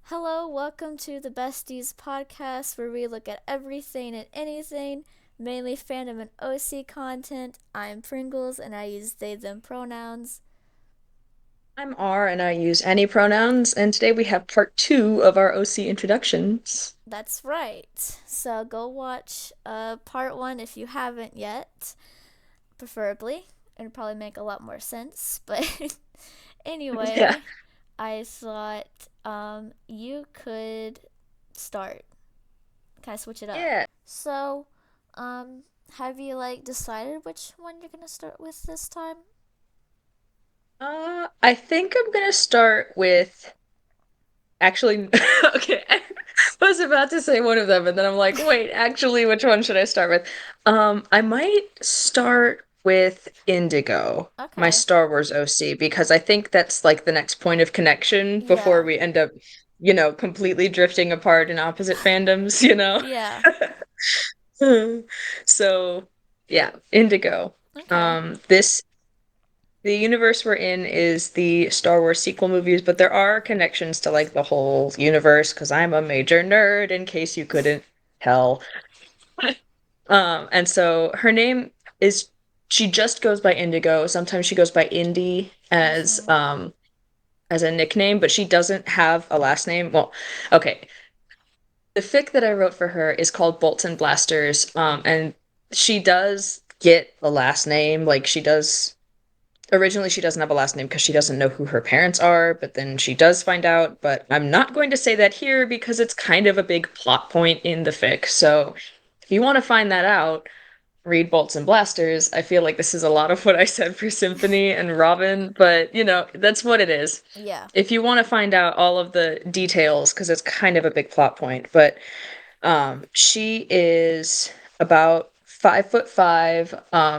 Hello, welcome to the Besties podcast where we look at everything and anything, mainly fandom and OC content. I'm Pringles and I use they them pronouns. I'm R and I use any pronouns, and today we have part two of our OC introductions. That's right. So go watch part one if you haven't yet, preferably. It'd probably make a lot more sense. But Yeah. anyway, I thought you could start. Kind of switch it up. Yeah. So, um, have you decided which one you're gonna start with this time? I think I'm gonna start with actually okay. I was about to say one of them, and then I'm like, wait, actually, which one should I start with? I might start with Indigo, my Okay. Star Wars OC, because I think that's like the next point of connection before Yeah. we end up, completely drifting apart in opposite fandoms. Yeah. So, yeah, Indigo. Okay. This the universe we're in is the Star Wars sequel movies, but there are connections to like the whole universe because I'm a major nerd in case you couldn't tell. And so her name is she just goes by Indigo. Sometimes she goes by Indy Mhm. as a nickname, but she doesn't have a last name. Well, okay. The fic that I wrote for her is called Bolts and Blasters, and she does get a last name. Like she does originally she doesn't have a last name because she doesn't know who her parents are, but then she does find out. But I'm not going to say that here because it's kind of a big plot point in the fic. So if you want to find that out, read Bolts and Blasters. I feel like this is a lot of what I said for Symphony and Robin, but that's what it is. Yeah. If you want to find out all of the details, because it's kind of a big plot point, but she is about 5'5".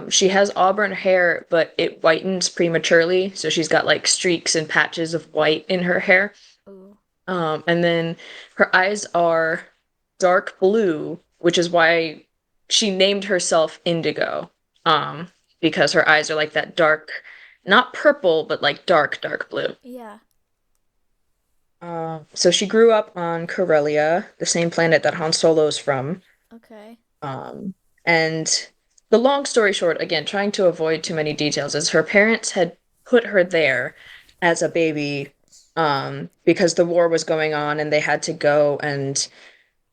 She has auburn hair, but it whitens prematurely, so she's got like streaks and patches of white in her hair. Ooh. And then her eyes are dark blue, which is why she named herself Indigo. Because her eyes are like that dark, not purple, but like dark, dark blue. Yeah. So she grew up on Corellia, the same planet that Han Solo's from. Okay. Um, and the long story short, again, trying to avoid too many details, is her parents had put her there as a baby because the war was going on and they had to go and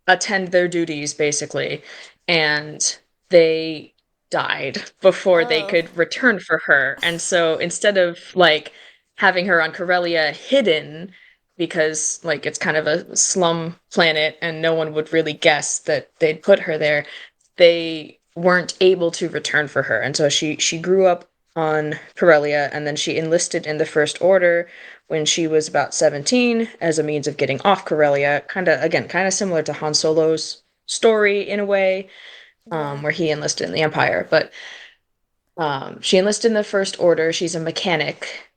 attend their duties, basically. And they died before they Oh. could return for her. And so instead of like having her on Corellia hidden, because like it's kind of a slum planet and no one would really guess that they'd put her there, they weren't able to return for her. And so she grew up on Corellia and then she enlisted in the First Order when she was about 17 as a means of getting off Corellia. Kind of similar to Han Solo's story in a way, Yeah. where he enlisted in the Empire. But she enlisted in the First Order. She's a mechanic.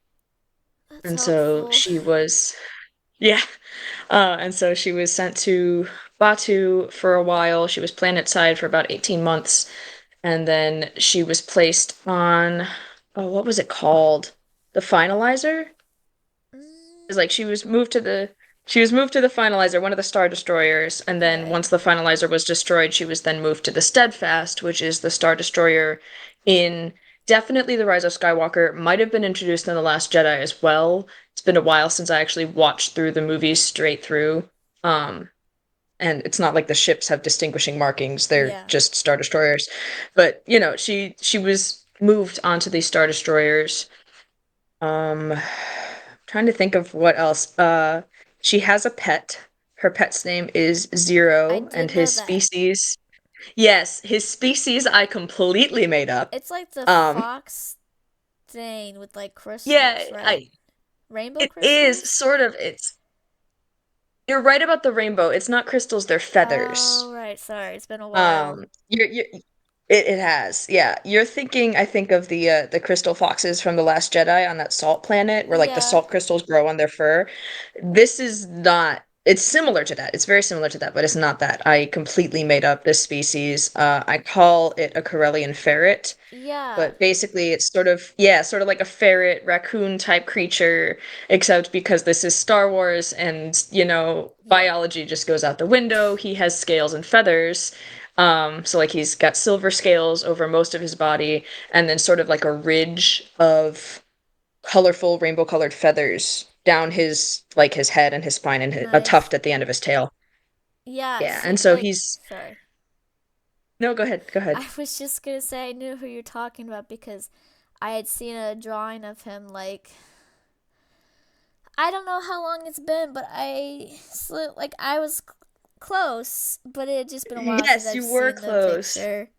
That's And so helpful. she was, yeah. And so she was sent to Batu for a while. She was planetside for about 18 months. And then she was placed on, oh, what was it called? The Finalizer? Is Mm, like she was moved to the finalizer, one of the star destroyers, and then okay. once the finalizer was destroyed, she was then moved to the Steadfast, which is the star destroyer in definitely the Rise of Skywalker. Might have been introduced in the Last Jedi as well. It's been a while since I actually watched through the movies straight through. Um, and it's not like the ships have distinguishing markings; they're Yeah. just star destroyers. But she was moved onto these star destroyers. Trying to think of what else. She has a pet. Her pet's name is I Zero, did and know his that. species. Yes, his species I completely made up. It's like the Um, fox thing with yeah, crystals, right? I Rainbow it is crystals? sort of it's you're right about the rainbow. It's not crystals, they're Oh, feathers. right. Sorry. It's been a while. You it has. Yeah. You're thinking, I think, of the crystal foxes from The Last Jedi on that salt planet where like the Yeah. salt crystals grow on their fur. This is not. It's similar to that. It's very similar to that, but it's not that. I completely made up this species. I call it a Corellian ferret, Yeah, but basically it's sort of, yeah, sort of like a ferret, raccoon type creature, except because this is Star Wars and, yeah. biology just goes out the window. He has scales and feathers. So like he's got silver scales over most of his body, and then sort of like a ridge of colorful rainbow colored feathers down his head and his spine and a Nice. tuft at the end of his tail. Yeah, Yeah, see, and so like, he's sorry. no, go ahead, go ahead. I was just gonna say I knew who you're talking about because I had seen a drawing of him, like, I don't know how long it's been, but I was close, but it had just been a while since Yes, I've you were seen the close. picture.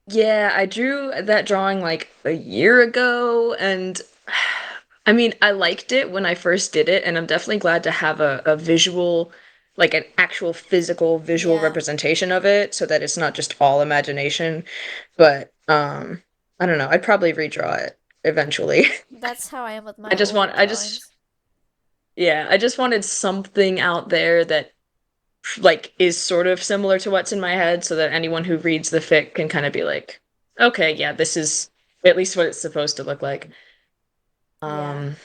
Yeah, I drew that drawing like a year ago, and I mean, I liked it when I first did it, and I'm definitely glad to have a visual, like an actual physical visual Yeah, representation of it so that it's not just all imagination. But I don't know, I'd probably redraw it eventually. that's how I am with I my just older want I just drawings. yeah, I just wanted something out there that like is sort of similar to what's in my head so that anyone who reads the fic can kind of be like, okay, yeah, this is at least what it's supposed to look like. Yeah. Um,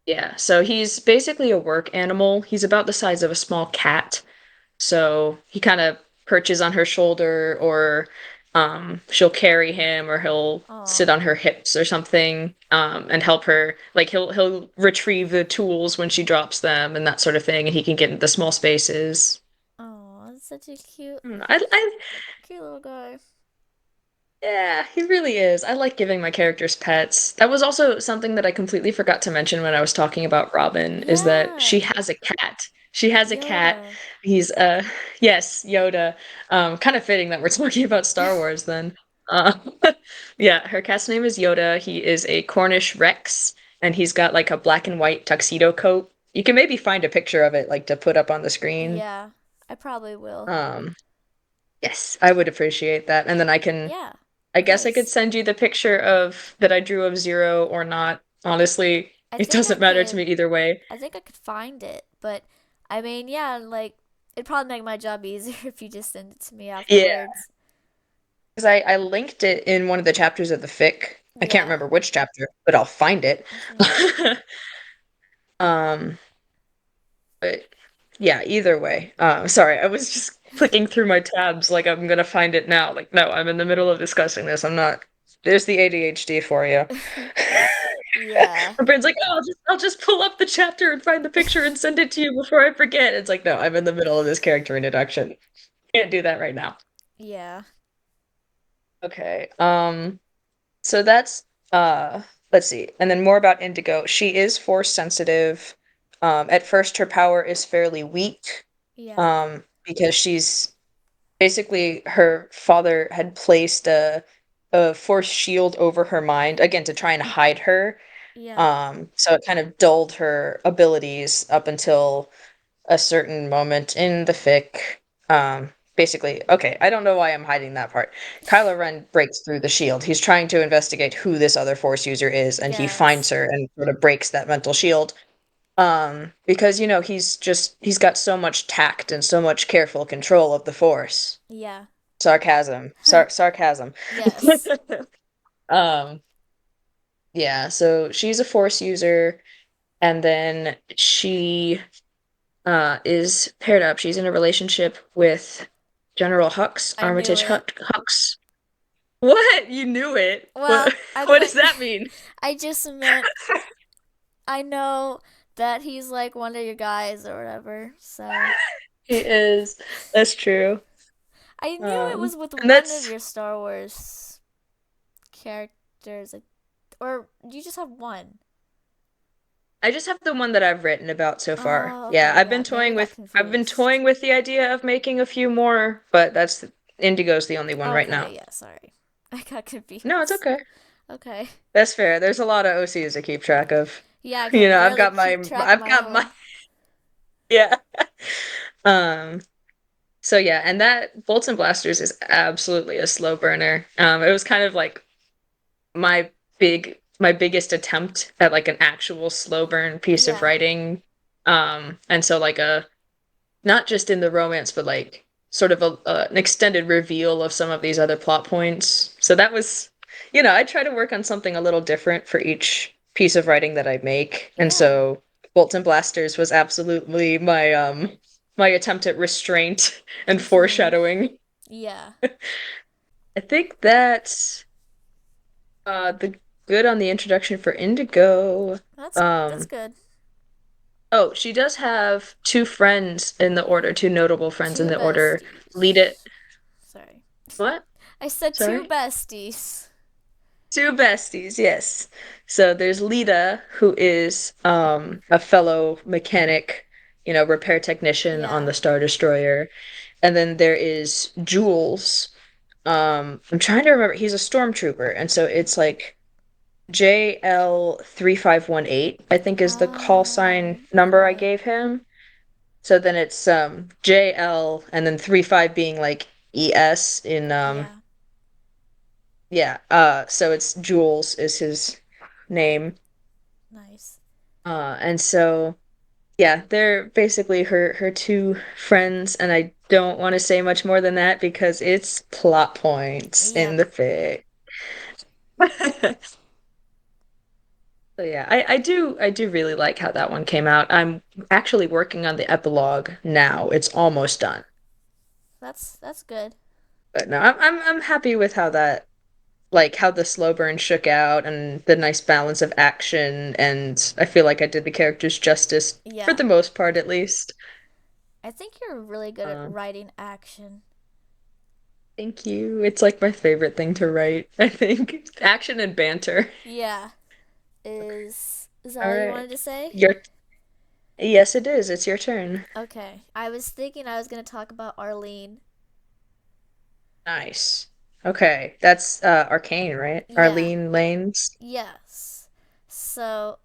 yeah, so he's basically a work animal. He's about the size of a small cat. So he kind of perches on her shoulder, or she'll carry him, or he'll Oh, sit on her hips or something, and help her. Like he'll retrieve the tools when she drops them and that sort of thing, and he can get into the small spaces. oh, that's such a cute, I cute little guy. Yeah, he really is. I like giving my characters pets. That was also something that I completely forgot to mention when I was talking about Robin, is that she Yeah, has a cat. She has a cat. Yoda. He's yes, Yoda. Kind of fitting that we're talking about Star Wars then. Uh yeah, her cat's name is Yoda. He is a Cornish Rex, and he's got like a black and white tuxedo coat. You can maybe find a picture of it like to put up on the screen. Yeah, I probably will. Um yes, I would appreciate that. And then Yeah, I guess I could nice. send you the picture of that I drew of Zero or not. Honestly, I it think I doesn't matter to could. me either way. I think I could find it, but I mean, yeah, like it'd probably make my job easier if you just send it to me Yeah, afterwards. because I linked it in one of the chapters of the fic. I can't Yeah, remember which chapter, but I'll find it. I was gonna say. um, but yeah, either way. Sorry, I was just clicking through my tabs like I'm gonna find it now. Like, no, I'm in the middle of discussing this. I'm not. There's the ADHD for you. Yeah. My brain's like, oh, I'll just pull up the chapter and find the picture and send it to you before I forget. It's like, no, I'm in the middle of this character introduction. Can't do that right now. Yeah. Okay. So that's let's see. And then more about Indigo. She is force sensitive. At first her power is fairly weak. Yeah. Because she's basically her father had placed a force shield over her mind, again, to try and hide her. Yeah. So it kind of dulled her abilities up until a certain moment in the fic. Basically, okay, I don't know why I'm hiding that part. Kylo Ren breaks through the shield. He's trying to investigate who this other Force user is, and he finds Yes. her and sort of breaks that mental shield. Because he's got so much tact and so much careful control of the Force. Yeah. Sarcasm. Yes. Um, yeah, so she's a Force user, and then she is paired up. She's in a relationship with General Hux, I knew Armitage it. Hux. What? You knew it. What Well, I what does couldn't. that mean? I just meant I know that he's like one of your guys or whatever. So He is. That's true. I knew it was with And one of that's your Star Wars characters, like, or you just have one. I just have the one that I've written about so far. Oh, Yeah, okay, yeah. Maybe I got I've been confused. toying with the idea of making a few more, but that's Indigo's the only one right now. Okay, yeah. Sorry, I got No, it's confused. okay. Okay. That's fair. There's a lot of OCs to keep track of. Yeah, I can barely keep track of I've my got my own. yeah. Um So yeah, and that Bolts and Blasters is absolutely a slow burner. It was kind of like my biggest attempt at like an actual slow burn piece of Yeah. writing. And so like a not just in the romance, but like sort of an extended reveal of some of these other plot points. So that was, I try to work on something a little different for each piece of writing that I make. And Yeah. so Bolts and Blasters was absolutely my attempt at restraint and Mhm. foreshadowing. Yeah. I think that's the good on the introduction for Indigo. That's Um, good. oh, she does have two friends in the order, two notable friends in Two the order. Lead it. besties. Sorry. What? I said two Sorry? besties. Two besties, yes. So there's Lita, who is a fellow mechanic, repair technician on Yeah. the Star Destroyer. And then there is Jules. I'm trying to remember, he's a stormtrooper, and so it's like JL3518, I think is the call sign number I Okay. gave him. So then it's JL and then 35 being like ES in Yeah. yeah, so it's Jules is his name. Nice. And so yeah, they're basically her two friends, and I don't want to say much more than that because it's plot points in Yep. the fic. So yeah, I do really like how that one came out. I'm actually working on the epilogue now. It's almost done. That's good. But no, I'm happy with how that like how the slow burn shook out and the nice balance of action, and I feel like I did the characters justice for Yeah. the most part at least. I think you're really good at Um, writing action. Thank you. It's like my favorite thing to write, I think. Action and banter. Yeah. Is that All all you right. wanted to say? Your Yes, it is. It's your turn. Okay. I was thinking I was gonna talk about Arlene. Nice. Okay. That's Arcane, right? Yeah. Arlene Lanes. Yes. So,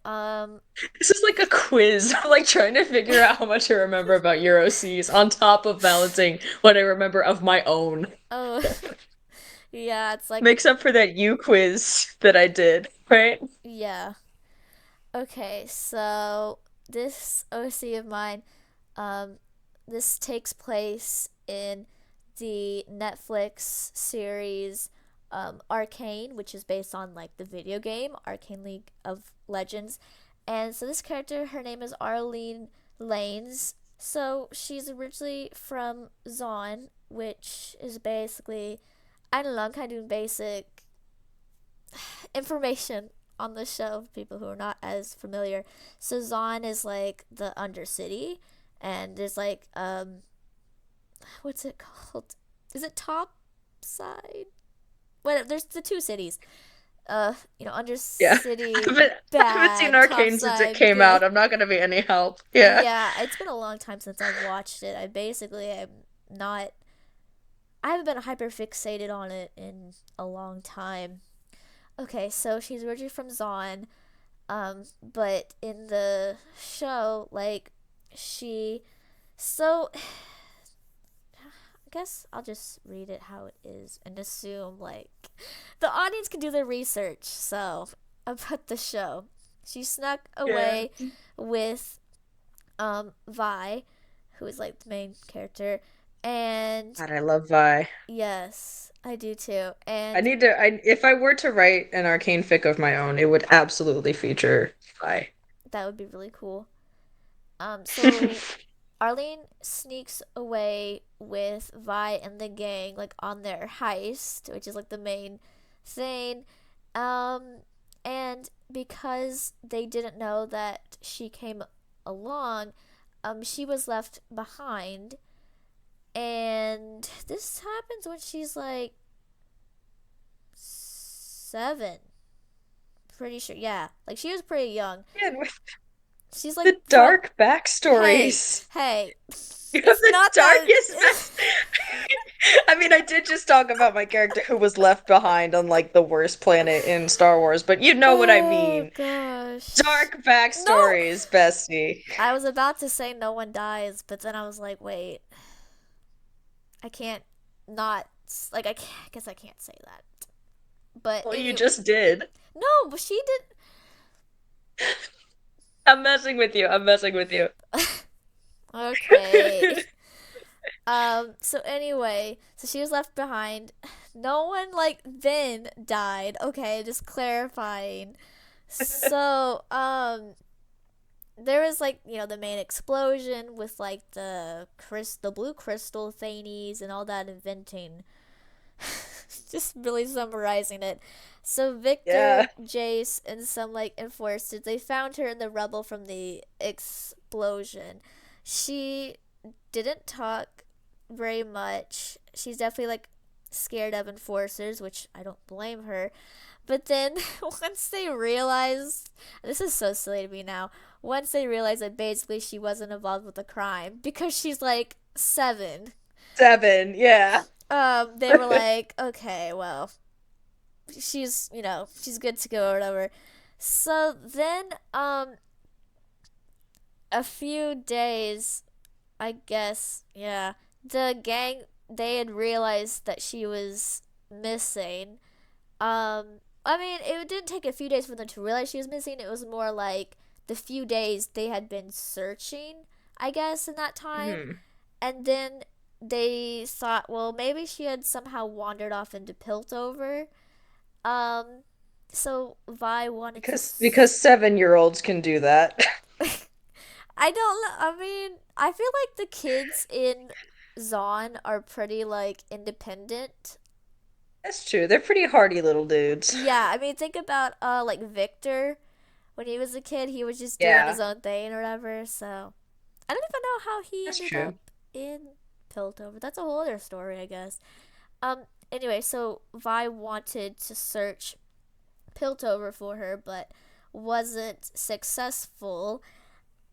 This is like a quiz. I'm like trying to figure out how much I remember about Euro Seas on top of balancing what I remember of my own. oh, yeah, it's like, Makes up for that U quiz that I did, right? yeah. Okay, so this OC of mine, um, this takes place in the Netflix series Arcane, which is based on like the video game Arcane League of Legends. And so this character, her name is Arlene Lanes. So she's originally from Zaun, which is basically, I don't know, I'm kind of doing basic information on the show for people who are not as familiar. So Zaun is like the Undercity, and there's like what's it called? Is it Topside? Well, there's the two cities. Yeah. Undercity I haven't seen bad, Arcane since it Topside came good. out. I'm not gonna be any help. Yeah. Yeah, it's been a long time since I've watched it. I'm not. I haven't been hyper fixated on it in a long time. Okay, so she's originally from Zaun. But in the show, like, she. So, I guess I'll just read it how it is and assume, like, the audience can do their research. So, about the show. She snuck Yeah. away with, Vi, who is, like, the main character. And, God, I love Vi. yes, I do too. I And need to I if I were to write an Arcane fic of my own, it would absolutely feature Vi. that would be really cool. So Arlene sneaks away with Vi and the gang, like on their heist, which is like the main thing. Um, and because they didn't know that she came along, she was left behind. And this happens when she's like 7. Pretty sure, yeah. Like she was pretty young. Man, with She's like the from. dark Hey, backstories. hey. You have It's the not that. darkest back. I mean, I did just talk about my character who was left behind on like the worst planet in Star Wars, but you know what I Oh mean. gosh. Dark No! backstories, bestie. I was about to say no one dies, but then I was like, wait, I can't not. Like, I guess I can't say that. But Well, you anyway. just did. No, but she did. I'm messing with you. I'm messing with you. Okay. So anyway, so she was left behind. No one like then died. Okay, just clarifying. So, there was like, the main explosion with like the blue crystal thingies and all that inventing. Just really summarizing it. So Victor, Yeah. Jace, and some like enforcers, they found her in the rubble from the explosion. She didn't talk very much. She's definitely like scared of enforcers, which I don't blame her. But then once they realized, this is so silly to me now. Once they realized that basically she wasn't involved with the crime because she's like 7, 7. Yeah. they were like, okay, well, she's good to go or whatever. So then, a few days, I guess, yeah, the gang, they had realized that she was missing. I mean, it didn't take a few days for them to realize she was missing. It was more like the few days they had been searching, I guess, in that time. Mhm. And then they thought, well, maybe she had somehow wandered off into Piltover. Um, so Vi wanted to. Because 7-year-olds can do that. I don't know. I mean, I feel like the kids in Zon are pretty like independent. That's true. They're pretty hardy little dudes. Yeah, I mean, think about like Victor when he was a kid. He was just doing his Yeah, own thing or whatever. So I don't even know how he that's ended true. up in Piltover. That's a whole other story, I guess. Anyway, so Vi wanted to search Piltover for her, but wasn't successful.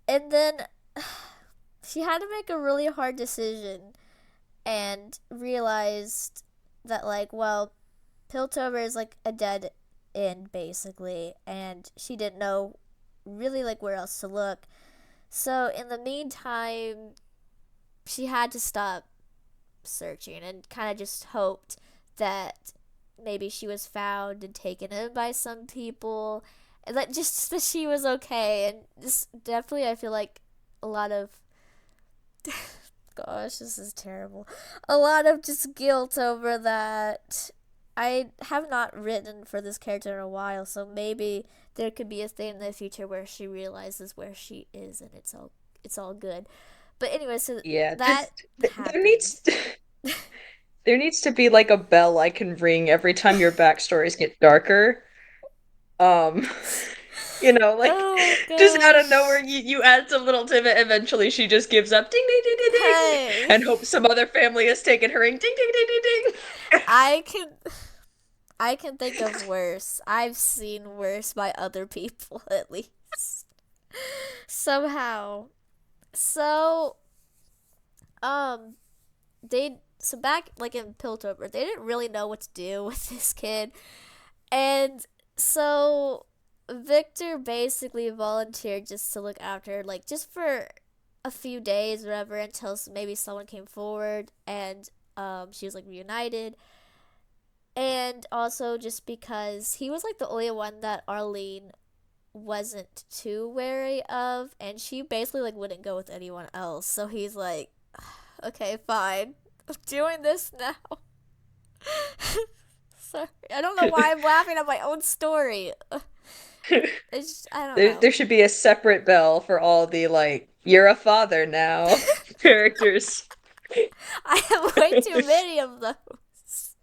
And then she had to make a really hard decision and realized that, like, well, Piltover is like a dead end, basically, and she didn't know really like where else to look. So, in the meantime, she had to stop searching and kind of just hoped that maybe she was found and taken in by some people, and that just that she was okay. And just definitely, I feel like a lot of gosh, this is terrible. A lot of just guilt over that. I have not written for this character in a while, so maybe there could be a thing in the future where she realizes where she is and it's all good. But anyway, so Yeah, that there happened. there needs to be like a bell I can ring every time your backstories get darker. Um, like Oh my just out of nowhere, gosh. you add some little to it. Eventually, she just gives up, ding ding ding ding ding, Hey, and hopes some other family has taken her ring, ding ding ding ding ding. I can I can think of worse. I've seen worse by other people at least. Somehow. So, um back like in Piltover, they didn't really know what to do with this kid. And so Victor basically volunteered just to look after her, like just for a few days or whatever, until maybe someone came forward and she was like reunited. And also just because he was like the only one that Arlene wasn't too wary of, and she basically like wouldn't go with anyone else. So he's like, okay, fine, I'm doing this now. Sorry, I don't know why I'm laughing at my own story. It's just, I don't know. There should be a separate bell for all the like you're a father now characters. I have way too many of those.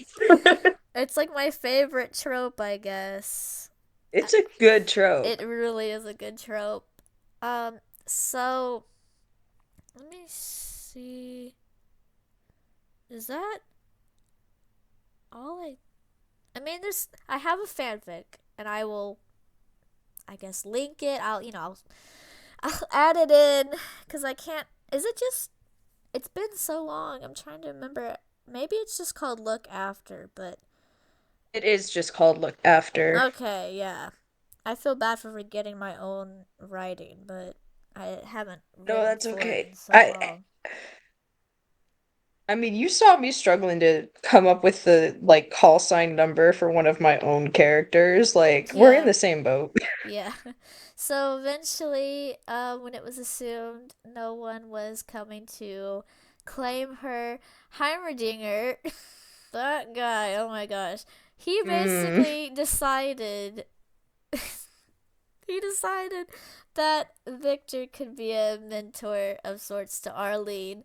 It's like my favorite trope, I guess. It's a good It trope. really is a good trope. So let me see. Is that all I mean, I have a fanfic, and I will, I guess, link it. I'll add it in because I can't. Is it just? It's been so long. I'm trying to remember. Maybe it's just called Look After, but It is just called Look After. okay, yeah. I feel bad for forgetting my own writing, but I haven't No, written that's for it okay. in so long. I mean, you saw me struggling to come up with the like call sign number for one of my own characters. Like, we're in Yeah, the same boat. yeah. So eventually, when it was assumed no one was coming to claim her, Heimerdinger, that guy, oh my gosh, he Mm. basically decided he decided that Victor could be a mentor of sorts to Arlene.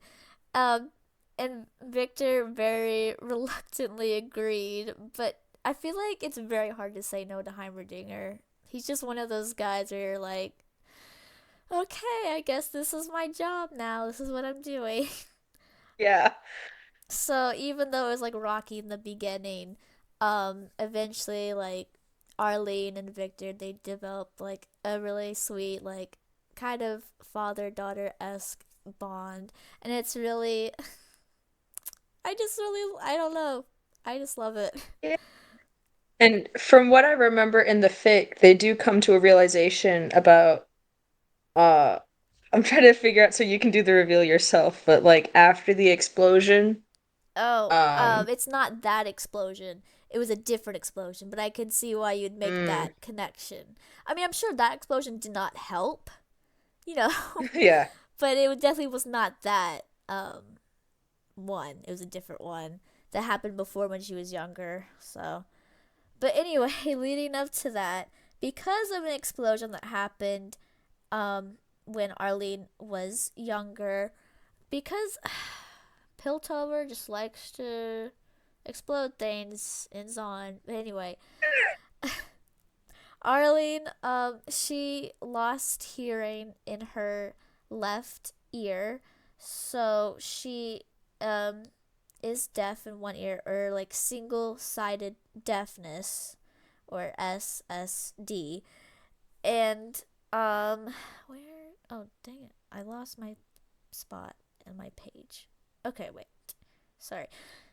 Um, and Victor very reluctantly agreed, but I feel like it's very hard to say no to Heimerdinger. He's just one of those guys where you're like, okay, I guess this is my job now. This is what I'm doing. Yeah. So even though it was like rocky in the beginning, eventually like Arlene and Victor they developed like a really sweet like kind of father daughter esque bond, and it's really I just really I don't know I just love it. Yeah. And from what I remember in the fic, they do come to a realization about uh I'm trying to figure out so you can do the reveal yourself, but like after the explosion, Oh, um it's not that explosion. It was a different explosion, but I can see why you'd make mm, that connection. I mean, I'm sure that explosion did not help, you know, yeah. but it definitely was not that one. It was a different one that happened before when she was younger. So, but anyway, leading up to that, because of an explosion that happened when Arlene was younger, because Piltover just likes to explode things and so on. But anyway, Arlene, she lost hearing in her left ear, so she um is deaf in one ear, or like single-sided deafness, or SSD. And where? Oh dang it! I lost my spot in my page. Okay, wait. Sorry.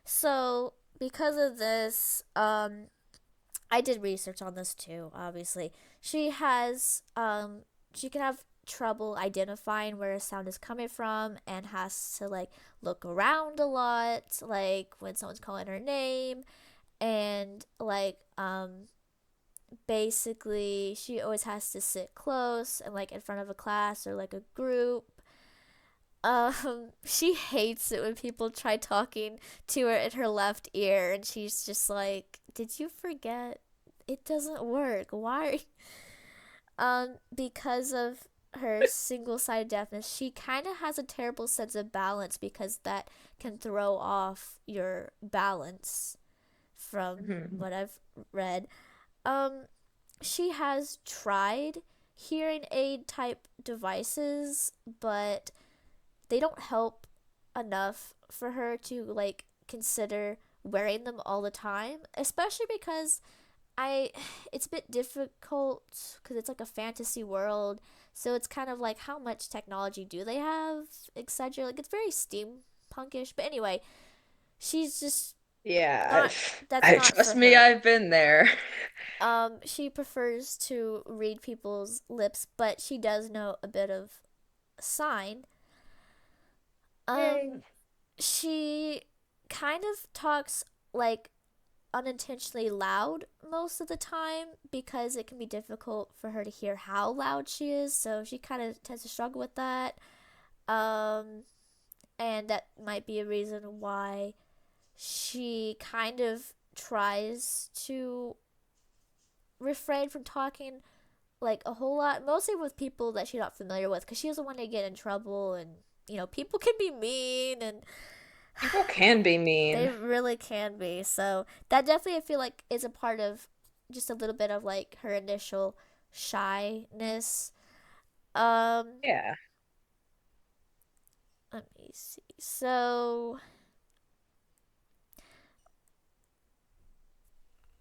So because of this, I did research on this too, obviously. She can have trouble identifying where a sound is coming from and has to like look around a lot, like when someone's calling her name, and like basically she always has to sit close and like in front of a class or like a group. She hates it when people try talking to her in her left ear, and she's just like, "Did you forget? It doesn't work. Why?" Because of her single-sided deafness, she kind of has a terrible sense of balance because that can throw off your balance. From Mhm. what I've read, um, she has tried hearing aid type devices, but they don't help enough for her to like consider wearing them all the time, especially because I it's a bit difficult because it's like a fantasy world, so it's kind of like how much technology do they have, etc. Like it's very steampunkish, but anyway, she's just Yeah. not that's I not trust for me, her. I've been there. She prefers to read people's lips, but she does know a bit of sign. um Yay. she kind of talks like unintentionally loud most of the time because it can be difficult for her to hear how loud she is, so she kind of tends to struggle with that. um and that might be a reason why she kind of tries to refrain from talking like a whole lot, mostly with people that she's not familiar with, because she doesn't want to get in trouble, and people can be mean, and People can be they mean. really can be. So that definitely I feel like is a part of just a little bit of like her initial shyness. Um, Yeah. let me see. So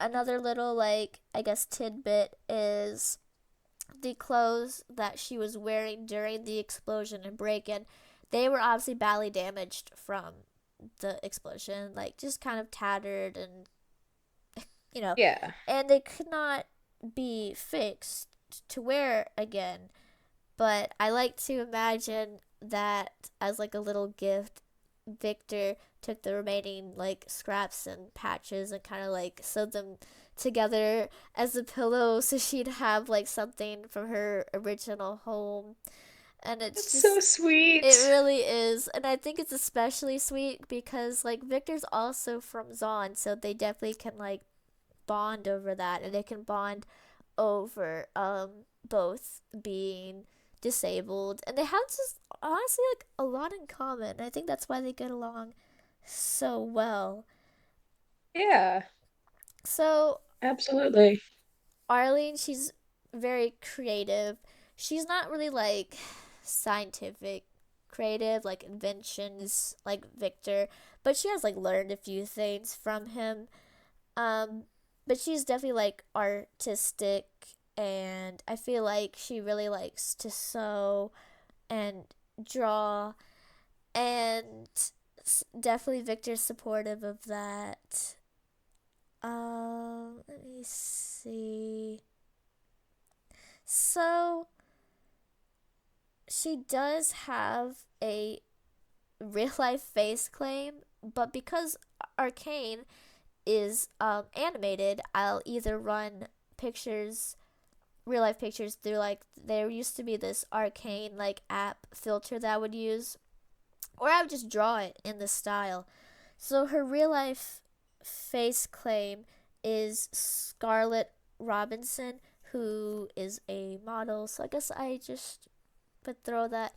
another little like I guess tidbit is the clothes that she was wearing during the explosion and break-in. They were obviously badly damaged from the explosion, like just kind of tattered, and you know, Yeah. and they could not be fixed to wear again. But I like to imagine that as like a little gift, Victor took the remaining like scraps and patches and kind of like sewed them together as a pillow so she'd have like something from her original home. And it's That's so just, it sweet. really is. And I think it's especially sweet because like Victor's also from Zon, so they definitely can like bond over that, and they can bond over both being disabled, and they have just honestly like a lot in common. I think that's why they get along so well. Yeah, So absolutely. Arlene, she's very creative. She's not really like scientific creative, like inventions like Victor, but she has like learned a few things from him. Um, but she's definitely like artistic, and I feel like she really likes to sew and draw, and definitely Victor's supportive of that. Let me see. So she does have a real life face claim, but because Arcane is animated, I'll either run pictures, real life pictures through like there used to be this Arcane like app filter that I would use, or I would just draw it in the style. So her real life face claim is Scarlett Robinson, who is a model. So I guess I just would throw that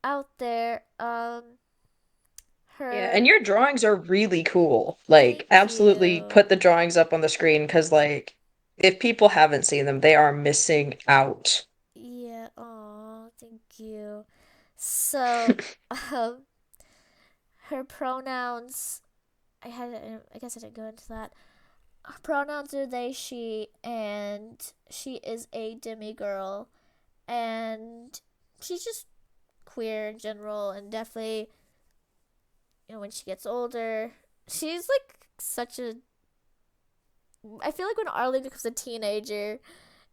out there. Yeah, and Her. your drawings are really cool. Like, Thank absolutely you. put the drawings up on the screen because, like, if people haven't seen them, they are missing out. Yeah. Oh, thank you. So, um, her pronouns. I had. I guess I didn't go into that. Her pronouns are they, she, and she is a demigirl, and she's just queer in general, and definitely, when she gets older, she's like such a. I feel like when Arlie becomes a teenager,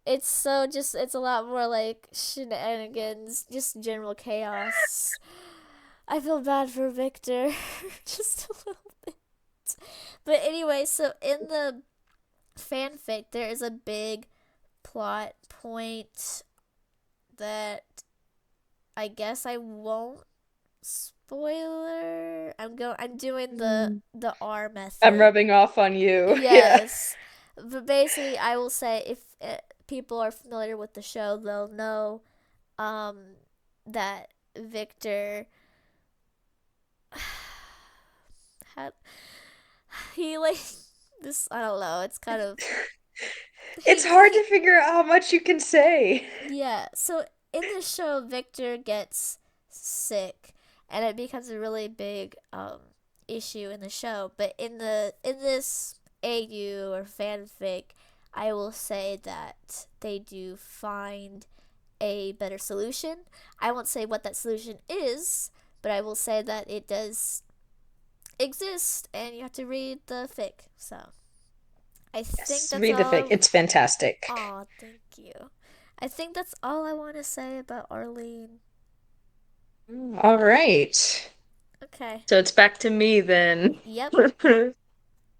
it's so just it's a lot more like shenanigans, just general chaos. I feel bad for Victor, just a little bit. But anyway, so in the fanfic, there is a big plot point that I guess I won't spoiler. I'm doing the Mm. the R I'm method. rubbing off on you. Yeah. Yes. But basically, I will say if people are familiar with the show, they'll know um, that Victor had he like this. I don't know. It's kind of It's hard he to figure out how much you can say. yeah. So in the show, Victor gets sick, and it becomes a really big issue in the show. But in this AU or fanfic, I will say that they do find a better solution. I won't say what that solution is, but I will say that it does exist, and you have to read the fic. So I think Yes, that's read the fic. all. It's fantastic. Aw, thank you. I think that's all I want to say about Arlene. All right. Okay. So it's back to me then. Yep. I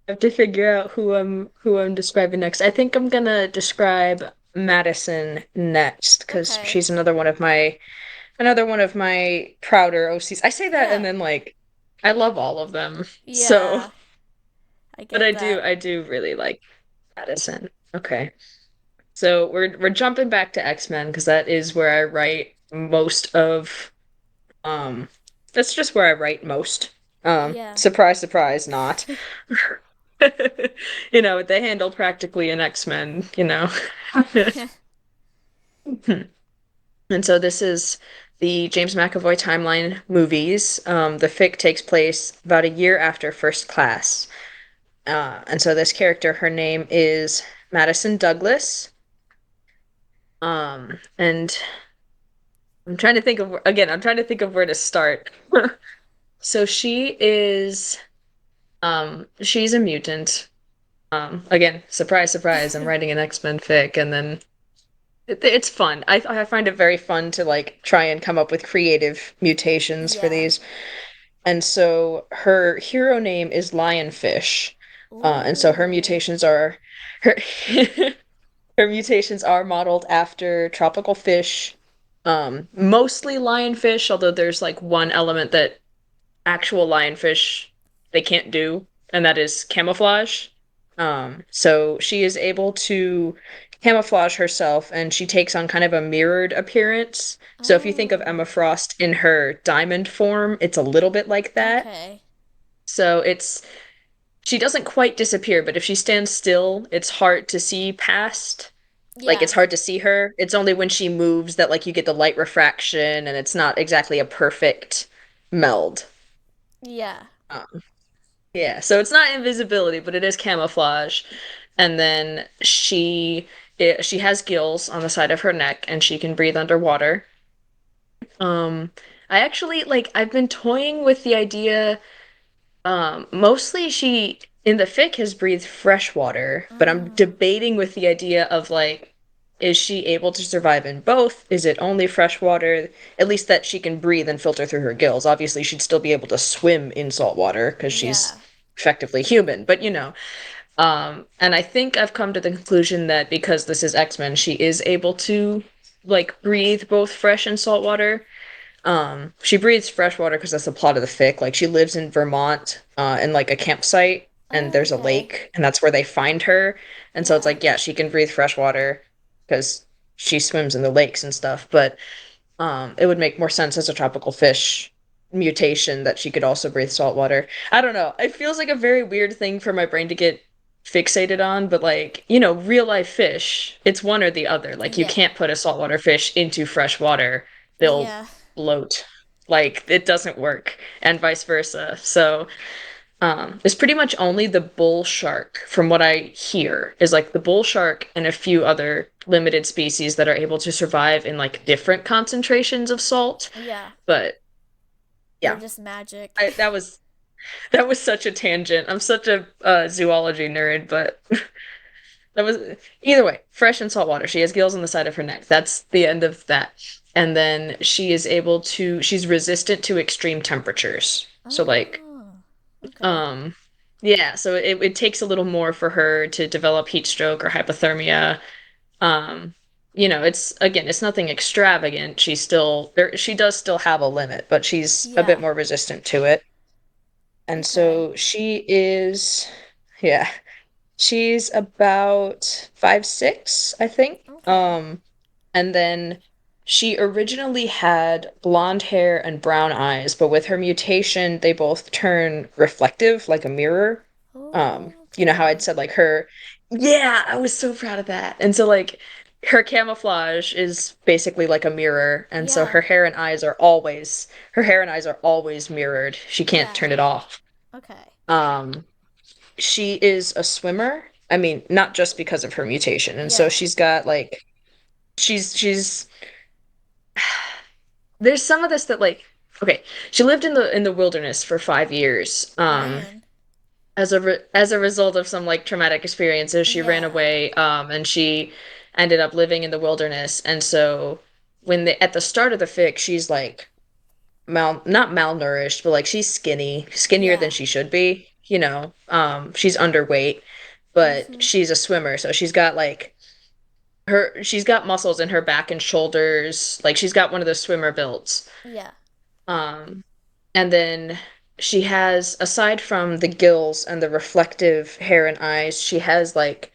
have to figure out who I'm describing next. I think I'm gonna describe Madison next because Okay. she's another one of my prouder OCs. I say that and Yeah. then like I love all of them. So, Yeah. I but get I do that. I do really like Madison. Okay. So we're jumping back to X-Men because that is where I write most of that's just where I write most. Yeah. Surprise, surprise, not. They handle practically an X-Men. And so this is the James McAvoy timeline movies. The fic takes place about a year after First Class. And so this character, her name is Madison Douglas. And I'm trying to think of where to start. So she's a mutant. Again, surprise, surprise, I'm writing an X-Men fic, and then it's fun. I find it very fun to like try and come up with creative mutations for Yeah. these. And so her hero name is Lionfish. And so her Ooh. mutations are her her mutations are modeled after tropical fish, mostly lionfish, although there's like one element that actual lionfish they can't do, and that is camouflage. So she is able to camouflage herself and she takes on kind of a mirrored appearance. So if you think of Oh. Emma Frost in her diamond form, it's a little bit like that. Okay. So it's she doesn't quite disappear, but if she stands still, it's hard to see past. Like Yeah. it's hard to see her. It's only when she moves that like you get the light refraction and it's not exactly a perfect meld. Yeah. Um, Yeah, so it's not invisibility, but it is camouflage. And then she has gills on the side of her neck and she can breathe underwater. Um I actually like I've been toying with the idea mostly she in the fic has breathed fresh water, but I'm Oh. debating with the idea of like is she able to survive in both? Is it only fresh water? At least that she can breathe and filter through her gills. Obviously, she'd still be able to swim in salt water because she's Yeah. effectively human, but you know. And I think I've come to the conclusion that because this is X-Men, she is able to like breathe both fresh and salt water. She breathes fresh water because that's the plot of the fic. Like she lives in Vermont, in like a campsite, and Oh, there's a okay. lake, and that's where they find her. And so it's Yeah. like, yeah, she can breathe fresh water because she swims in the lakes and stuff. But it would make more sense as a tropical fish mutation that she could also breathe salt water. I don't know. It feels like a very weird thing for my brain to get fixated on, but like, you know, real life fish, it's one or the other. Like you Yeah. can't put a saltwater fish into fresh water. They'll Yeah. bloat. Like it doesn't work, and vice versa. So, it's pretty much only the bull shark, from what I hear, is like the bull shark and a few other limited species that are able to survive in like different concentrations of salt. Yeah. But They're yeah, just magic. that was such a tangent. I'm such a zoology nerd, but that was either way, fresh and salt water. She has gills on the side of her neck. That's the end of that. And then she's resistant to extreme temperatures. So like Oh. Okay. Um, yeah, so it takes a little more for her to develop heat stroke or hypothermia. Um, it's again, it's nothing extravagant. She does still have a limit, but she's a bit Yeah. more resistant to it. And Okay. so yeah, she's about 5'6", I think. Okay. And then she originally had blonde hair and brown eyes, but with her mutation, they both turn reflective like a mirror. Oh, You know how I'd okay. said like yeah, I was so proud of that. And so like her camouflage is basically like a mirror, and so Yeah. her hair and eyes are always mirrored. She can't Yeah. turn it off. Okay. Um, she is a swimmer. I mean, not just because of her mutation. And so Yeah. she's got like she's there's some of this that like okay, she lived in the wilderness for 5 years. Man. As a result of some like traumatic experiences, she ran Yeah. away, and she ended up living in the wilderness. And so at the start of the fic, she's like not malnourished, but like she's skinnier than Yeah. she should be. She's underweight, but Mhm. she's a swimmer, so she's got muscles in her back and shoulders. Like she's got one of those swimmer builds. Yeah. Um, and then she has, aside from the gills and the reflective hair and eyes, she has like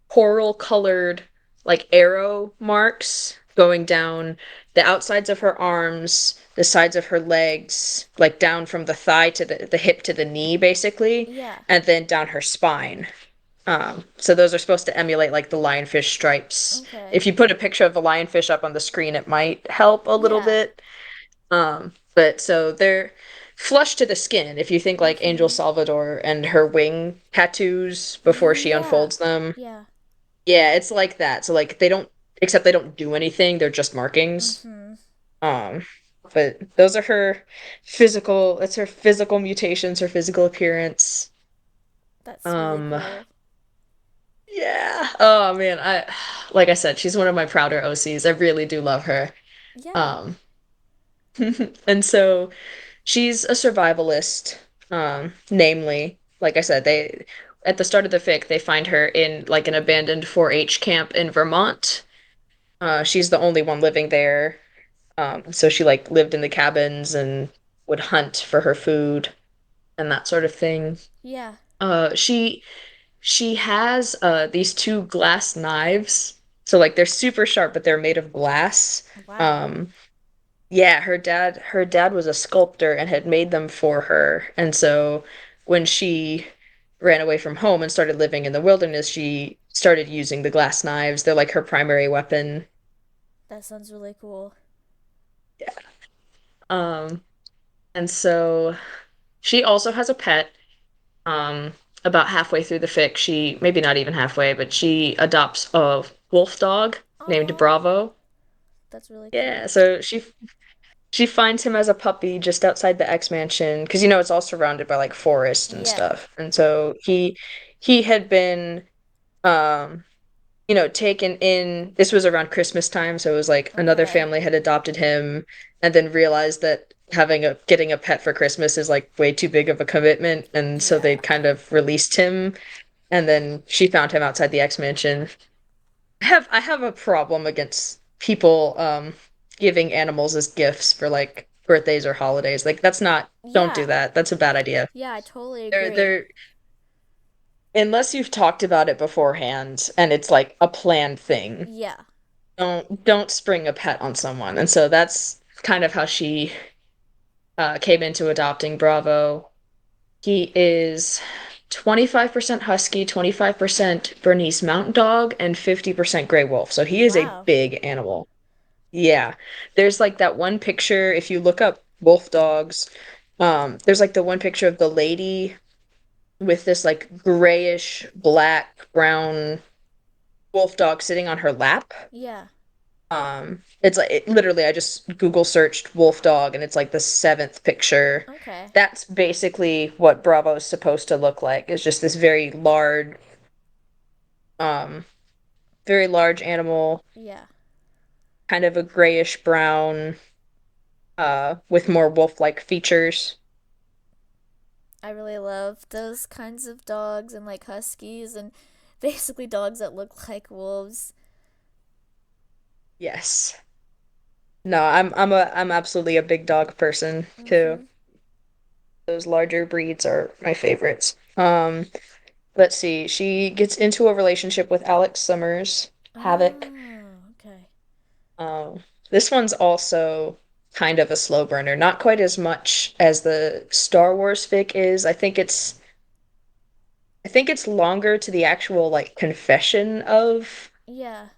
coral colored, like arrow marks going down the outsides of her arms, the sides of her legs, like down from the thigh to the hip to the knee, basically, Yeah. and then down her spine. So those are supposed to emulate like the lionfish stripes. Okay. If you put a picture of the lionfish up on the screen, it might help a little Yeah. bit. But so they're flush to the skin. If you think like Angel Mhm. Salvador and her wing tattoos before she Yeah. unfolds them, Yeah. yeah, it's like that. So like except they don't do anything. They're just markings. Mhm. Um, but those are that's her physical mutations, her physical appearance. That's really Um, cool. yeah. Oh man, like I said, she's one of my prouder OCs. I really do love her. Yeah. Um, and so she's a survivalist. Namely, like I said, they at the start of the fic, they find her in like an abandoned 4-H camp in Vermont. She's the only one living there. So she like lived in the cabins and would hunt for her food and that sort of thing. Yeah. She has these two glass knives. So like they're super sharp, but they're made of glass. Wow. Um, yeah, her dad was a sculptor and had made them for her. And so when she ran away from home and started living in the wilderness, she started using the glass knives. They're like her primary weapon. That sounds really cool. Yeah. Um, and so she also has a pet. Um, about halfway through the fic, she maybe not even halfway, but she adopts a wolf dog named Oh, Bravo. that's really Yeah, cute. so she finds him as a puppy just outside the X mansion because it's all surrounded by like forest and Yeah. stuff. And so he had been um taken in. This was around Christmas time, so it was like another Okay. family had adopted him and then realized that getting a pet for Christmas is like way too big of a commitment, and so they Yeah. kind of released him, and then she found him outside the X mansion. I have a problem against people giving animals as gifts for like birthdays or holidays. Like that's not don't do Yeah. that. That's a bad idea. Yeah, I totally agree. They're unless you've talked about it beforehand and it's like a planned thing. Yeah. Don't spring a pet on someone. And so that's kind of how she came into adopting Bravo. He is 25% husky, 25% Bernese Mountain Dog, and 50% gray wolf. So he is a Wow. big animal. Yeah. There's like that one picture, if you look up wolf dogs, there's like the one picture of the lady with this like grayish, black, brown wolf dog sitting on her lap. Yeah. It's like literally I just Google searched wolf dog and it's like the seventh picture. Okay. That's basically what Bravo is supposed to look like. It's just this um, very large animal, Yeah. kind of a grayish brown, with more wolf-like features. I really love those kinds of dogs and like huskies and basically dogs that look like wolves. Yes. No, I'm absolutely a big dog person too. Mhm. Those larger breeds are my favorites. Let's see. She gets into a relationship with Alex Summers, Havoc. Oh, okay. This one's also kind of a slow burner, not quite as much as the Star Wars fic is. I think it's longer to the actual like confession of Yeah.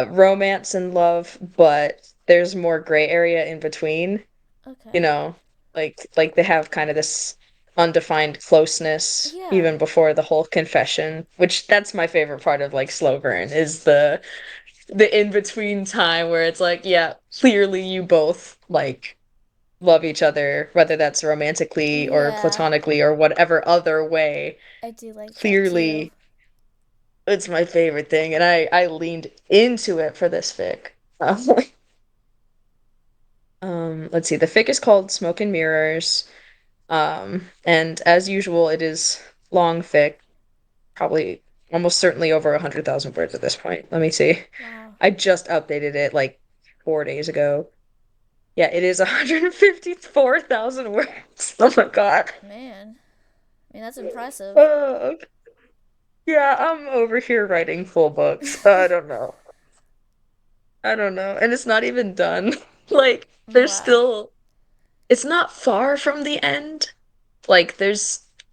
romance and love, but there's more gray area in between. You Okay. know, like they have kind of this undefined closeness Yeah. even before the whole confession, which that's my favorite part of like slow burn is the in between time where it's like, yeah, clearly you both like love each other, whether that's romantically or Yeah. platonically or whatever other way. I do like that too. Clearly, it's my favorite thing, and I leaned into it for this fic. Let's see. The fic is called Smoke and Mirrors. And as usual, it is long fic, probably almost certainly over 100,000 words at this point. Let me see. Wow. I just updated it like 4 days ago. Yeah, it is 154,000 words. Oh my God. Man. I mean, that's impressive. Uh, yeah, I'm over here writing full books. I don't know. I don't know. And it's not even done. Like, there's Wow. still, it's not far from the end. Like,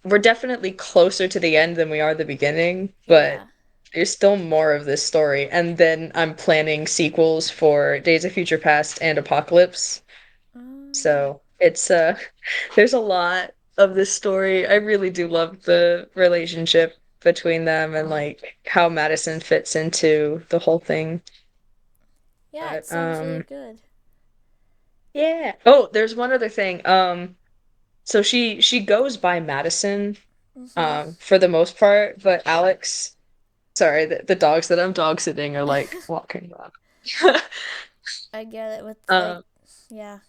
we're definitely closer to the end than we are the beginning, but Yeah. there's still more of this story. And then I'm planning sequels for Days of Future Past and Apocalypse. Oh. So there's a lot of this story. I really do love the relationship between them and like how Madison fits into the whole thing. Yeah, it But sounds really good. yeah. Oh, there's one other thing. So she goes by Madison Mhm. for the most part, but Alex, sorry, the dogs that I'm dog sitting are like walking around. I get it with like Um, yeah.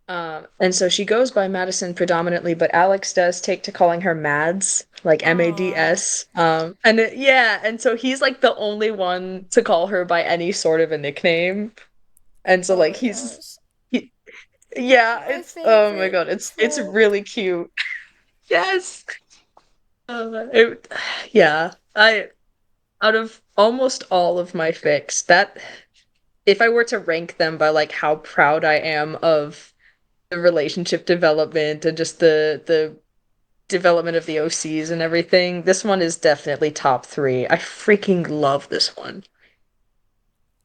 And so she goes by Madison predominantly, but Alex does take to calling her Mads, like Aw. Mads. Yeah, and so he's like the only one to call her by any sort of a nickname. And so Oh like my gosh. he, yeah, My it's oh my favorite God, it's trope. really cute. Yes. It, yeah, I out of almost all of my fics, that if I were to rank them by like how proud I am of the relationship development and just the development of the OCs and everything, this one is definitely top three. I freaking love this one.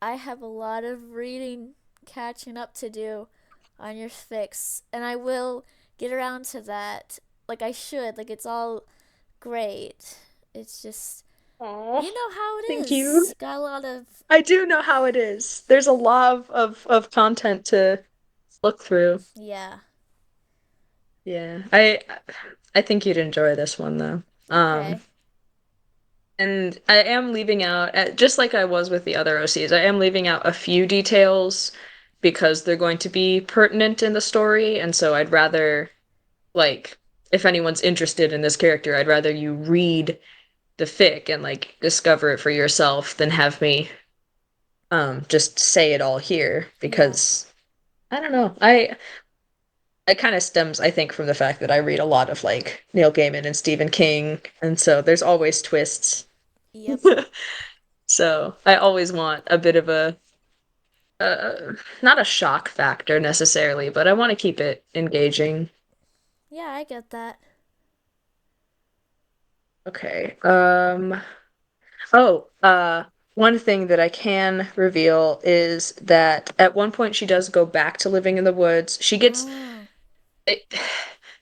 I have a lot of reading catching up to do on your fix, and I will get around to that. Like I should. Like it's all great. It's just Oh, you know how it thank you. is. Got a lot of I do know how it is. There's a lot of content to look through. yeah. Yeah. I think you'd enjoy this one though. Um, Okay. and I am leaving out, just like I was with the other OCs, I am leaving out a few details because they're going to be pertinent in the story, and so I'd rather, like, if anyone's interested in this character, I'd rather you read the fic and like discover it for yourself than have me just say it all here Yeah. because I don't know. I it kind of stems, I think, from the fact that I read a lot of like Neil Gaiman and Stephen King, and so there's always twists. Yep. So I always want a bit of not a shock factor necessarily, but I want to keep it engaging. Yeah, I get that. Okay. Oh, one thing that I can reveal is that at one point she does go back to living in the woods. Oh. They,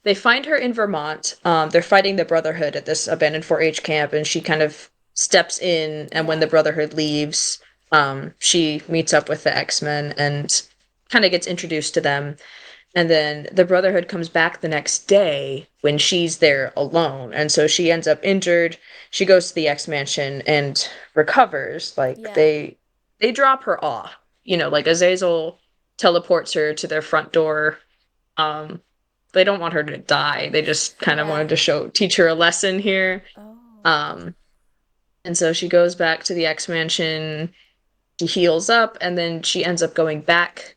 they find her in Vermont. They're fighting the Brotherhood at this abandoned 4-H camp, and she kind of steps in. And when the Yeah. Brotherhood leaves, she meets up with the X-Men and kind of gets introduced to them. And then the Brotherhood comes back the next day when she's there alone. And so she ends up injured. She goes to the X Mansion and recovers. Like Yeah. they drop her off. You know, like Azazel teleports her to their front door. Um, they don't want her to die. They just kind of Yeah. wanted to teach her a lesson here. Oh. Um, and so she goes back to the X Mansion. She heals up, and then she ends up going back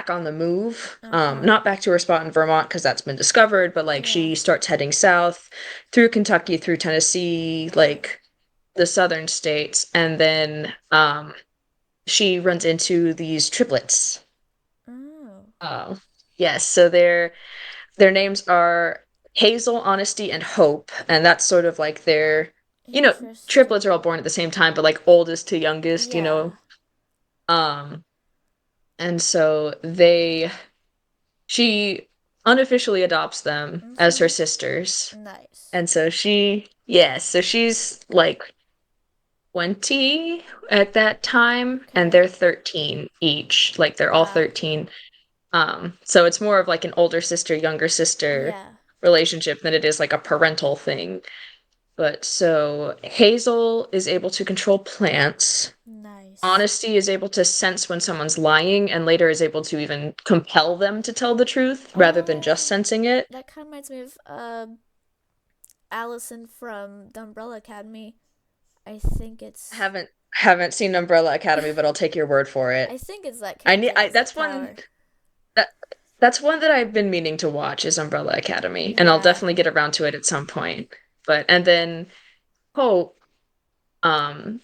on the move. Uh-huh. Not back to her spot in Vermont because that's been discovered, but like Yeah. she starts heading south through Kentucky, through Tennessee, like the southern states, and then she runs into these triplets. Oh. Uh, yes, so their names are Hazel, Honesty, and Hope, and that's sort of like their, you know, triplets are all Interesting. born at the same time, but like oldest to youngest, you Yeah. know. Um, and so she unofficially adopts them as her Mm-hmm. sisters. Nice. And so yes, so she's like 20 at that time, and Okay. they're 13 each. Like they're all Wow. 13. So it's more of like an older sister, younger sister Yeah. relationship than it is like a parental thing. But so Hazel is able to control plants. Nice. Honesty is able to sense when someone's lying and later is able to even compel them to tell the truth rather than just Oh, sensing it. that kind of reminds me of Allison from the Umbrella Academy. I think it's Haven't seen Umbrella Academy, but I'll take your word for I it. think it's that I need character has that that's one power. that that's one that I've been meaning to watch is Umbrella Academy, and I'll Yeah. definitely get around to it at some point. But and then Hope,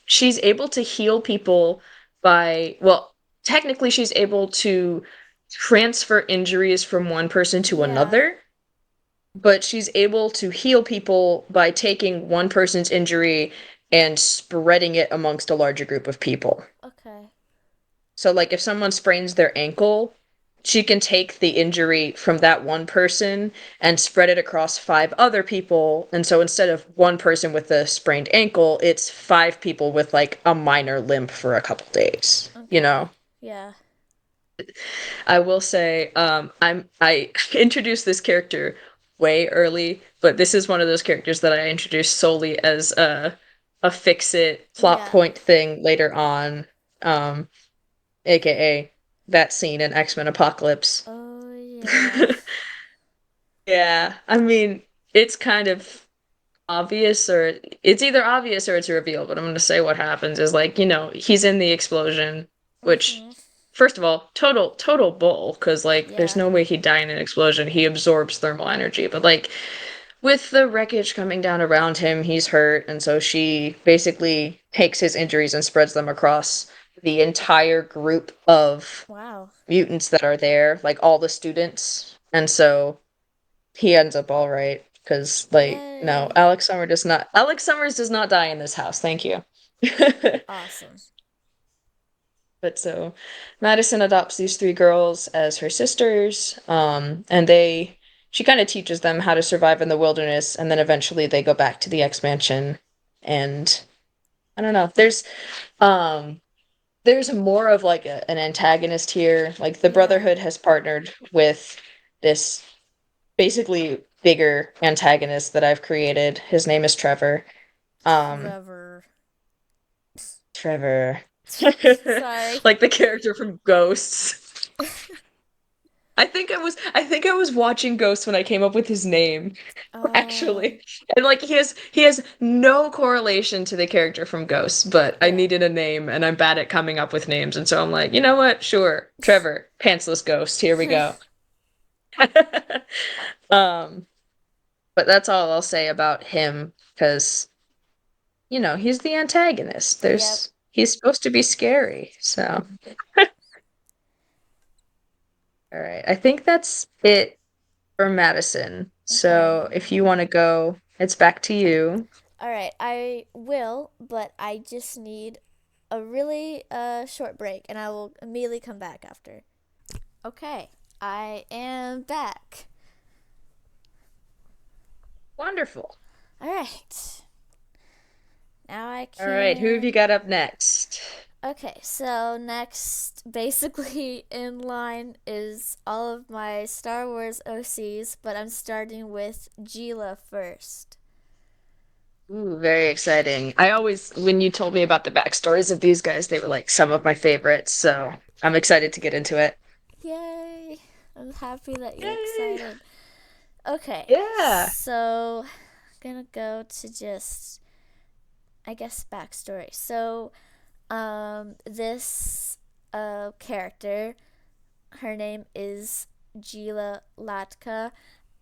she's able to heal people by, well, technically she's able to transfer injuries from one person to Yeah. another, but she's able to heal people by taking one person's injury and spreading it amongst a larger group of people. Okay. So, like, if someone sprains their ankle, she can take the injury from that one person and spread it across 5 other people. And so instead of one person with a sprained ankle, it's 5 people with like a minor limp for a couple days, you Okay. know? Yeah. I will say, I introduced this character way early, but this is one of those characters that I introduced solely as a fix it plot Yeah. point thing later on, aka that scene in X-Men Apocalypse. Oh Yeah. Yeah, I mean, it's kind of obvious, or it's either obvious or it's revealed, but I'm gonna say what happens is like, he's in the explosion, which Mhm. first of all, total bull, because like there's Yeah. no way he'd die in an explosion. He absorbs thermal energy, but like with the wreckage coming down around him, he's hurt, and so she basically takes his injuries and spreads them across the entire group of Wow. mutants that are there, like all the students. And so he ends up all right because like no, Yay. Alex Summers does not die in this house. Thank you. Awesome. But so Madison adopts these three girls as her sisters, and she kind of teaches them how to survive in the wilderness, and then eventually they go back to the X Mansion. And I don't know, um there's more of like an antagonist here. Like the Yeah. Brotherhood has partnered with this basically bigger antagonist that I've created. His name is Trevor. Um, Trevor. Trevor. Sorry. Like the character from Ghosts. I think I was watching Ghosts when I came up with his name, Oh. actually. And like he has no correlation to the character from Ghosts, but I Yeah. needed a name and I'm bad at coming up with names, and so I'm like, you know what? Sure. Trevor, pantsless ghost. Here we go. Um, but that's all I'll say about him because he's the antagonist. Yep. He's supposed to be scary. So, all right. I think that's it for Madison. Okay. So, if you want to go, it's back to you. All right. I will, but I just need a really short break, and I will immediately come back after. Okay. I am back. Wonderful. All right. Now I All right, who have you can. got up next? Okay, so next, basically in line is all of my Star Wars OCs, but I'm starting with Gila first. Ooh, very exciting. When you told me about the backstories of these guys, they were like some of my favorites, so I'm excited to get into it. Yay! I'm happy that you're Yay! excited. Okay, Yeah. so gonna go to just, I guess, backstory. So, this character, her name is Gila Latka,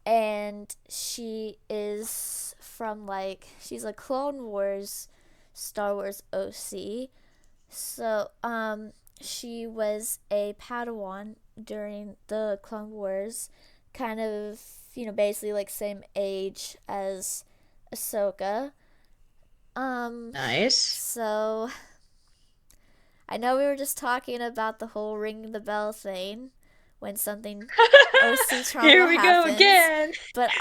and she is from like she's a Clone Wars Star Wars OC. So she was a Padawan during the Clone Wars, kind of, basically like same age as Ahsoka. Um Nice. so I know we were just talking about the whole ring the bell thing when something OC Here trauma we go happens, again. but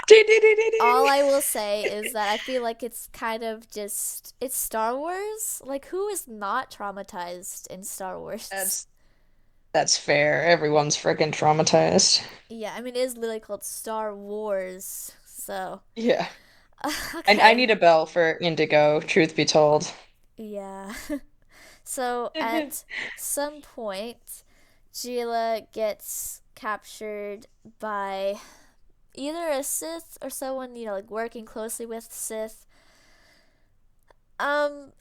all Ding. I will say is that I feel like it's kind of just it's Star Wars. Like who is not traumatized in Star Wars? That's that's fair. Everyone's freaking traumatized. Yeah, I mean it is literally called Star Wars. So, Yeah. I okay. need a bell for Indigo, truth be told. Yeah. So at some point Gila gets captured by either a Sith or someone, like working closely with Sith. Um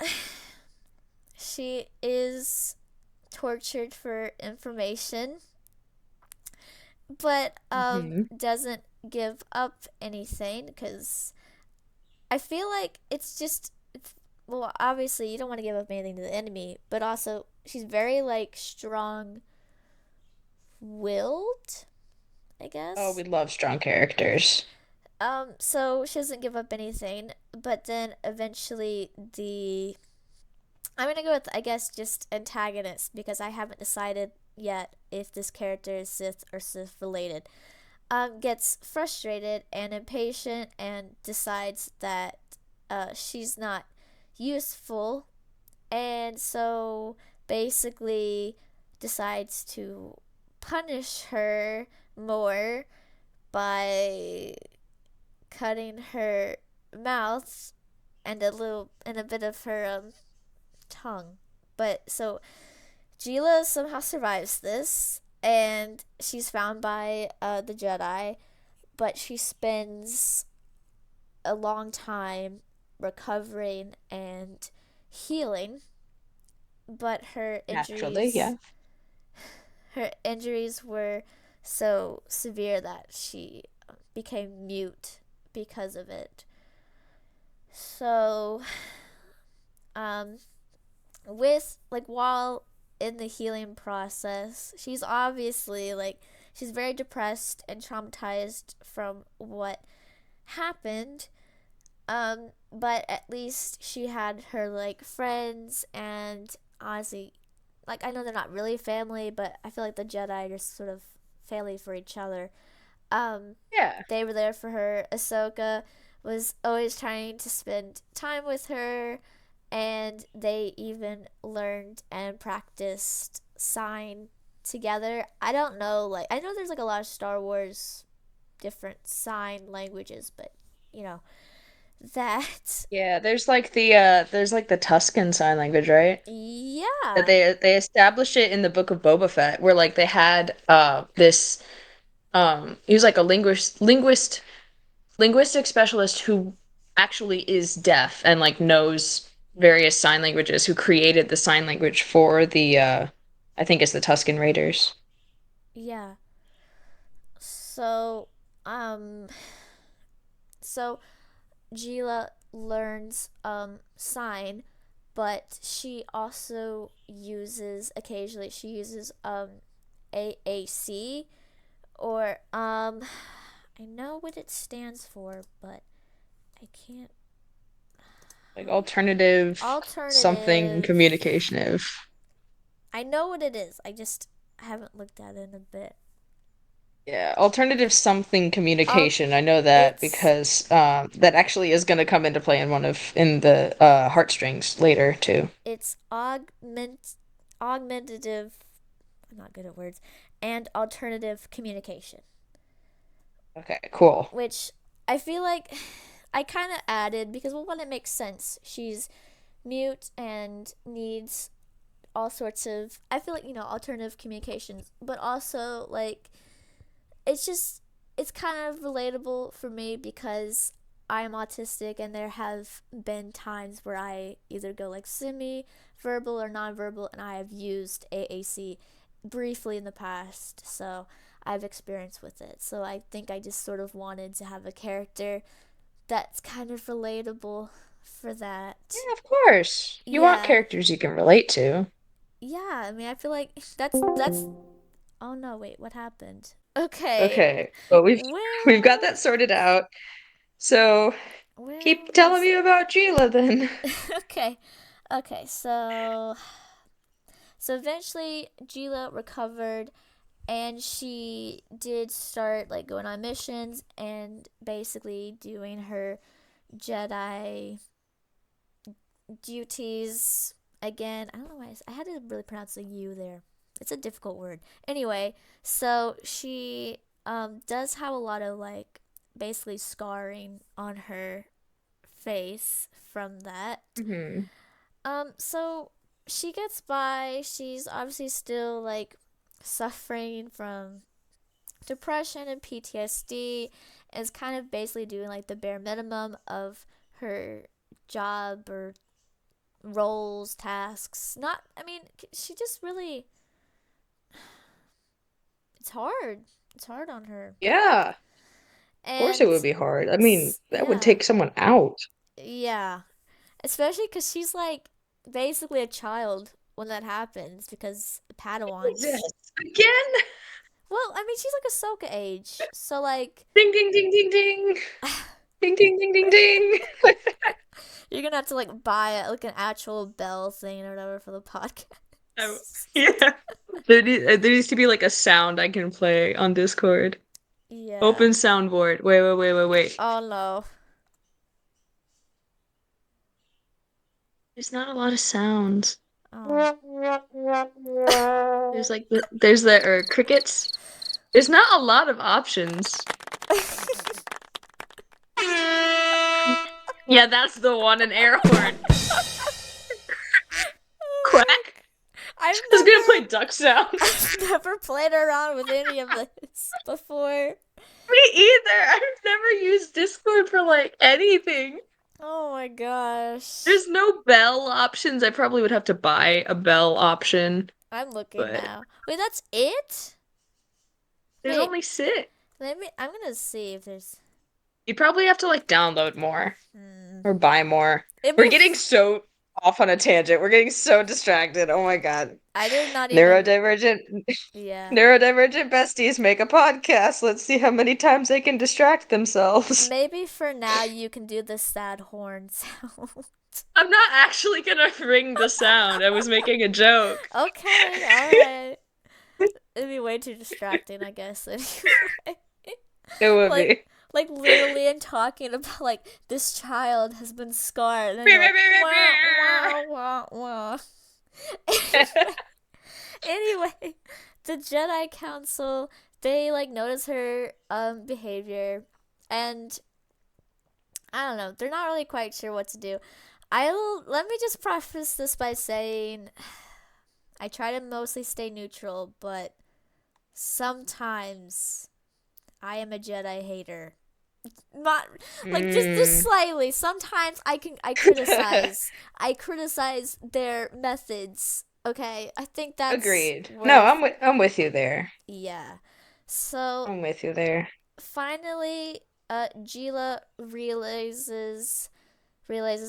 she is tortured for information, but Hmm. doesn't give up anything because I feel like well, obviously you don't want to give up anything to the enemy, but also she's very like strong willed, I Oh, guess. we love strong characters. So she doesn't give up anything, but then eventually I'm gonna go with, I guess, just antagonist because I haven't decided yet if this character is Sith or Sith related. Gets frustrated and impatient and decides that she's not useful, and so basically decides to punish her more by cutting her mouth and a bit of her tongue. But so Gila somehow survives this, and she's found by the Jedi, but she spends a long time recovering and healing, but Naturally, yeah. her injuries were so severe that she became mute because of it. So, um, with like while in the healing process, she's obviously like she's very depressed and traumatized from what happened. But at least she had her like friends and honestly, like I know they're not really family, but I feel like the Jedi are just sort of family for each other. Um, Yeah. they were there for her. Ahsoka was always trying to spend time with her, and they even learned and practiced sign together. I don't know, like I know there's like a lot of Star Wars different sign languages, but you know that Yeah, there's like the Tuscan sign language, right? That yeah, they established it in the Book of Boba Fett, where like they had this he was like a linguistic specialist who actually is deaf and like knows various sign languages, who created the sign language for the I think it's the Tuscan Raiders. yeah. So, um, so Gila learns sign, but she also uses occasionally she uses AAC or I know what it stands for, but I can't Like alternative something alternative. communicative. I know what it is. I just haven't looked at it in a bit. Yeah, alternative something Alt communication. I know that it's because that actually is going to come into play in one of in the heartstrings later too. it's augmentative. I'm not good at words, and alternative communication, Okay, cool. which I feel like I kind of added because well, one, it makes sense. She's mute and needs all sorts of. I feel like alternative communications, but also like it's just it's kind of relatable for me because I am autistic and there have been times where I either go like semi verbal or nonverbal and I have used AAC briefly in the past. So I've experience with it. So I think I just sort of wanted to have a character that's kind of relatable for that. Yeah, of course. You want Yeah. characters you can relate to. Yeah, I mean I feel like that's oh no, wait, what happened? Okay. Okay, but we've got Where that sorted out. So where keep telling was me about Gila then. okay. Okay, so eventually Gila recovered and she did start like going on missions and basically doing her Jedi duties again. I don't know why I had to really pronounce the U there. It's a difficult word. Anyway, so she does have a lot of like basically scarring on her face from that. Hmm. So she gets by. She's obviously still like suffering from depression and PTSD, and is kind of basically doing like the bare minimum of her job or roles, tasks. Not, I mean, she just really, it's hard. It's hard on her. Yeah, of course it And would be hard. I mean, that would yeah, take someone out. yeah. Especially because she's like basically a child when that happens because Jesus. Padawans. Again? Well, I mean, she's like Ahsoka age. So, like, Ding ding ding ding ding. Ding ding ding ding ding. you're gonna have to, like, buy, like, an actual bell thing or whatever for the Oh, podcast. yeah. There needs to be like a sound I can play on Discord. Yeah. Open soundboard. Wait. Oh, no. There's not a lot of sounds. Oh. There's the or crickets. There's not a lot of options. Yeah, that's the one, an air horn. Oh my Quack. I've I was never gonna play duck sounds. I've never played around with any of this before. Me either. I've never used Discord for like anything. Oh my gosh. There's no bell options. I probably would have to buy a bell option, I'm looking but now. Wait, that's it? there's Wait, only six. I'm gonna see if there's. You probably have to like download more Hmm. or buy more. It'd We're be. getting so off on a tangent. We're getting so distracted. Oh my God. I did not even. Neurodivergent Yeah. neurodivergent besties make a podcast. Let's see how many times they can distract themselves. Maybe for now you can do the sad horn sound. I'm not actually gonna ring the sound. I was making a joke. Okay, alright. It'd be way too distracting, I guess, anyway. It would like, be. like literally, I'm talking about, like, this child has been scarred, and then you're like, wah, wah, wah, wah. Anyway, anyway, the Jedi Council, they, like, notice her, behavior, and I don't know, they're not really quite sure what to do. Let me just preface this by saying I try to mostly stay neutral, but sometimes I am a Jedi hater. Not like just Mm. slightly. Sometimes I criticize. I criticize their methods. Okay, I think that's Agreed. No, worth. I'm with you there. Yeah. So I'm with you there. finally, Gila realizes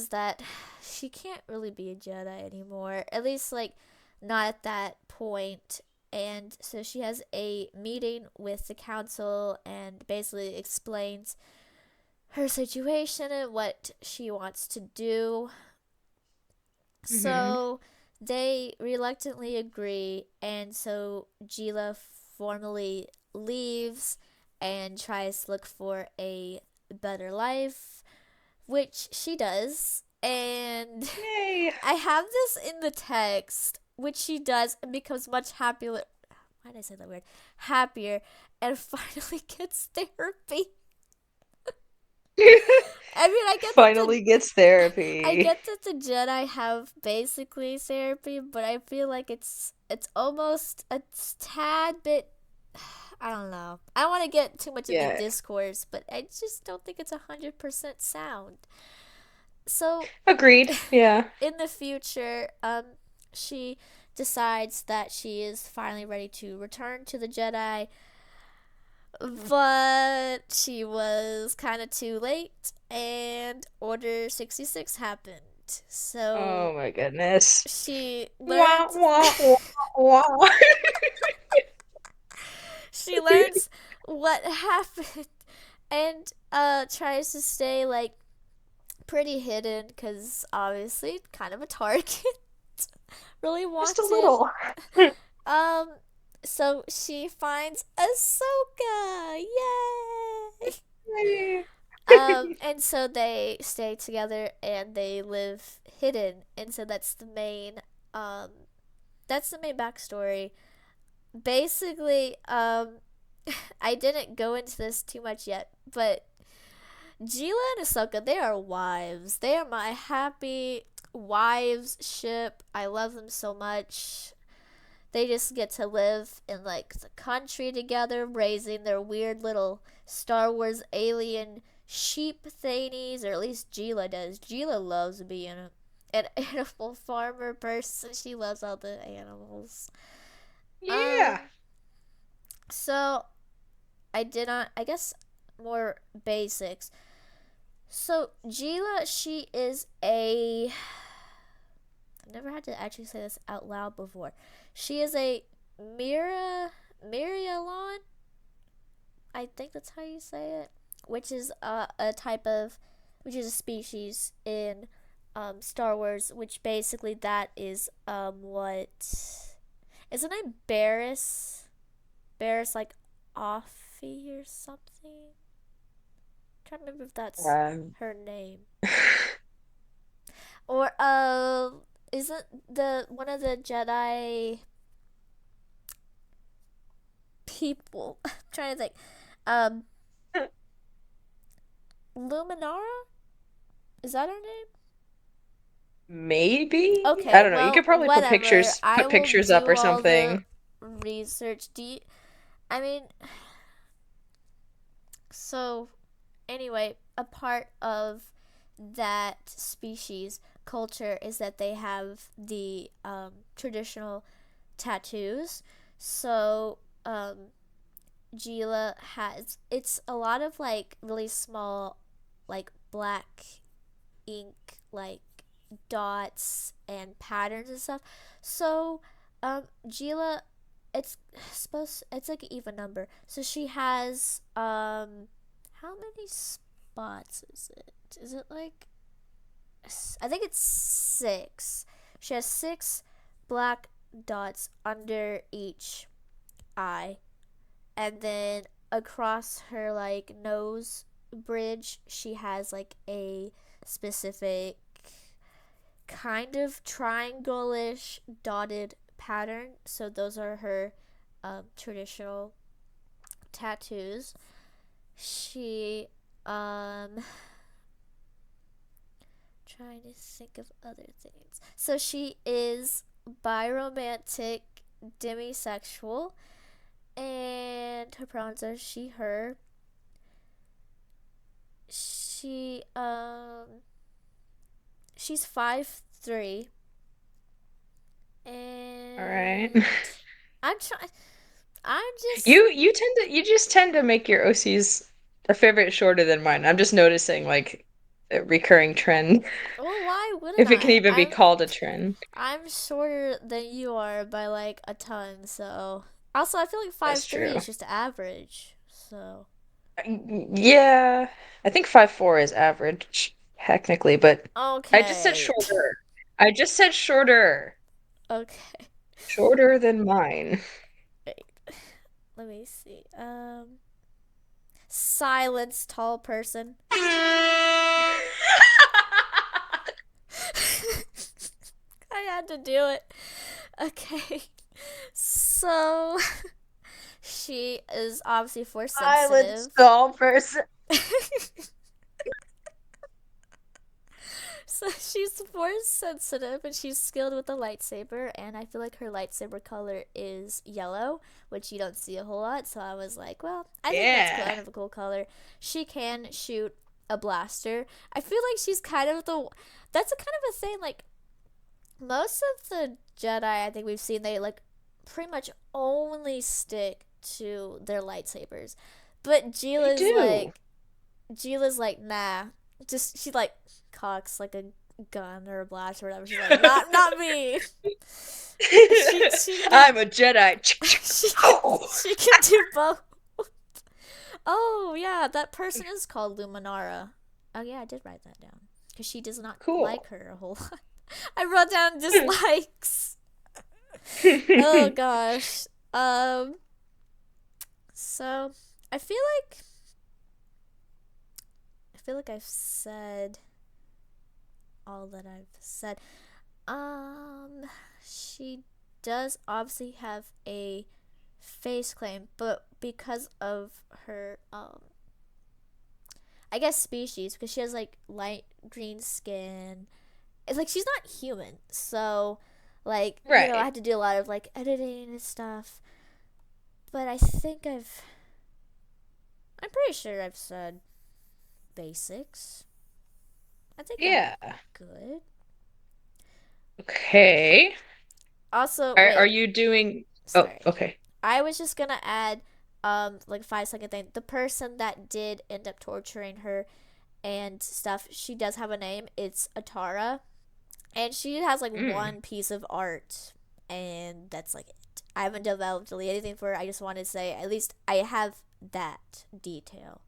that she can't really be a Jedi anymore. At least, like, not at that point. And so she has a meeting with the council and basically explains her situation and what she wants to do. Hmm. So they reluctantly agree, and so Gila formally leaves and tries to look for a better life, which she does. And Yay. I have this in the text, which she does and becomes much happier. Why did I say that weird? Happier, and finally gets therapy. I mean, Finally gets I therapy. get that the Jedi have basically therapy, but I feel like it's almost a tad bit. I don't know. I don't want to get too much in the Yeah. discourse, but I just don't think it's 100% sound. So Agreed. Yeah. in the future, she decides that she is finally ready to return to the Jedi, but she was kind of too late, and Order 66 happened. Oh So my goodness. she Wah, learns wah, wah, wah. she learns what happened and tries to stay like pretty hidden because obviously kind of a target. Really Just a wanted. little. Um, so she finds Ahsoka. Yay! And so they stay together and they live hidden, and so um, that's the main backstory. Basically, I didn't go into this too much yet, but Jila and Ahsoka, they are wives. They are my happy wives ship. I love them so much. They just get to live in like the country together, raising their weird little Star Wars alien sheep thingies, or at least Jila does. Jila loves being an animal farmer person. She loves all the animals. Yeah. Um, so I did not. I guess more basics. So Jila, she is a. I've never had to actually say this out loud before. She is a Mirialon. I think that's how you say it. Which is a type of, which is a species in Star Wars. Which basically that is what is the name Barris? Barris like Offie or something. I'm trying to remember if that's Um, her name. Or isn't the one of the Jedi people I'm trying to think. Um Luminara? Is that her name? Maybe? I Okay, don't know. You well, could probably whatever. I put will pictures up do or all the something. research. I mean, so anyway, a part of that species culture is that they have the traditional tattoos. So, Gila has it's a lot of like really small, like black ink, like dots and patterns and stuff. So, Gila, it's like an even number. So she has how many spots is it? Is it like I think it's six. She has six black dots under each eye, and then across her like nose bridge, she has like a specific kind of triangle-ish dotted pattern. So those are her traditional tattoos. She trying to think of other things. So she is biromantic, demisexual, and her pronouns are she, her. She she's 5'3", All right. and I'm trying. I'm just. You just tend to make your OCs a fair bit shorter than mine. I'm just noticing like a recurring trend, Well, why wouldn't if it can I? even be called a trend. I'm shorter than you are by like a ton. So also, I feel like five That's three true. is just average. So Yeah, I think 5'4" is average technically, but I just said okay, shorter. I just said shorter. okay. Shorter than mine. Wait, let me see. Silence, tall person. I had to do it. Okay. So she is obviously force Silence, sensitive. tall person. So she's force sensitive and she's skilled with the lightsaber, and I feel like her lightsaber color is yellow, which you don't see a whole lot. So I was like, well, I think that's Yeah. kind of a cool color. She can shoot a blaster. I feel like she's kind of the that's a kind of a thing. Like most of the Jedi, I think we've seen, they like pretty much only stick to their lightsabers, but They do. Gila's like, nah. Just she like cocks like a gun or a blast or whatever. She's like, not me. She can do I'm a Jedi. she can do both. Oh yeah, that person is called Luminara. Oh yeah, I did write that down because she does not like Cool. her a whole lot. I wrote down dislikes. Oh gosh. So I feel like I've said all that I've said. Um, she does obviously have a face claim, but because of her, I guess species, because she has like light green skin. It's like she's not human, so like I Right. had to do a lot of like editing and stuff. But I think I'm pretty sure I've said basics. I think I'm Yeah. good. Okay. Also, Are wait, you doing? Oh, sorry. okay. I was just gonna add like 5 second thing. The person that did end up torturing her and stuff, she does have a name. It's Atara. And she has like Mm, one piece of art, and that's like it. I haven't developed really anything for her. I just wanted to say at least I have that detail.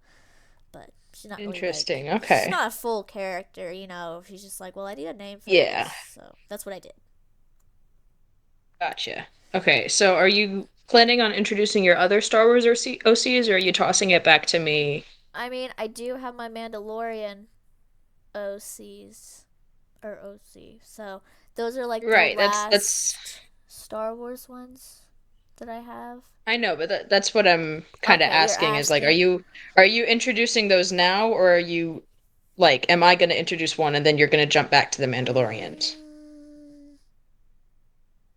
But she's not really like interesting. she's Okay. not a full character. She's just like, well, I need a name for Yeah. this. So that's what I did. Gotcha. Okay. So are you planning on introducing your other Star Wars OCs, or are you tossing it back to me? I mean, I do have my Mandalorian OCs or OC. So those are like the Right. That's last Star Wars ones that I have. I know, but that's what I'm kind of Okay, you're asking is like, asking. are you introducing those now, or are you Like, am I going to introduce one and then you're going to jump back to the Mandalorians? Mm,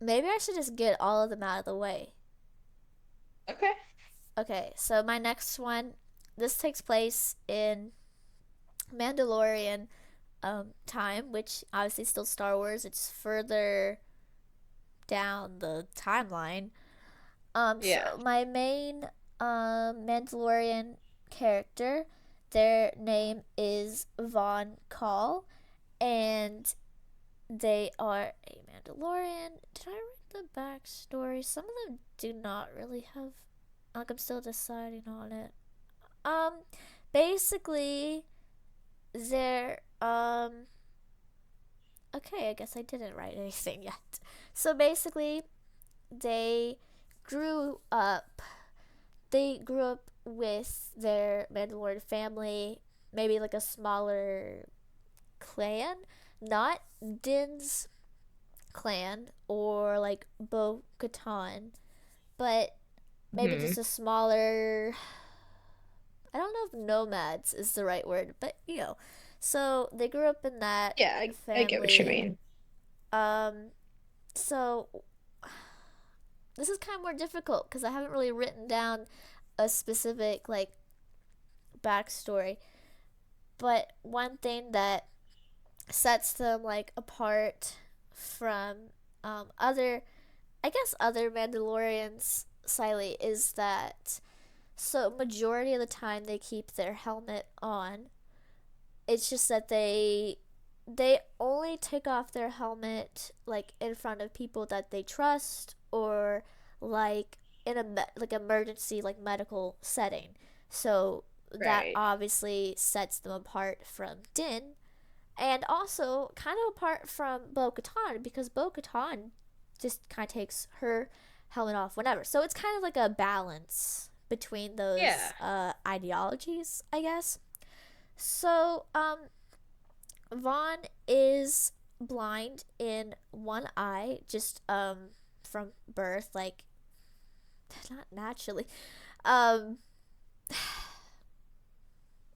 maybe I should just get all of them out of the way. Okay. Okay, so my next one, this takes place in Mandalorian time, which obviously still Star Wars. It's further down the timeline. Yeah. So my main Mandalorian character, their name is Von Call, and they are a Mandalorian. Did I read the backstory? Some of them do not really have. Like I'm still deciding on it. Um, basically, they're Okay, I guess I didn't write anything yet. So basically, they grew up. They grew up with their Mandalorian family, maybe like a smaller clan, not Din's clan or like Bo Katan, but maybe Hmm. just a smaller. I don't know if nomads is the right word, but you know. So they grew up in that Yeah, I get what you family. mean. Um, so this is kind of more difficult because I haven't really written down a specific like backstory. But one thing that sets them like apart from other, I guess, other Mandalorians slightly is that so majority of the time they keep their helmet on. It's just that they only take off their helmet like in front of people that they trust or like in a like emergency like medical setting. So that Right. obviously sets them apart from Din and also kind of apart from Bo Katan because Bo Katan just kind of takes her helmet off whenever. So it's kind of like a balance between Yeah. those ideologies, I guess. So, Vaughn is blind in one eye, just from birth, like not naturally. Um,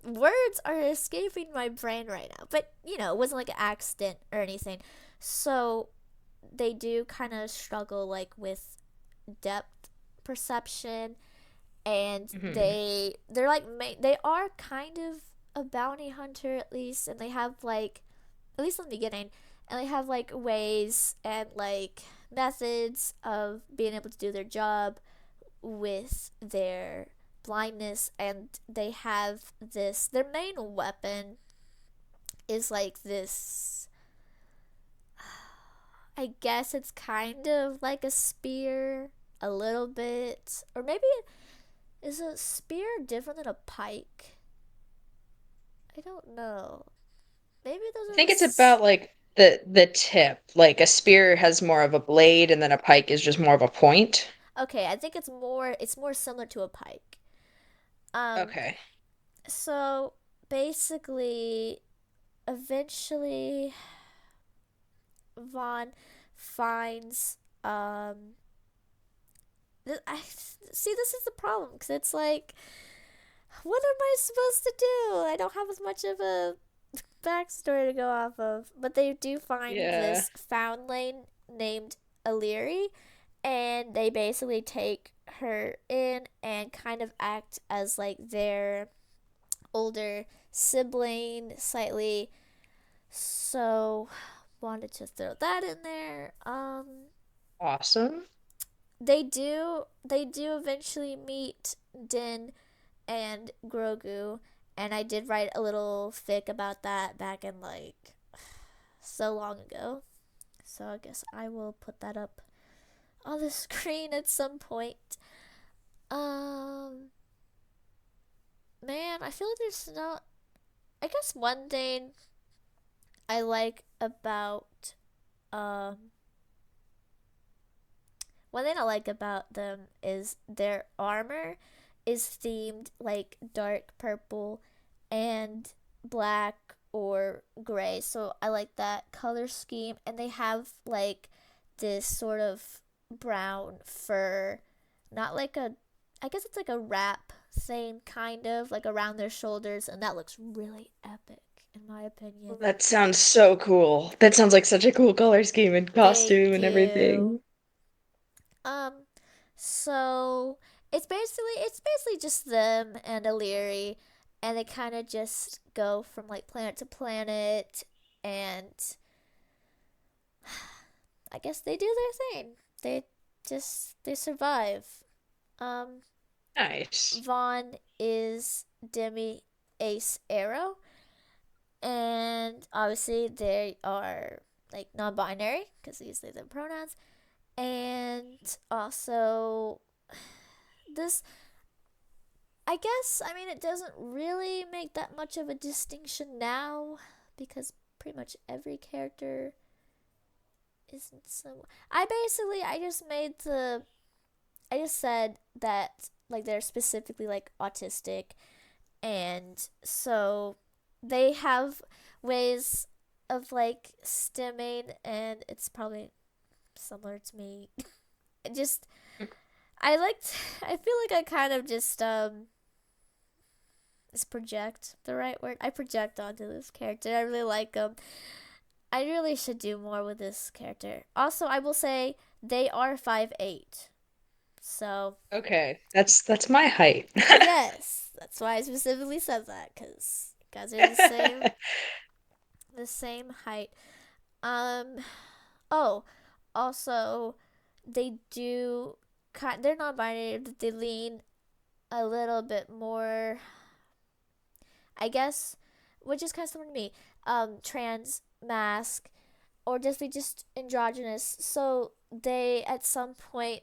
words are escaping my brain right now, but you know, it wasn't like an accident or anything. So they do kind of struggle like with depth perception, and Hmm. they're like they are kind of a bounty hunter at least, and they have like at least in the beginning, and they have like ways and like methods of being able to do their job with their blindness, and they have this their main weapon is like this, I guess it's kind of like a spear a little bit, or maybe is a spear different than a pike? I don't know. Maybe those I are think it's about like the tip. Like a spear has more of a blade and then a pike is just more of a point. okay, I think it's more similar to a pike. Um Okay. so basically eventually Vaughn finds I see this is the problem because it's like what am I supposed to do? I don't have as much of a backstory to go off of, but they do find Yeah. this foundling named Illyri, and they basically take her in and kind of act as like their older sibling slightly. So wanted to throw that in there. Awesome. They do eventually meet Din and Grogu, and I did write a little fic about that back in like so long ago. So I guess I will put that up on the screen at some point. Um Man, I feel like there's not, I guess one thing I like about um one thing I like about them is their armor is themed like dark purple and black or gray. So I like that color scheme, and they have like this sort of brown fur, not like a, I guess it's like a wrap thing kind of like around their shoulders, and that looks really epic. in my opinion. That sounds so cool. That sounds like such a cool color scheme and Thank costume and you. everything. Um, so it's basically just them and Illyri, and they kind of just go from like planet to planet, and I guess they do their thing. They survive. Um, Nice. Vaughn is Demi Ace Arrow, and obviously they are like non-binary because they use they them pronouns, and also this I guess, I mean, it doesn't really make that much of a distinction now because pretty much every character isn't so. I just said that, like, they're specifically, like, autistic, and so they have ways of, like, stimming, and it's probably similar to me. It just, I feel like I kind of just, is project the right word? I project onto this character. I really like him. I really should do more with this character. Also, I will say they are 5'8". So, Okay, that's my height. yes, that's why I specifically said that cuz guys are the same height. Um oh, also they do they're non-binary, but they lean a little bit more, I guess, which is kind of similar to me. Trans mask, or just androgynous. So they at some point,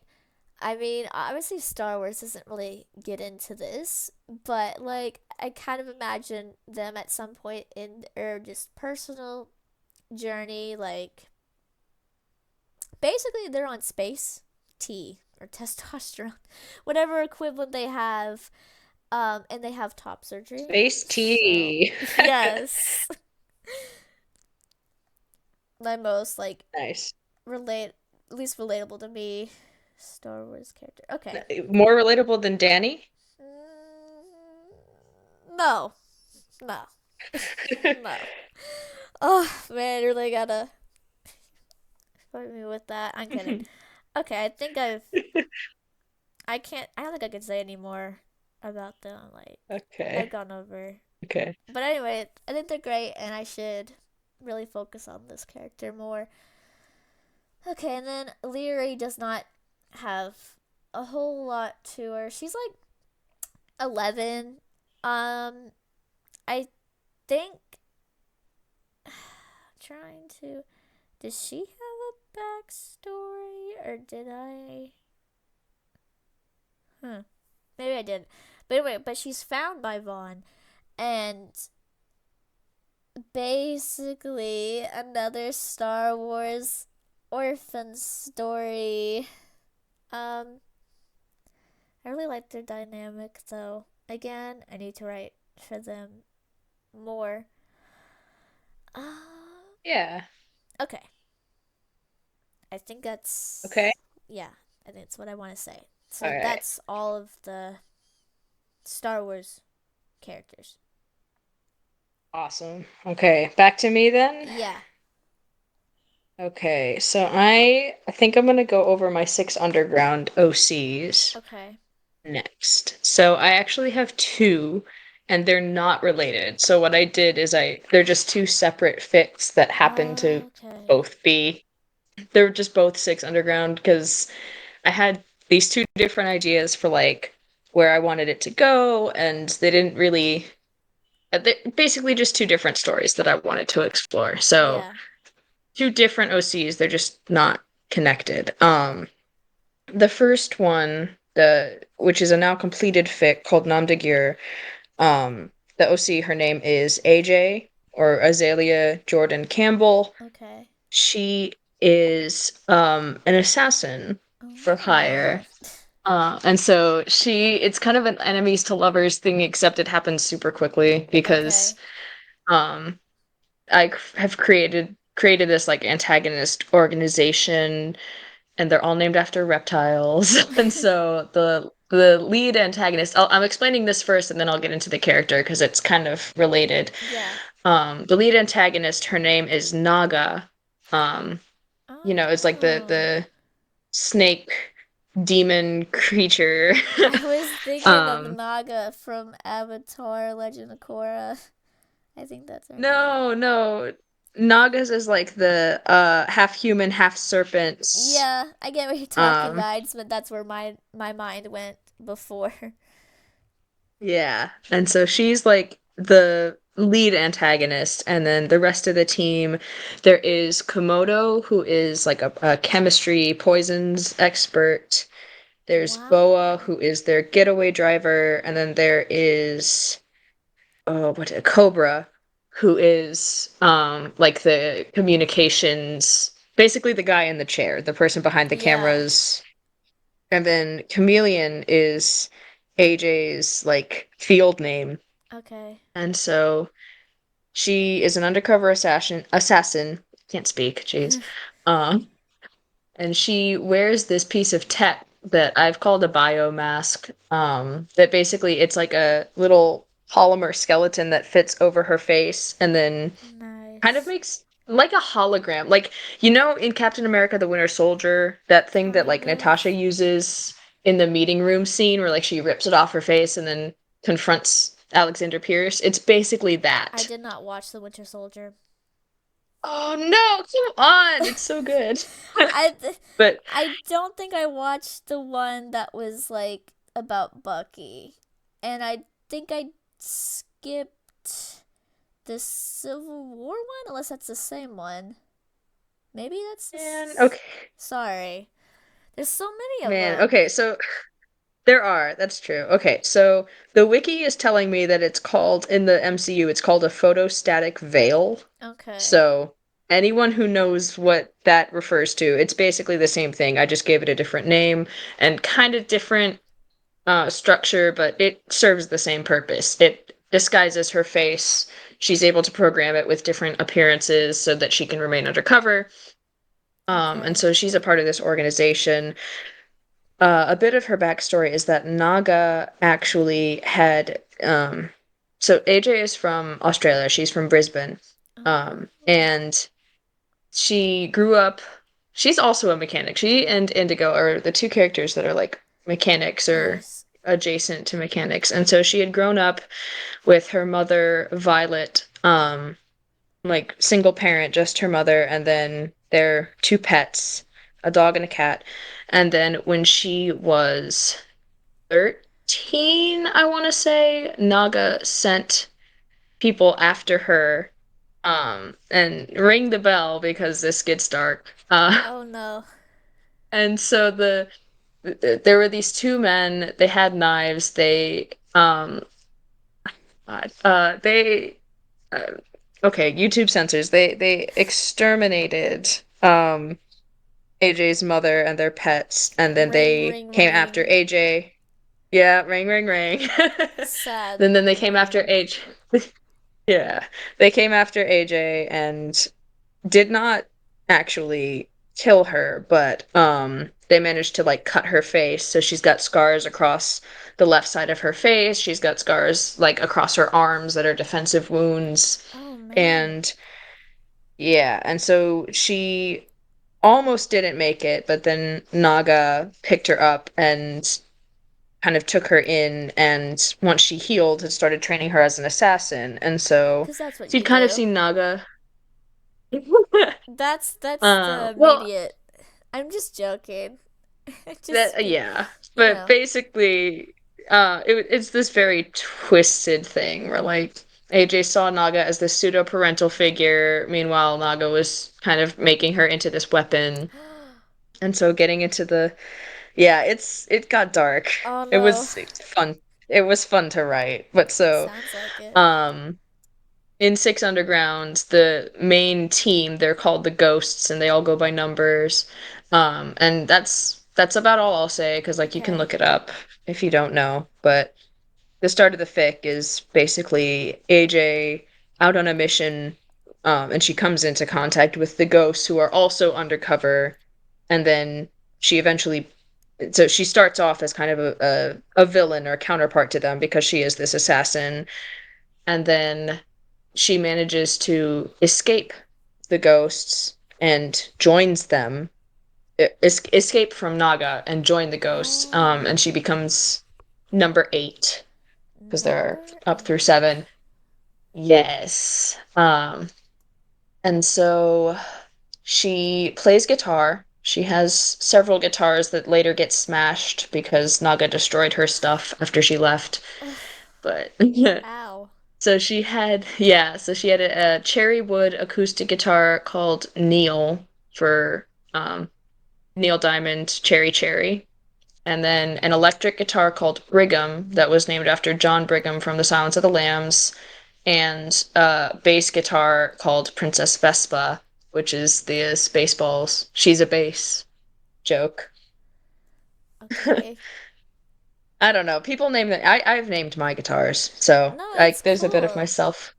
I mean, obviously Star Wars doesn't really get into this, but like I kind of imagine them at some point in their just personal journey, like basically they're on space T or testosterone, whatever equivalent they have, and they have top surgery. Space So tea. yes, my most like Nice. relate at least relatable to me Star Wars character. Okay. More relatable than Danny? No, no, no. Oh man, you really gotta fight me with that. I'm kidding. Okay, I think I can't. I don't think I can say anymore about them. Like I've Okay. gone over. Okay. But anyway, I think they're great, and I should really focus on this character more. Okay, and then Leary does not have a whole lot to her. She's like 11. Um, I think trying to. Does she have a backstory, or did I? Huh. Maybe I did. But anyway, but she's found by Vaughn, and basically another Star Wars orphan story. Um, I really like their dynamic, though. Again, I need to write for them more. Uh, Yeah. okay. I think Okay. yeah, I think that's what I want to say. All So right. that's all of the Star Wars characters. Awesome. Okay, back to me then. Yeah. Okay, so I think I'm gonna go over my six underground OCs Okay. next. So I actually have two, and they're not related. So what I did is they're just two separate fics that happen to Okay. both be they're just both six underground because I had these two different ideas for like where I wanted it to go, and they didn't really. They're basically just two different stories that I wanted to explore. So Yeah. two different OCs, they're just not connected. The first one, the which is a now completed fic called Nom de Guerre, the OC, her name is AJ or Azalea Jordan Campbell. Okay. She is an assassin for Oh. hire. And so it's kind of an enemies to lovers thing, except it happens super quickly because Okay. um, have created this like antagonist organization, and they're all named after reptiles. And so the lead antagonist, I'm explaining this first, and then I'll get into the character because it's kind of related. Yeah. The lead antagonist, her name is Naga. Um, it's like the Oh. snake demon creature. I was thinking of um, Naga from Avatar Legend of Korra. I think that's her name. no, no. Nagas is like the half human, half serpent. Yeah, I get what you're talking Um, about, but that's where my mind went before. yeah. And so she's like the lead antagonist, and then the rest of the team, there is Komodo, who is like a chemistry poisons expert. There's Boa, Wow. who is their getaway driver, and then there is Cobra, who is like the communications, basically the guy in the chair, the person behind the Yeah. cameras. And then Chameleon is AJ's like field name. Okay. And so she is an undercover assassin. Can't speak, jeez. Um and she wears this piece of tech that I've called a biomask. That basically it's like a little polymer skeleton that fits over her face and then kind of Nice. makes like a hologram. Like, in Captain America the Winter Soldier, that thing that like Kind Natasha of. uses in the meeting room scene where like she rips it off her face and then confronts Alexander Pierce. It's basically I that. did not watch The Winter Soldier. Oh no, come on. It's so good. I But I don't think I watched the one that was like about Bucky. And I think I skipped the Civil War one unless that's the same one. Maybe that's man, okay. sorry. There's so many of Man, them. okay, so there are. That's true. Okay, so the wiki is telling me that it's called in the MCU, it's called a photostatic veil. Okay. So anyone who knows what that refers to, it's basically the same thing. I just gave it a different name and kind of different structure, but it serves the same purpose. It disguises her face. She's able to program it with different appearances so that she can remain undercover. And Okay. so she's a part of this organization. A bit of her backstory is that Naga actually had so AJ is from Australia. She's from Brisbane. Oh. And she grew up she's also a mechanic. She and Indigo are the two characters that are like mechanics or Nice. adjacent to mechanics. And so she had grown up with her mother, Violet, like single parent, just her mother, and then their two pets, a dog and a cat. And then when she was 13, I want to say, Naga sent people after her, and ring the bell because this gets dark. Oh no. And so there were these two men, they had knives, they uh, okay, YouTube censors. They exterminated AJ's mother and their pets, and then Ring they ring came after ring. AJ. Yeah, ring, ring, ring. Sad Then they came after ring. AJ. Yeah, they came after AJ and did not actually kill her, but they managed to like cut her face, so she's got scars across the left side of her face. She's got scars like across her arms that are defensive wounds. Oh man. And yeah, and so she almost didn't make it, but then Naga picked her up and kind of took her in, and once she healed, had started training her as an assassin. And so Cause that's what you'd you kind of do. seen Naga. That's the Well, immediate. I'm just joking. that Just yeah, you but know. basically, it's this very twisted thing where like AJ saw Naga as this pseudo parental figure. Meanwhile, Naga was kind of making her into this weapon, and so getting into the yeah, it got dark. Oh It no. was fun. It was fun to write, but so Sounds like it. um in Six Underground, the main team, they're called the Ghosts, and they all go by numbers. And that's about all I'll say, because like you can Okay. look it up if you don't know. But the start of the fic is basically AJ out on a mission, and she comes into contact with the ghosts who are also undercover, and then she eventually so she starts off as kind of a villain or a counterpart to them because she is this assassin, and then she manages to escape the ghosts and joins them, escape from Naga and join the ghosts. And Oh, she becomes number 8 because there are number up through 8. 7. Yes. And so she plays guitar. She has several guitars that later get smashed because Naga destroyed her stuff after she left. Ugh, But ow. so she had a cherry wood acoustic guitar called Neil for Neil Diamond Cherry Cherry, and then an electric guitar called Brigham that was named after John Brigham from The Silence of the Lambs, and a bass guitar called Princess Vespa, which is the Spaceballs. She's a bass joke. Okay. I don't know. People name that. I've named my guitars, so No, it's like there's a bit of cool. myself.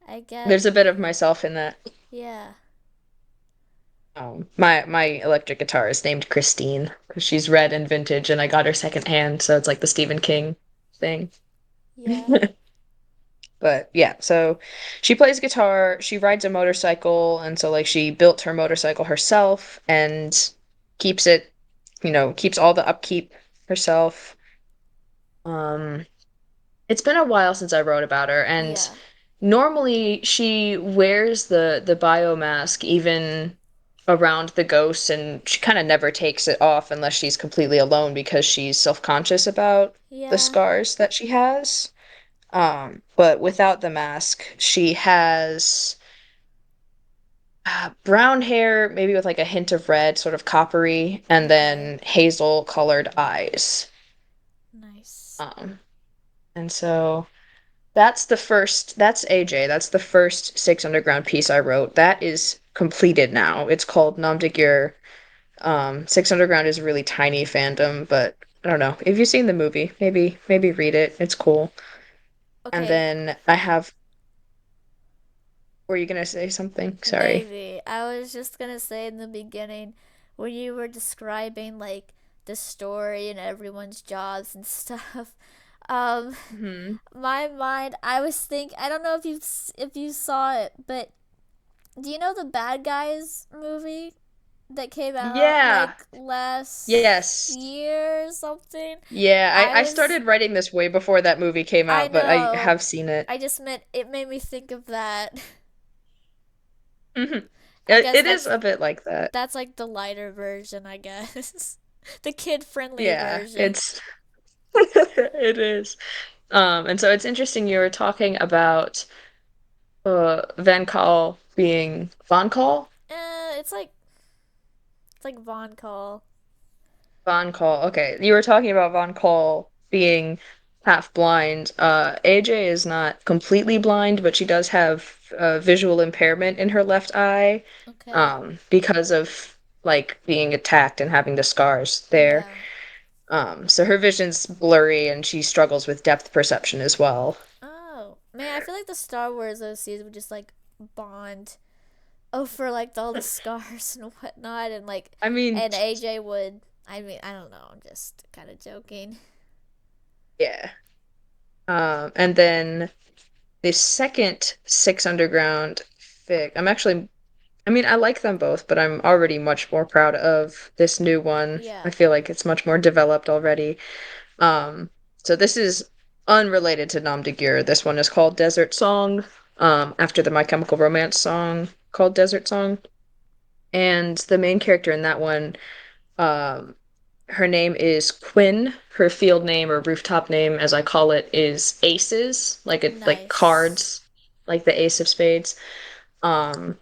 I get, There's a bit of myself in that. yeah. My electric guitar is named Christine because she's red and vintage, and I got her secondhand, so it's like the Stephen King thing. Yeah. But yeah, so she plays guitar, she rides a motorcycle, and so like she built her motorcycle herself and keeps it, keeps all the upkeep herself. Um, it's been a while since I wrote about her, and Yeah. normally she wears the biomask even around the ghosts, and she kind of never takes it off unless she's completely alone because she's self-conscious about the Yeah. scars that she has. But without the mask, she has brown hair, maybe with like a hint of red, sort of coppery, and Okay. then hazel colored eyes. Nice. Um, and so that's AJ. That's the first Six Underground piece I wrote. That is completed now. It's called Nom de Guerre. Six Underground is a really tiny fandom, but I don't know. If you've seen the movie, maybe read it. It's cool. And Okay, then I have. Were you gonna say something? Sorry. maybe. I was just gonna say in the beginning when you were describing like the story and everyone's jobs and stuff. Um, Hmm. my mind, I was think I don't know if you saw it, but do you know the Bad Guys movie that came out Yeah. like last Yes. year or something? Yeah. I I was started writing this way before that movie came I out, but I know. have seen it. I just meant it made me think of that. Hmm. I guess It is a bit like that. that's like the lighter version, I guess. The kid-friendly Yeah. version. It's it is. And so it's interesting you were talking about Van Call being Von Call? It's like Von Call. Von Call. Okay. You were talking about Von Call being half blind. AJ is not completely blind, but she does have visual impairment in her left eye, Okay. because of like being attacked and having the scars there. Yeah. So her vision's blurry and she struggles with depth perception as well. Oh man, I feel like the Star Wars OCs would just like bond over like all the scars and whatnot, and like I mean, and AJ would. I mean, I don't know. I'm just kind of joking. yeah. And then the second Six Underground fic, I mean, I like them both, but I'm already much more proud of this new one. I Yeah. feel like it's much more developed already. Um, so this is unrelated to Nom de Guerre. This one is called Desert Song, after the My Chemical Romance song called Desert Song. And the main character in that one, um, her name is Quinn. Her field name or rooftop name, as I call it, is Aces, like Nice. cards, like the Ace of Spades. Um,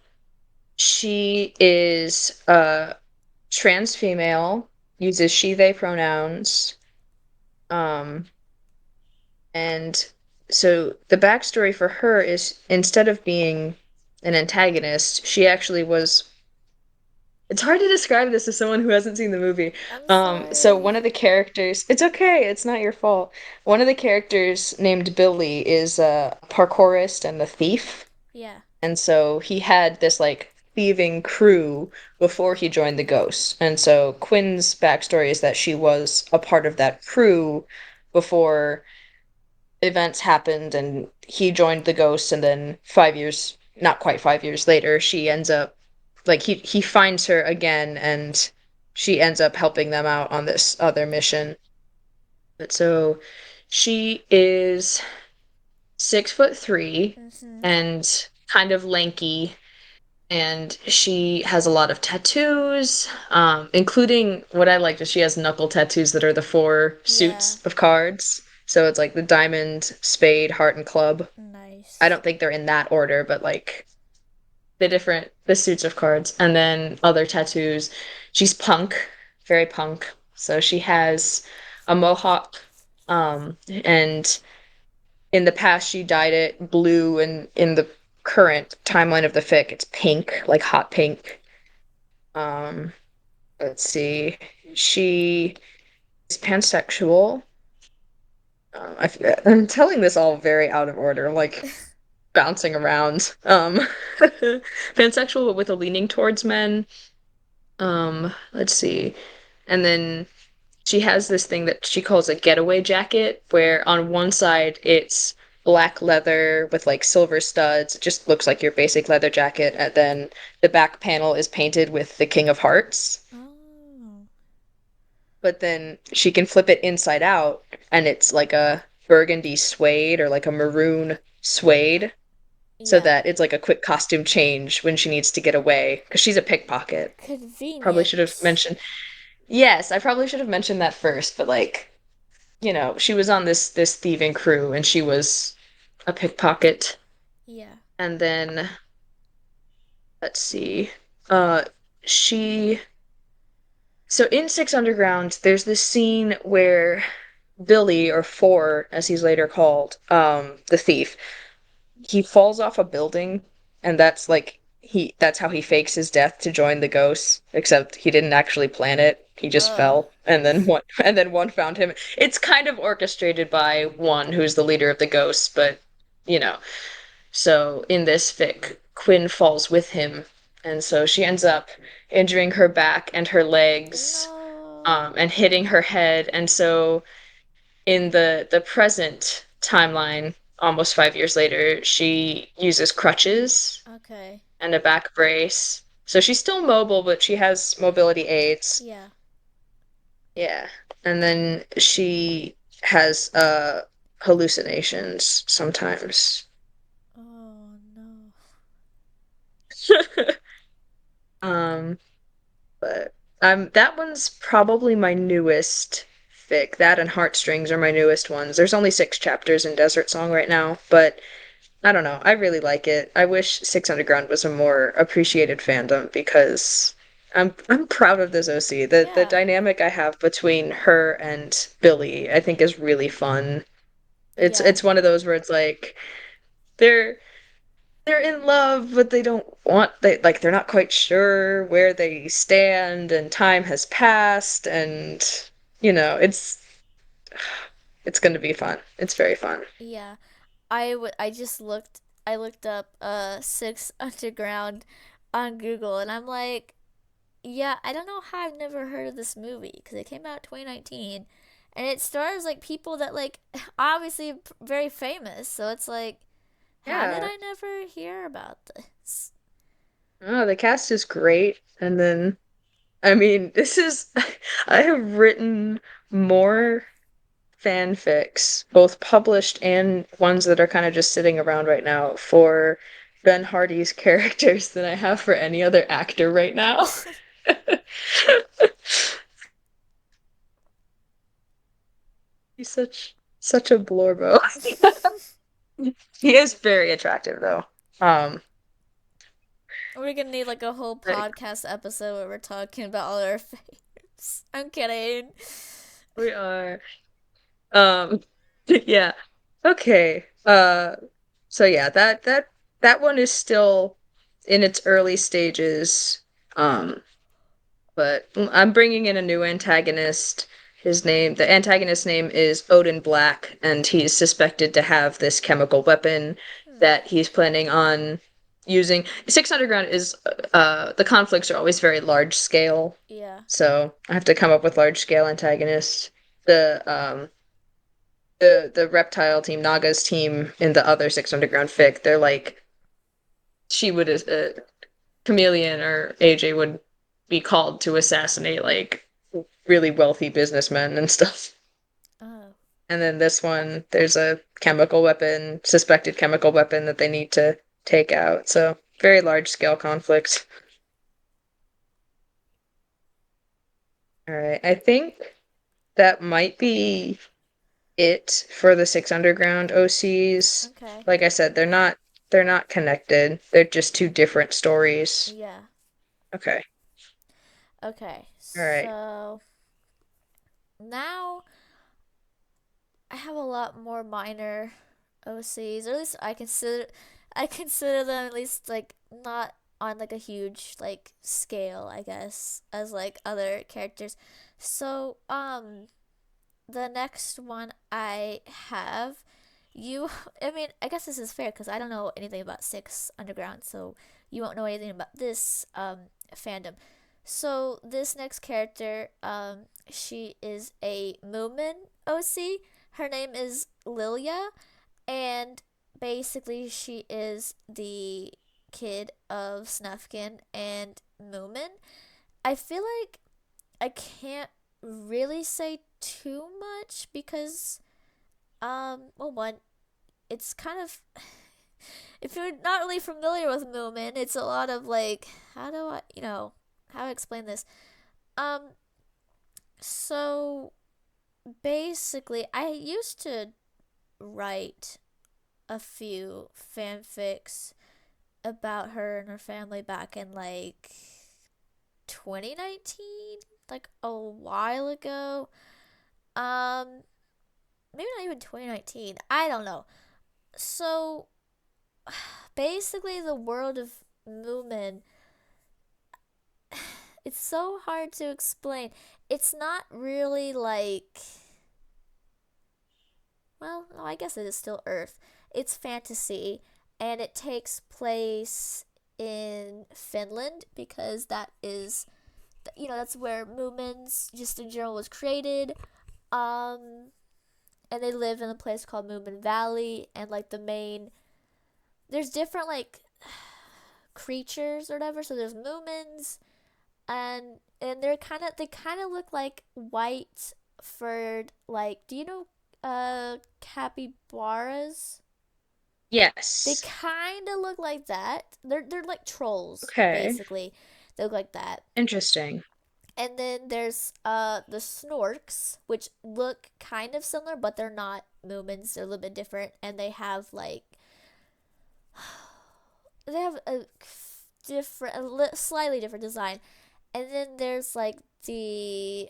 she is trans female, uses she, they pronouns. Um, and so the backstory for her is instead of being an antagonist, she actually was. It's hard to describe this to someone who hasn't seen the movie. I'm So sorry. one of the characters, it's okay, it's not your fault. One of the characters named Billy is a parkourist and a thief. Yeah. And so he had this like thieving crew before he joined the Ghosts. And so Quinn's backstory is that she was a part of that crew before events happened and he joined the ghosts, and then 5 years, not quite 5 years later, she ends up like he finds her again, and she ends up helping them out on this other mission. But so she is 6'3" Mhm. and kind of lanky, and she has a lot of tattoos, including what I liked is she has knuckle tattoos that are the four Yeah. suits of cards. So it's like the diamond, spade, heart, and club. I Nice. don't think they're in that order, but like the suits of cards, and then other tattoos. She's punk, very punk. So she has a mohawk, and in the past she dyed it blue, and in the current timeline of the fic, it's pink, like hot pink. Um, let's see. She is pansexual. I'm telling this all very out of order. I'm like bouncing around. Pansexual with a leaning towards men. Let's see. And then she has this thing that she calls a getaway jacket, where on one side it's black leather with like silver studs. It just looks like your basic leather jacket. And then the back panel is painted with the King of Hearts. Oh. But then she can flip it inside out, and it's like a burgundy suede or like a maroon suede, so Yeah. that it's like a quick costume change when she needs to get away, because she's a pickpocket. Probably should have Convenient. mentioned. Yes, I probably should have mentioned that first, but like, she was on this thieving crew, and she was a pickpocket. Yeah. And then let's see. Uh she so in Six Underground, there's this scene where Billy, or Four as he's later called, the thief, he falls off a building, and that's how he fakes his death to join the ghosts, except he didn't actually plan it. He just Ugh. fell, and then one found him. It's kind of orchestrated by one who's the leader of the ghosts, but you know. So in this fic, Quinn falls with him, and so she ends up injuring her back and her legs, No. and hitting her head, and so in the present timeline, almost 5 years later, she uses crutches Okay. and a back brace. So she's still mobile, but she has mobility aids. Yeah. Yeah. And then she has hallucinations sometimes. Oh no. Um, but that one's probably my newest fic. That and Heartstrings are my newest ones. There's only 6 chapters in Desert Song right now, but I don't know. I really like it. I wish Six Underground was a more appreciated fandom, because I'm proud of this OC. The Yeah. dynamic I have between her and Billy, I think, is really fun. It's Yeah. it's one of those where it's like they're they're in love, but they're not quite sure where they stand, and time has passed, and it's going to be fun. It's very fun. Yeah. I looked up Six Underground on Google, and I'm like, yeah, I don't know how I've never heard of this movie because it came out 2019, and it stars like people that like obviously very famous. So it's like, how did Yeah. I never hear about this? Oh, the cast is great. And then, I mean, this is, I have written more fanfics, both published and ones that are kind of just sitting around right now, for Ben Hardy's characters than I have for any other actor right now. He's such a blorbo. He is very attractive though. Um, We're gonna need like a whole like, podcast episode where we're talking about all our faves. I'm kidding. we are. Um, yeah. Okay. So yeah, that one is still in its early stages. But I'm bringing in a new antagonist. The antagonist's name is Odin Black, and he's suspected to have this chemical weapon Hmm. that he's planning on using. Six Underground is, the conflicts are always very large scale, Yeah. so I have to come up with large scale antagonists. The the reptile team, Naga's team in the other Six Underground fic, they're like she would Chameleon or AJ would be called to assassinate like really wealthy businessmen and stuff. Oh, And then this one, there's a chemical weapon, suspected chemical weapon that they need to take out. So very large scale conflict. All right. I think that might be it for the Six Underground OCs. okay. Like I said, they're not connected. They're just two different stories. Yeah. Okay. Okay. All right. So now I have a lot more minor OCs, or at least I consider them at least like not on like a huge like scale, I guess, as like other characters. So the next one I have you I mean, I guess this is fair because I don't know anything about Six Underground, so you won't know anything about this fandom. So this next character, she is a Moomin OC. Her name is Lilia, and basically she is the kid of Snufkin and Moomin. I feel like I can't really say too much because well, one, it's kind of if you're not really familiar with Moomin, it's a lot of like how do I, how to explain this? Um so basically I used to write a few fanfics about her and her family back in like 2019, like a while ago. Um Maybe not even 2019. I don't know. So basically the world of Moomin, it's so hard to explain. It's not really like, well, no, I guess it is still Earth. It's fantasy, and it takes place in Finland because that is, that's where Moomins just in general was created. Um, and they live in a place called Moomin Valley, and like there's different like creatures or whatever. So there's Moomins, and they kind of look like white furred, like, do you know capybaras? They Yes. kind of look like that. They're like trolls Okay. basically. They look like that. Interesting. And then there's the Snorks, which look kind of similar, but they're not Moomins. They're a little bit different, and they have a different, slightly different design. And then there's like the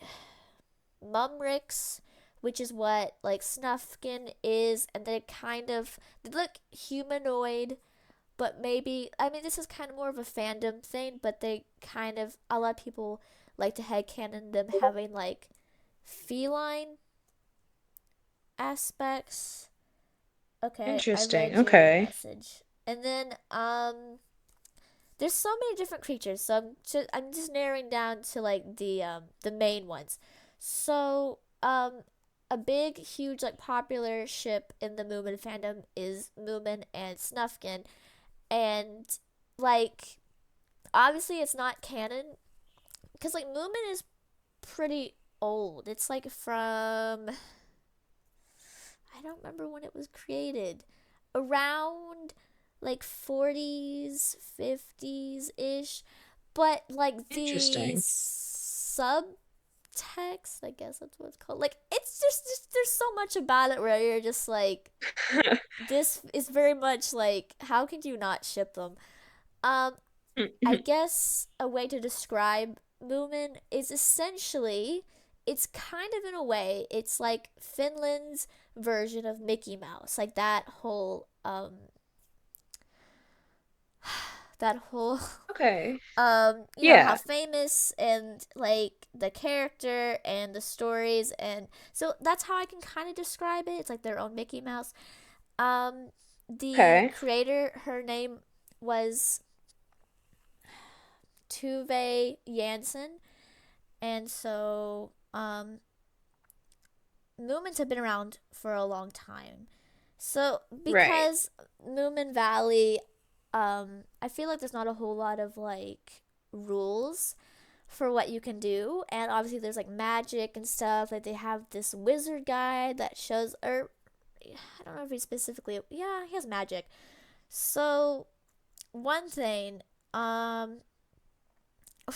Mumricks, which is what like Snufkin is, and they look humanoid, but maybe, I mean, this is kind of more of a fandom thing, but they kind of, a lot of people like to headcanon them having like feline aspects. Okay, I Interesting. read your Okay. message. And then there's so many different creatures, so I'm just narrowing down to like the main ones. So a big, huge, like popular ship in the Moomin fandom is Moomin and Snufkin, and like obviously it's not canon because like Moomin is pretty old. It's like from, I don't remember when it was created, around like 40s, 50s ish. But like the Interesting. subtext, I guess that's what it's called. Like it's just there's so much about it where you're just like, this is very much like, how could you not ship them? Um, I guess a way to describe Moomin is essentially, it's kind of in a way, it's like Finland's version of Mickey Mouse. Like that whole Okay. how Yeah. famous and like the character and the stories, and so that's how I can kind of describe it. It's like their own Mickey Mouse. Um the Okay. creator, her name was Tuve Jansen. And so Moomins have been around for a long time. So Right. because Moomin Valley, I feel like there's not a whole lot of like rules for what you can do, and obviously there's like magic and stuff. Like they have this wizard guy that shows, or I don't know if he specifically, yeah, he has magic. So one thing, um,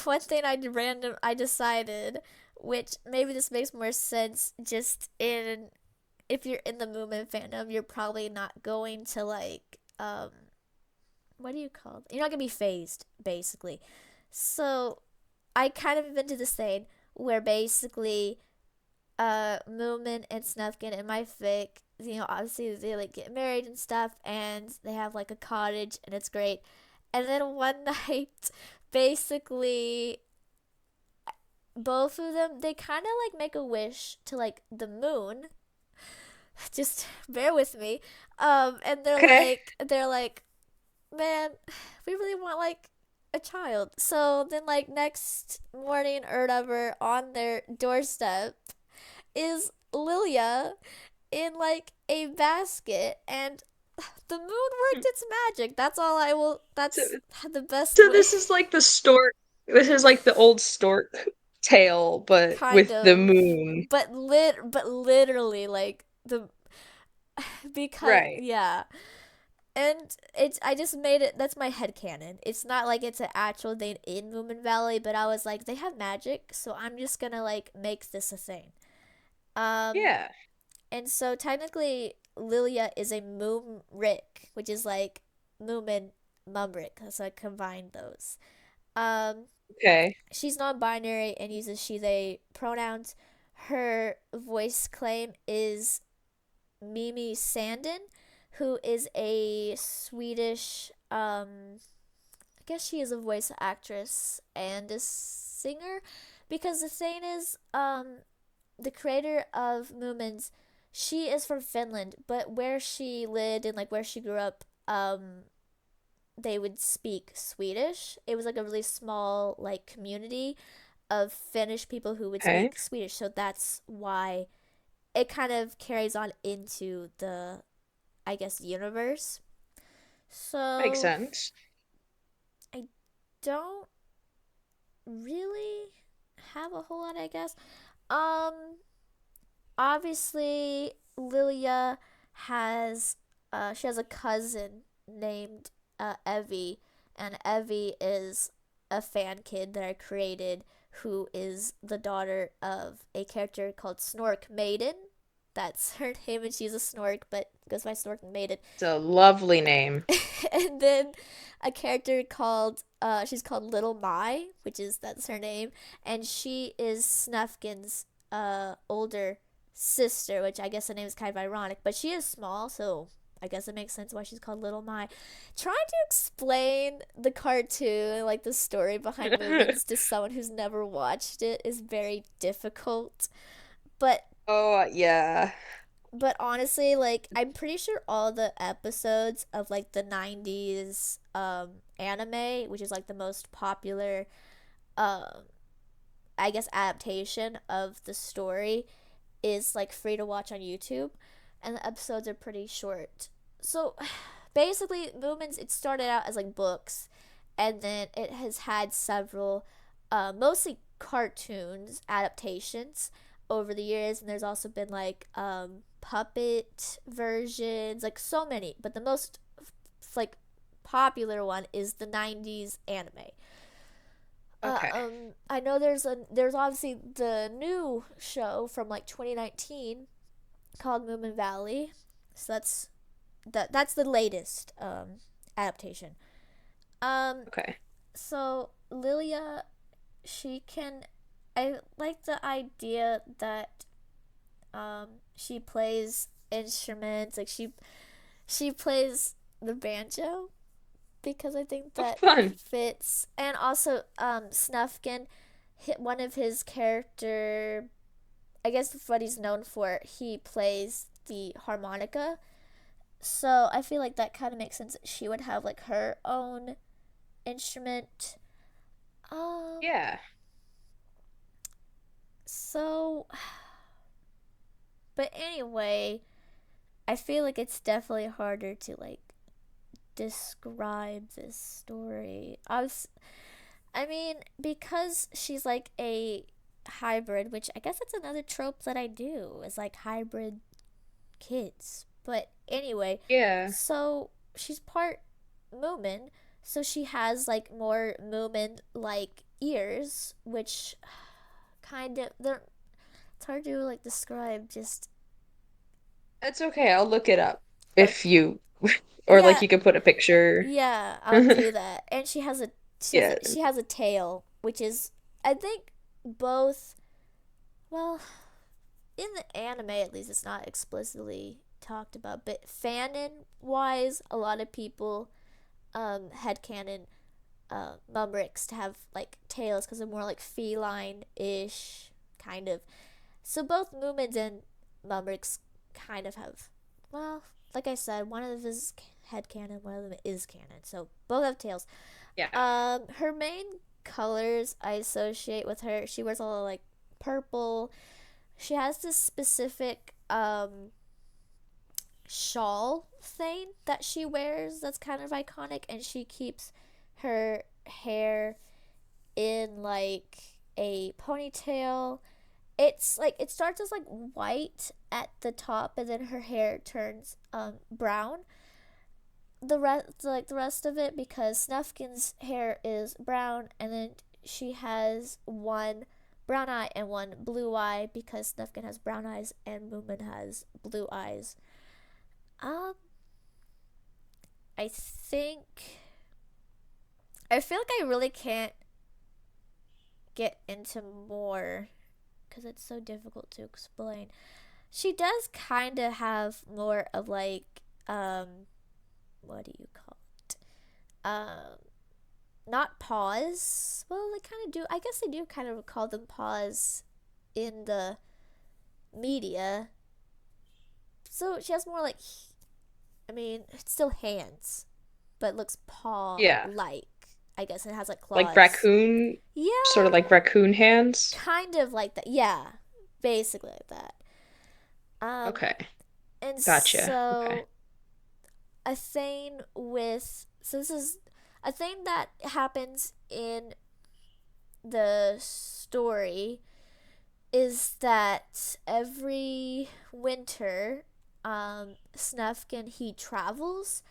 one thing I decided, which maybe this makes more sense just in if you're in the Moomin fandom, you're probably not going to like what do you call it? You're not gonna be phased, basically. So I kind of invented this thing where basically Moomin and Snufkin in my fic, obviously they like get married and stuff and they have like a cottage and it's great. And then one night, basically both of them they kind of like make a wish to like the moon. Just bear with me. And Okay. they're like, man, we really want like a child. So then like next morning or whatever on their doorstep is Lilia in like a basket and the moon worked its magic. That's all I will So, that's the best so way this is like the stork. This is like the old stork tale, but kind with the of moon. but literally like the because Right. yeah. And it's I just made it that's my head canon. It's not like it's an actual thing in Moomin Valley, but I was like, they have magic, so I'm just gonna like make this a thing. Um Yeah. and so technically Lilia is a Moomric, which is like Moomin Mumric, so I combined those. Um Okay. she's non-binary and uses she they pronouns. Her voice claim is Mimi Sandin, who is a Swedish I guess she is a voice actress and a singer because the thing is the creator of Moomins, she is from Finland, but where she lived and like where she grew up, they would speak Swedish. It was like a really small like community of Finnish people who would Okay. speak Swedish, so that's why it kind of carries on into the I guess universe. Makes So sense. I don't really have a whole lot, I guess. Um, obviously Lilia has she has a cousin named Evie, and Evie is a fan kid that I created who is the daughter of a character called Snork Maiden. That's her name, and she's a Snork, but goes by Snork Maiden. It's a lovely name. And then a character called she's called Little Mai, which is that's her name, and she is Snufkin's older sister, which I guess the name is kind of ironic, but she is small, so I guess it makes sense why she's called Little Mai. Trying to explain the cartoon, like the story behind Moomins, to someone who's never watched it is very difficult. But Oh, yeah. honestly, like I'm pretty sure all the episodes of like the 90s anime, which is like the most popular um I guess adaptation of the story, is like free to watch on YouTube, and the episodes are pretty short. So basically Movements it started out as like books, and then it has had several mostly cartoons adaptations over the years, and there's also been like puppet versions, like so many, but the most like popular one is the 90s anime. Okay. I know there's obviously the new show from like 2019 called Moomin Valley, so that's the latest adaptation. Um, Okay. so Lilia, she can. I like the idea that she plays instruments, like she plays the banjo because I think Oh, that fun. fits. And also, Snufkin, hit one of his character, I guess what he's known for, he plays the harmonica. So I feel like that kind of makes sense that she would have like her own instrument. Um, Yeah. so But anyway, I feel like it's definitely harder to like describe this story. I mean, because she's like a hybrid, which I guess that's another trope that I do is like hybrid kids. But anyway, Yeah. so she's part Moomin, so she has like more Moomin like ears, which kind of they're it's hard to like describe. Just It's okay. I'll look it up okay, if you or like yeah, you could put a picture. yeah, I'll do that. And Yeah. she has a tail, which is I think both well in the anime at least it's not explicitly talked about, but fanon wise, a lot of people headcanon Mumrics to have like tails because they're more like feline ish kind of. So both Moomins and Mumrics kind of have, well, like I said, one of them is head canon, one of them is canon. So both have tails. Yeah. Her main colors I associate with her. She wears a lot of like purple. She has this specific shawl thing that she wears that's kind of iconic, and she keeps her hair in like a ponytail. It's like it starts as like white at the top and then her hair turns brown. The rest of it, because Snufkin's hair is brown, and then she has one brown eye and one blue eye because Snufkin has brown eyes and Moomin has blue eyes. Um I think I feel like I really can't get into more because it's so difficult to explain. She does kind of have more of like what do you call it? Not paws. Well, they kind of do. I guess they do kind of call them paws in the media. So she has more like I mean, it's still hands, but looks paw Yeah. like. I guess it has like Like claws. raccoon, sort of Yeah, like raccoon hands. kind of like that. Yeah, basically like that. Um, Okay. and Gotcha. Okay. so a thing with so this is a thing that happens in the story is that every winter, Snufkin he travels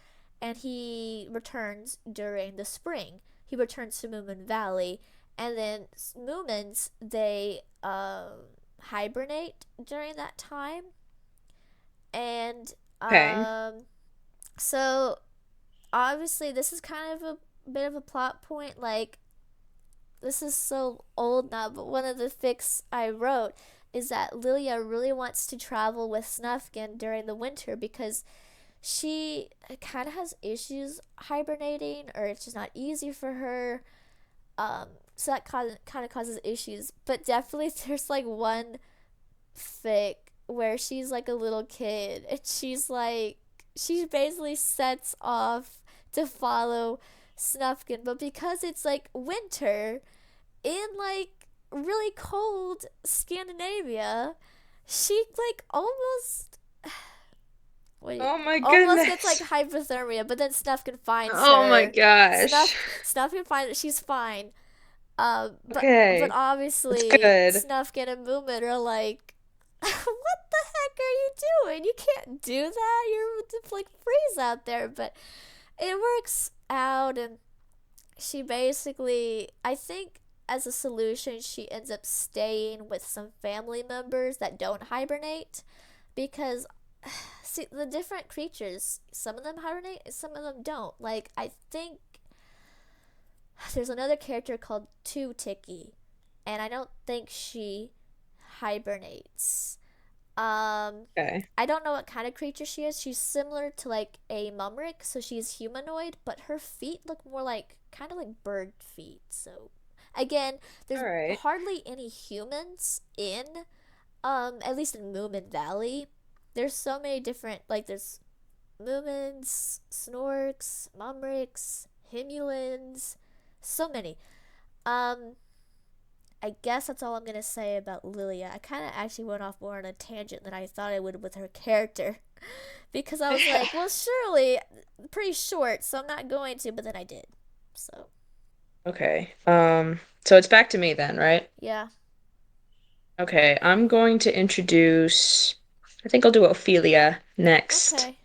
and he returns during the spring. He returns to Moomin Valley, and then Moomins they hibernate during that time, and Okay. so obviously this is kind of a bit of a plot point. Like this is so old now, but one of the fics I wrote is that Lilia really wants to travel with Snufkin during the winter because she kind of has issues hibernating, or it's just not easy for her. So that kind of causes issues. But definitely, there's like one fic where she's like a little kid, and she basically sets off to follow Snufkin, but because it's like winter in like really cold Scandinavia, she like what do you, Oh my almost gets like goodness. hypothermia, but then Snufkin finds Oh my her. gosh. Snuffkin finds her. She's fine. But Okay. That's obviously good. Snufkin and Moomin are like, what the heck are you doing? You can't do that. You're like freeze out there. But it works out, and she basically, I think, as a solution, she ends up staying with some family members that don't hibernate because see the different creatures, some of them hibernate and some of them don't. Like I think there's another character called Two Tiki, and I don't think she hibernates. um Okay. I don't know what kind of creature she is. She's similar to like a mumric, so she's humanoid, but her feet look more like kind of like bird feet. So again, All there's right. hardly any humans in at least in Moomin Valley. There's so many different like there's Moomins, Snorks, Mumrics, Himulins, so many. Um I guess that's all I'm gonna say about Lilia. I kind of actually went off more on a tangent than I thought I would with her character, because I was Yeah. like, well, surely pretty short, so I'm not going to, but then I did. So Okay. So it's back to me then, right? yeah, Okay, I'm going to introduce, I think I'll do Ophelia next. okay,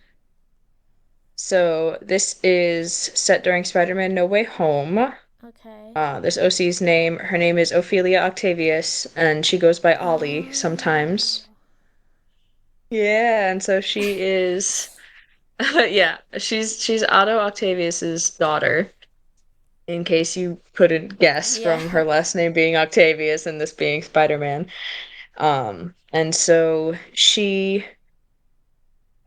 So this is set during Spider-Man No Way Home. okay. This OC's name, her name is Ophelia Octavius, and she goes by Ollie sometimes. Oh, Yeah, and so she is, yeah, she's Otto Octavius's daughter, in case you couldn't guess yeah. from her last name being Octavius and this being Spider-Man. And so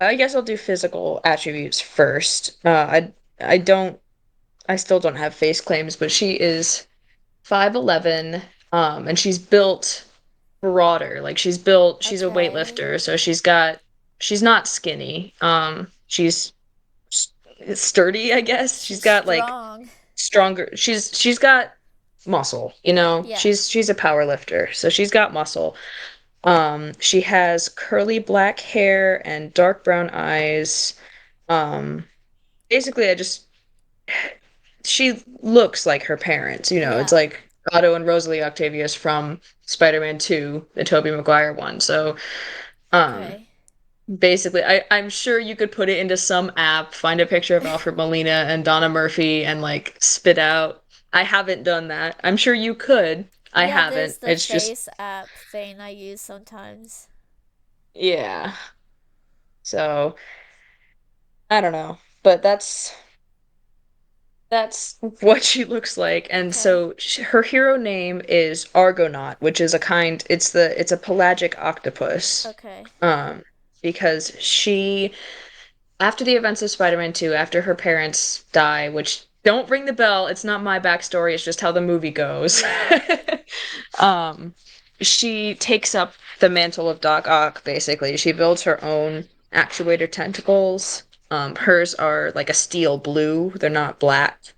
I guess I'll do physical attributes first. I don't, I still don't have face claims, but she is 5'11", and she's built broader. Like she's a Okay. weightlifter, so she's not skinny. She's sturdy, I guess. She's She's got like strong. stronger. She's got muscle, you know. Yeah. She's a power lifter, so she's got muscle. She has curly black hair and dark brown eyes. Um, Basically, she looks like her parents, you know. It's Yeah. like Otto and Rosalie Octavius from Spider-Man 2, the Tobey Maguire one. So, um, Okay. basically, I'm sure you could put it into some app, find a picture of Alfred Molina and Donna Murphy and like spit out. I haven't done that. I'm sure you could. I Yeah, there's haven't. the It's just, face app thing I use sometimes. yeah. So, I don't know. But that's what she looks like. And Okay. so her hero name is Argonaut, which is a kind, it's a pelagic octopus. Okay. Um, because she, after the events of Spider-Man 2, after her parents die, which don't ring the bell, it's not my backstory, it's just how the movie goes. Yeah. um, she takes up the mantle of Doc Ock, basically. She builds her own actuator tentacles. Hers are like a steel blue, they're not black.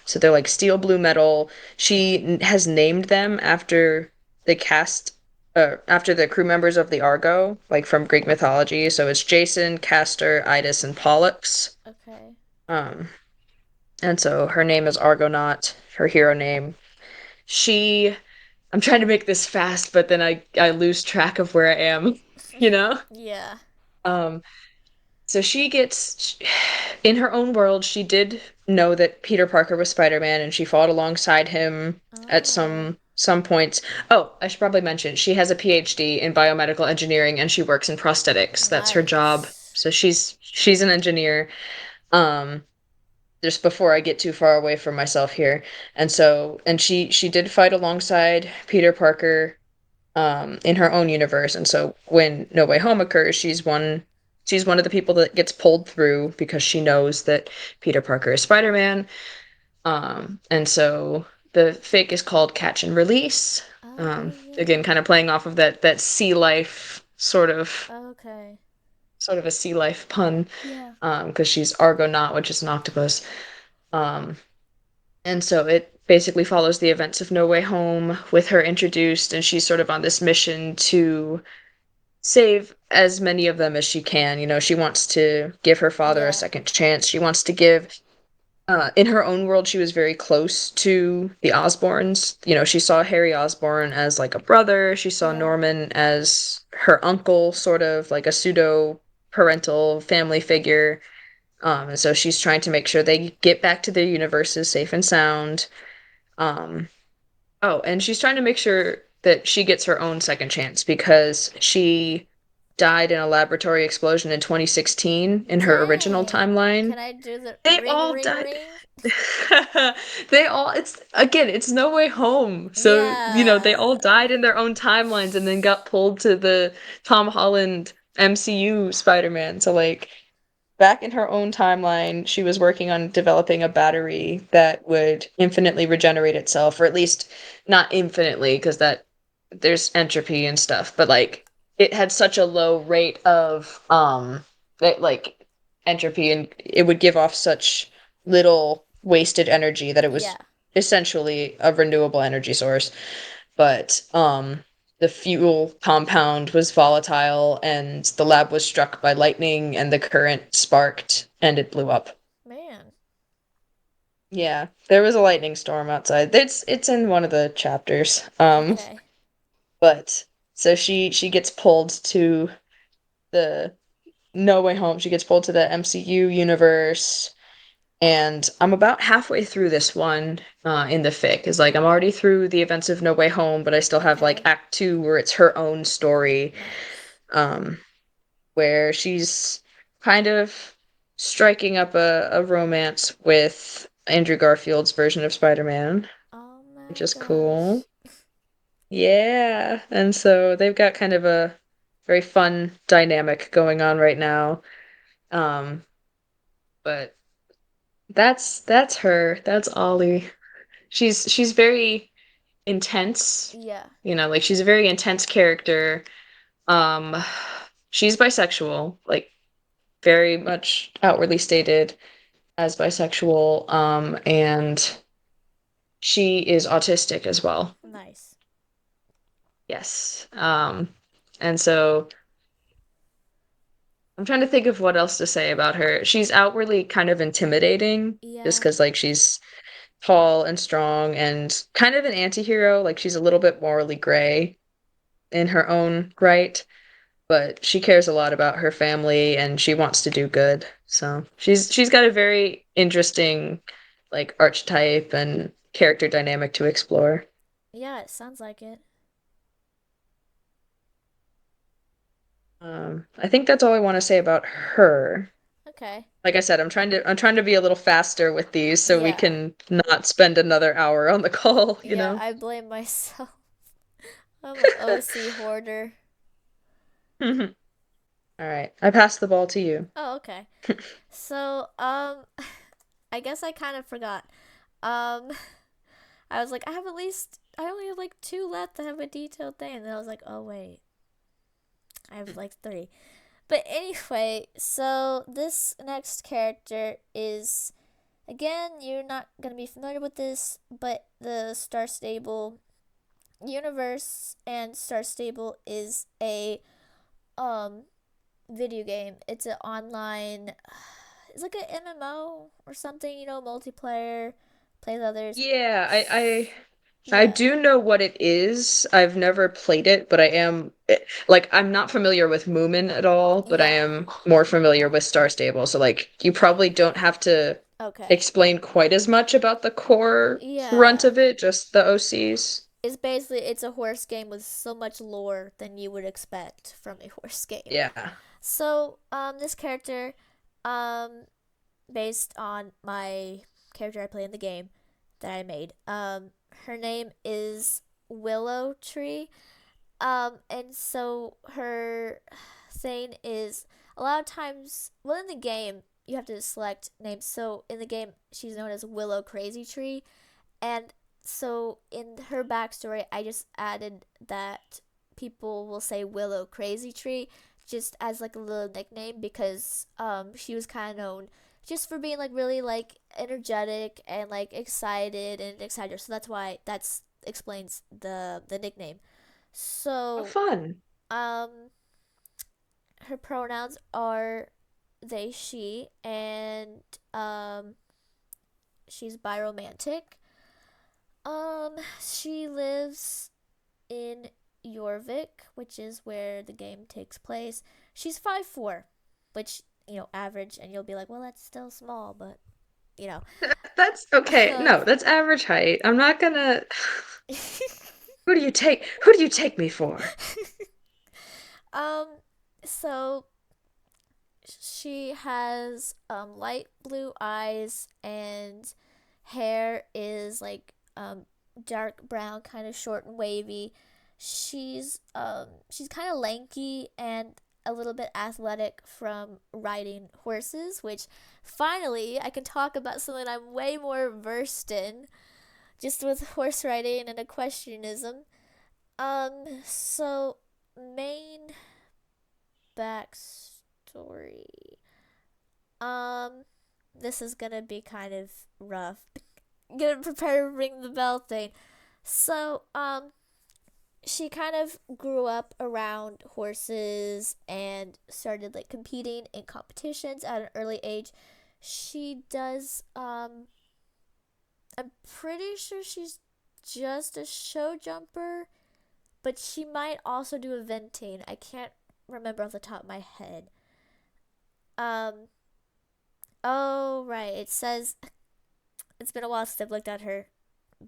So they're like steel blue metal. Has named them after the cast, after the crew members of the Argo, like from Greek mythology. So it's Jason, Castor, Idas, and Pollux. Okay. Um, and so her name is Argonaut, her hero name. She, I'm trying to make this fast, but then I lose track of where I am, you know? Yeah. Um, So she gets, in her own world, she did know that Peter Parker was Spider-Man, and she fought alongside him at Oh, some points. Oh, I should probably mention she has a PhD in biomedical engineering, and she works in prosthetics. That's her job. nice. So she's an engineer. Um, just before I get too far away from myself here, and she did fight alongside Peter Parker in her own universe. And so when No Way Home occurs, she's one of the people that gets pulled through because she knows that Peter Parker is Spider-Man. And so the fake is called Catch and Release. Oh, Again, yeah. kind of playing off of that sea life Okay. sort of a sea life pun, Yeah. because she's Argonaut, which is an octopus. Um, and so it basically follows the events of No Way Home with her introduced, and she's sort of on this mission to save as many of them as she can. You know, she wants to give her father a Yeah. second chance. She wants to give, in her own world, she was very close to the Osborns. You know, she saw Harry Osborn as like a brother. She saw Yeah. Norman as her uncle, sort of like a pseudo parental family figure. And so she's trying to make sure they get back to their universes safe and sound. Um, Oh, and she's trying to make sure that she gets her own second chance because she died in a laboratory explosion in 2016 in her original Dang. timeline. Can I do the They ring, all ring, died. ring? It's again, it's No Way Home. So, you know, they all Yeah. died in their own timelines and then got pulled to the Tom Holland MCU Spider-Man. So like back in her own timeline, she was working on developing a battery that would infinitely regenerate itself, or at least not infinitely, because that there's entropy and stuff, but like it had such a low rate of that like entropy, and it would give off such little wasted energy that it was Yeah. essentially a renewable energy source, but the fuel compound was volatile and the lab was struck by lightning and the current sparked and it blew up. Man. Yeah, there was a lightning storm outside. It's in one of the chapters. Okay. But so she gets pulled to the No Way Home. She gets pulled to the MCU universe, and I'm about halfway through this one in the fic. Is like I'm already through the events of No Way Home, but I still have like Okay. Act Two where it's her own story, Nice. um, where she's kind of striking up a romance with Andrew Garfield's version of Spider-Man, Oh which my is cool. gosh. Yeah, and so they've got kind of a very fun dynamic going on right now. Um, but that's her. That's Ollie. She's very intense. Yeah. Like she's a very intense character. Um, she's bisexual, like very much outwardly stated as bisexual. And she is autistic as well. Nice. Yes. And so I'm trying to think of what else to say about her. She's outwardly kind of intimidating just Yeah. because like she's tall and strong and kind of an anti-hero. Like she's a little bit morally gray in her own right, but she cares a lot about her family and she wants to do good. So she's got a very interesting like archetype and character dynamic to explore. Yeah, it sounds like it. I think that's all I want to say about her. Okay. Like I said, I'm trying to be a little faster with these so we Yeah. can not spend another hour on the call, you Yeah, know? I blame myself. I'm an OC hoarder. All right. I pass the ball to you. Oh, okay. So, I guess I kind of forgot. Um, I was like, I only have like two left to have a detailed thing. And then I was like, oh, wait. I have like three. But anyway, so this next character is, again, you're not going to be familiar with this, but the Star Stable universe and Star Stable is a um video game. It's an online, it's like an MMO or something, multiplayer, play with others. Yeah, I Yeah. do know what it is. I've never played it, but like I'm not familiar with Moomin at all, but I Yeah. am more familiar with Star Stable. So like you probably don't have to Okay. explain quite as much about the core grunt Yeah. of it, just the OCs. It's a horse game with so much lore than you would expect from a horse game. Yeah. So, this character, um, based on my character I play in the game that I made, her name is Willow Tree. And so her thing is a lot of times, well, in the game, you have to select names. So in the game, she's known as Willow Crazy Tree. And so in her backstory, I just added that people will say Willow Crazy Tree just as like a little nickname because she was kind of known just for being like really like energetic and like excited and excited. So that's why that's explains the nickname. Oh, So fun. um her pronouns are they she and um she's biromantic. She lives in Jorvik, which is where the game takes place. She's 5'4", which, average, and you'll be like, well, that's still small, but, you know. That's okay. Um, No, that's average height. I'm not gonna. Who do you take me for? um, so she has light blue eyes and hair is like dark brown, kind of short and wavy. She's kind of lanky and a little bit athletic from riding horses, which finally I can talk about something I'm way more versed in, just with horse riding and equestrianism. So main backstory. Um, this is gonna be kind of rough. get prepared to ring the bell thing. So, she kind of grew up around horses and started like competing in competitions at an early age. She does I'm pretty sure she's just a show jumper, but she might also do eventing. I can't remember off the top of my head. Um oh right, it says it's been a while since I've looked at her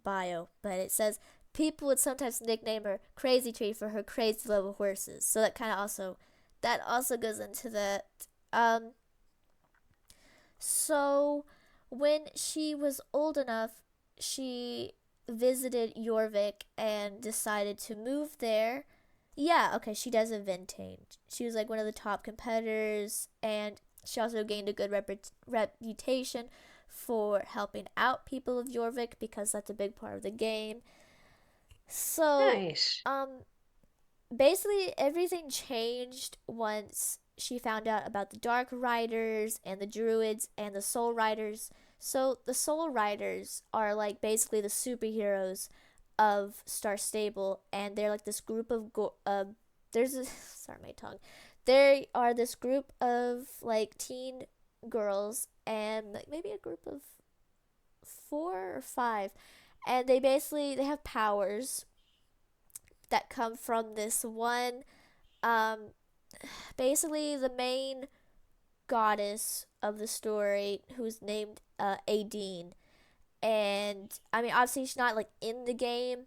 bio, but it says people would sometimes nickname her Crazy Tree for her crazy love of horses. So that also goes into that. Um, so when she was old enough, she visited Jorvik and decided to move there. Yeah, okay, she does eventing. She was like one of the top competitors, and she also gained a good reputation for helping out people of Jorvik because that's a big part of the game. So, Nice. basically everything changed once she found out about the Dark Riders and the Druids and the Soul Riders. So, the Soul Riders are like basically the superheroes of Star Stable, and they're like this group of there's a sorry my tongue. There are this group of like teen girls and like maybe a group of 4 or 5, and they have powers that come from this one. Um, basically, the main goddess of the story, who's named Adine, and I mean, obviously, she's not like in the game,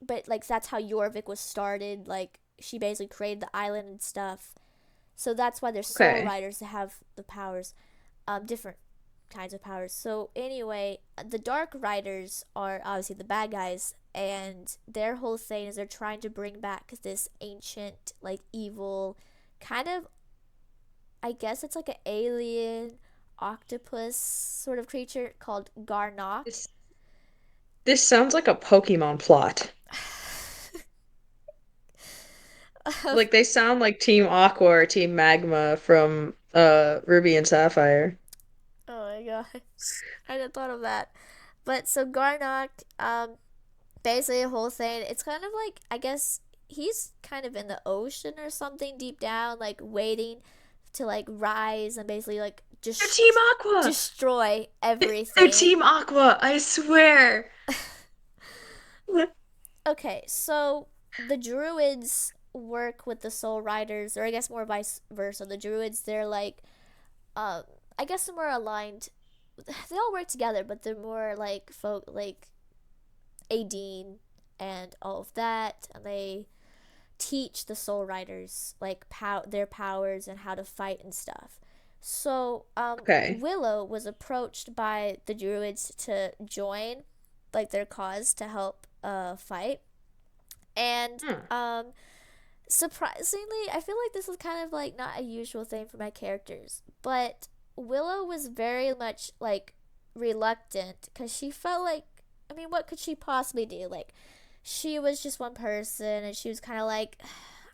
but like that's how Jorvik was started. Like she basically created the island and stuff. So that's why there's soul Okay. riders that have the powers, different kinds of powers. So anyway, the Dark Riders are obviously the bad guys, and their whole thing is they're trying to bring back this ancient, like evil, kind of. I guess it's like an alien octopus sort of creature called Garnock. This this sounds like a Pokemon plot. Oh Like they sound like Team Aqua or Team Magma from Ruby and Sapphire. my gosh, I hadn't thought of that. But so Garnock, basically the whole thing, it's kind of like I guess he's kind of in the ocean or something deep down, like waiting to like rise and basically like They're Team Aqua! destroy They're everything. Team Aqua, I swear. Okay, so the druids work with the soul riders, or I guess more vice versa. The druids, they're like, um, I guess they're more aligned. They all work together, but they're more like folk like Adine and all of that, and they teach the soul riders like their powers and how to fight and stuff. So Okay. Willow was approached by the druids to join like their cause to help fight, and Hmm. surprisingly, I feel like this is kind of like not a usual thing for my characters, but Willow was very much like reluctant because she felt like, I mean, what could she possibly do? Like, she was just one person, and she was kind of like,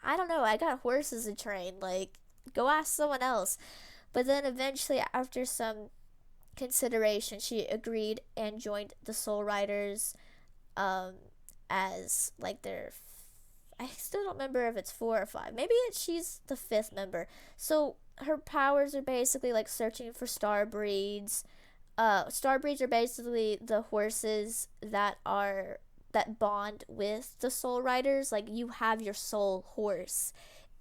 I don't know, I got horses to train. Like, go ask someone else. But then eventually, after some consideration, she agreed and joined the Soul Riders um, as like their. I still don't remember if it's 4 or 5. Maybe she's the fifth member. So her powers are basically like searching for star breeds. Star breeds are basically the horses that bond with the soul riders. Like you have your soul horse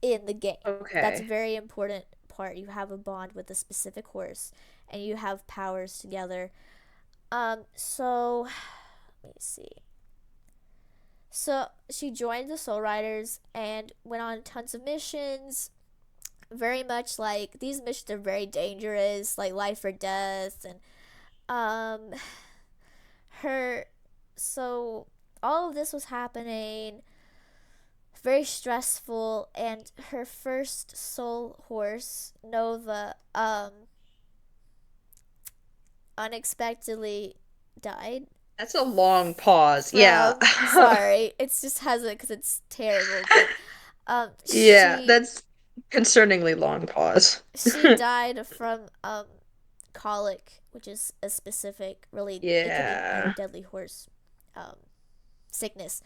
in the game. That's a Okay. very important part. You have a bond with a specific horse, and you have powers together. So let me see. So she joined the Soul Riders and went on tons of missions. Very much like these missions are very dangerous, like life or death, and um, her. So all of this was happening, very stressful, and her first soul horse, Nova, unexpectedly died That's a long pause. Yeah. from. Sorry, it's just has it because it's terrible, but Yeah, she that's concerningly long pause. she died from colic, which is a specific, really, it can be, Yeah. deadly horse um, sickness.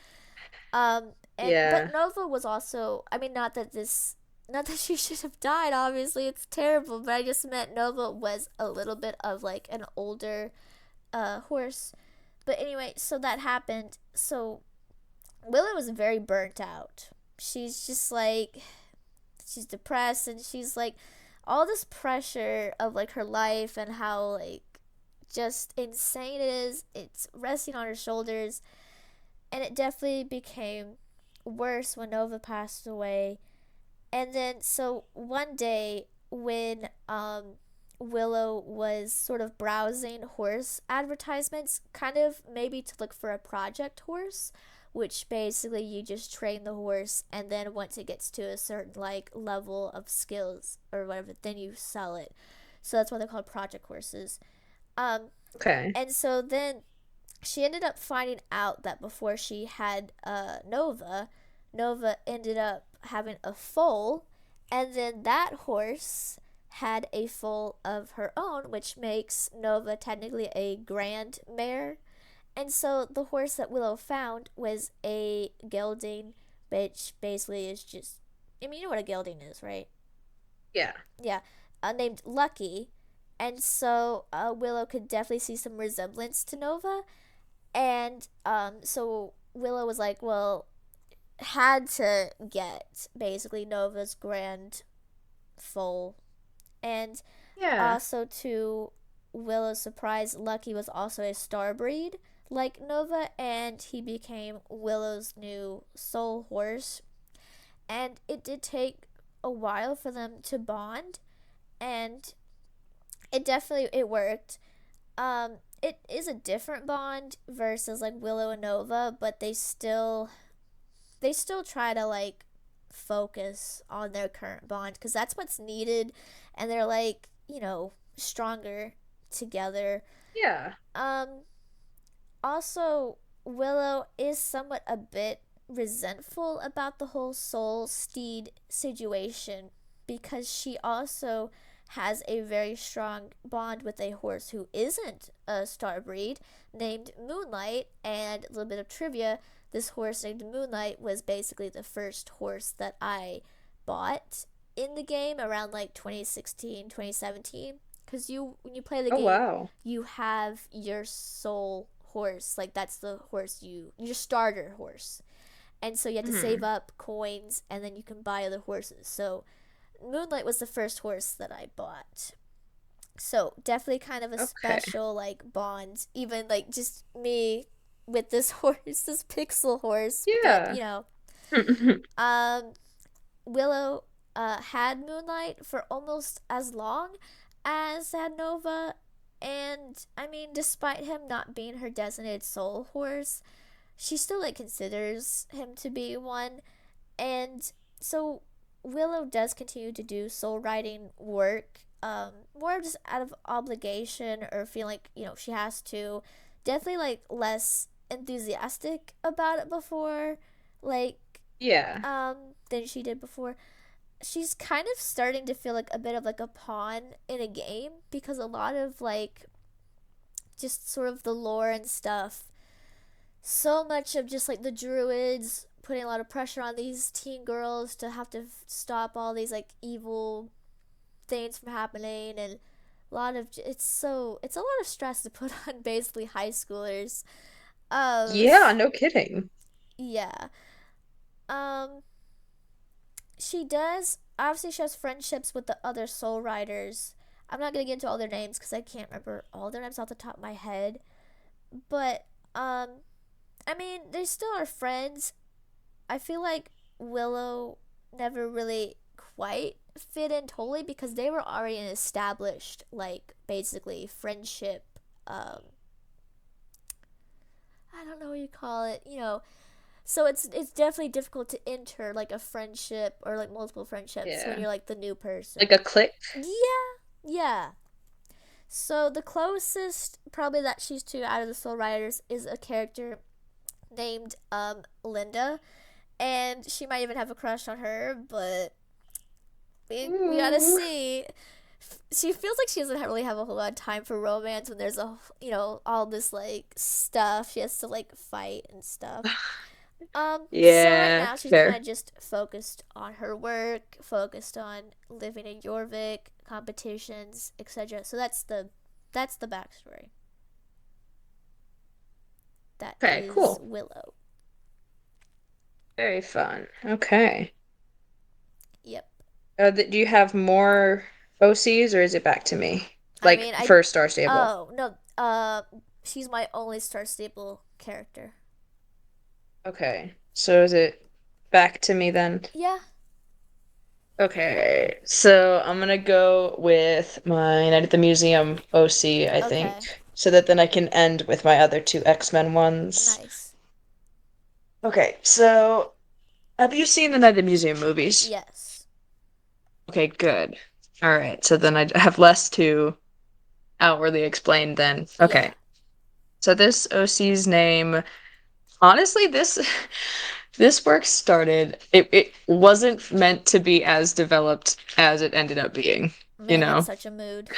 And but Yeah. Nova was also, I mean, not that she should have died. Obviously, it's terrible, but I just meant Nova was a little bit of like an older horse. But anyway, so that happened. So Willow was very burnt out. She's just like, she's depressed, and she's like, all this pressure of like her life and how like just insane it is. It's resting on her shoulders, and it definitely became worse when Nova passed away. And then so one day when Willow was sort of browsing horse advertisements, kind of maybe to look for a project horse, which basically you just train the horse, and then once it gets to a certain like level of skills or whatever, then you sell it. So that's why they're called project horses. Um, Okay. and so then she ended up finding out that before she had Nova ended up having a foal, and then that horse had a foal of her own, which makes Nova technically a grand mare. And so the horse that Willow found was a gelding, which basically is just, I mean, you know what a gelding is, right? Yeah. Yeah, named Lucky. And so Willow could definitely see some resemblance to Nova. And so Willow was like, well, had to get basically Nova's grand foal. And Yeah. also, to Willow's surprise, Lucky was also a star breed like Nova, and he became Willow's new soul horse. And it did take a while for them to bond, and it worked. It is a different bond versus like Willow and Nova, but they still try to like focus on their current bond because that's what's needed, and they're like, stronger together. Yeah. um Also, Willow is somewhat a bit resentful about the whole soul steed situation because she also has a very strong bond with a horse who isn't a star breed named Moonlight. And a little bit of trivia, this horse named Moonlight was basically the first horse that I bought in the game around like 2016, 2017. Because when you play the Oh game, wow. you have your soul horse, like that's the horse your starter horse, and so you have to save Hmm. up coins and then you can buy other horses. So Moonlight was the first horse that I bought. So definitely kind of a Okay. special like bond, even like just me with this horse, this pixel horse. But Yeah. um Willow had Moonlight for almost as long as had Nova. And I mean, despite him not being her designated soul horse, she still like considers him to be one. And so Willow does continue to do soul riding work, more just out of obligation or feeling like, she has to. Definitely like less enthusiastic about it before, like, Yeah. than she did before. She's kind of starting to feel like a bit of like a pawn in a game because a lot of like just sort of the lore and stuff, so much of just like the druids putting a lot of pressure on these teen girls to have to stop all these like evil things from happening, and a lot of it's a lot of stress to put on basically high schoolers. um Yeah, no kidding. yeah. um she does, obviously she has friendships with the other soul riders. I'm not gonna get into all their names because I can't remember all their names off the top of my head. But I mean, they still are friends. I feel like Willow never really quite fit in totally because they were already an established, like, basically friendship. Um, I don't know what you call it, So it's definitely difficult to enter like a friendship or like multiple friendships when Yeah. you're like the new person. Like a click? Yeah, yeah. So the closest probably that she's to out of the Soul Riders is a character named Linda, and she might even have a crush on her, but we gotta Ooh. see. she feels like she doesn't really have a whole lot of time for romance when there's all this like stuff she has to like fight and stuff. So right Yeah, now she's kind fair. of just focused on her work, focused on living in Jorvik, competitions, etc. So that's the backstory. That Okay, is cool. Willow. Very fun. Okay. Yep. Do you have more OCs or is it back to me? I Like mean, I first Star Stable. oh no, she's my only Star Stable character. Okay. So is it back to me then? Yeah. Okay. So I'm gonna go with my Night at the Museum OC, I Okay. think. So that then I can end with my other two X-Men ones. Nice. Okay, so have you seen the Night at the Museum movies? Yes. Okay, good. All right, so then I have less to outwardly explain then. Yeah. Okay. So this OC's name, honestly, this this work started, it wasn't meant to be as developed as it ended up being, you Man, that's know? such a mood.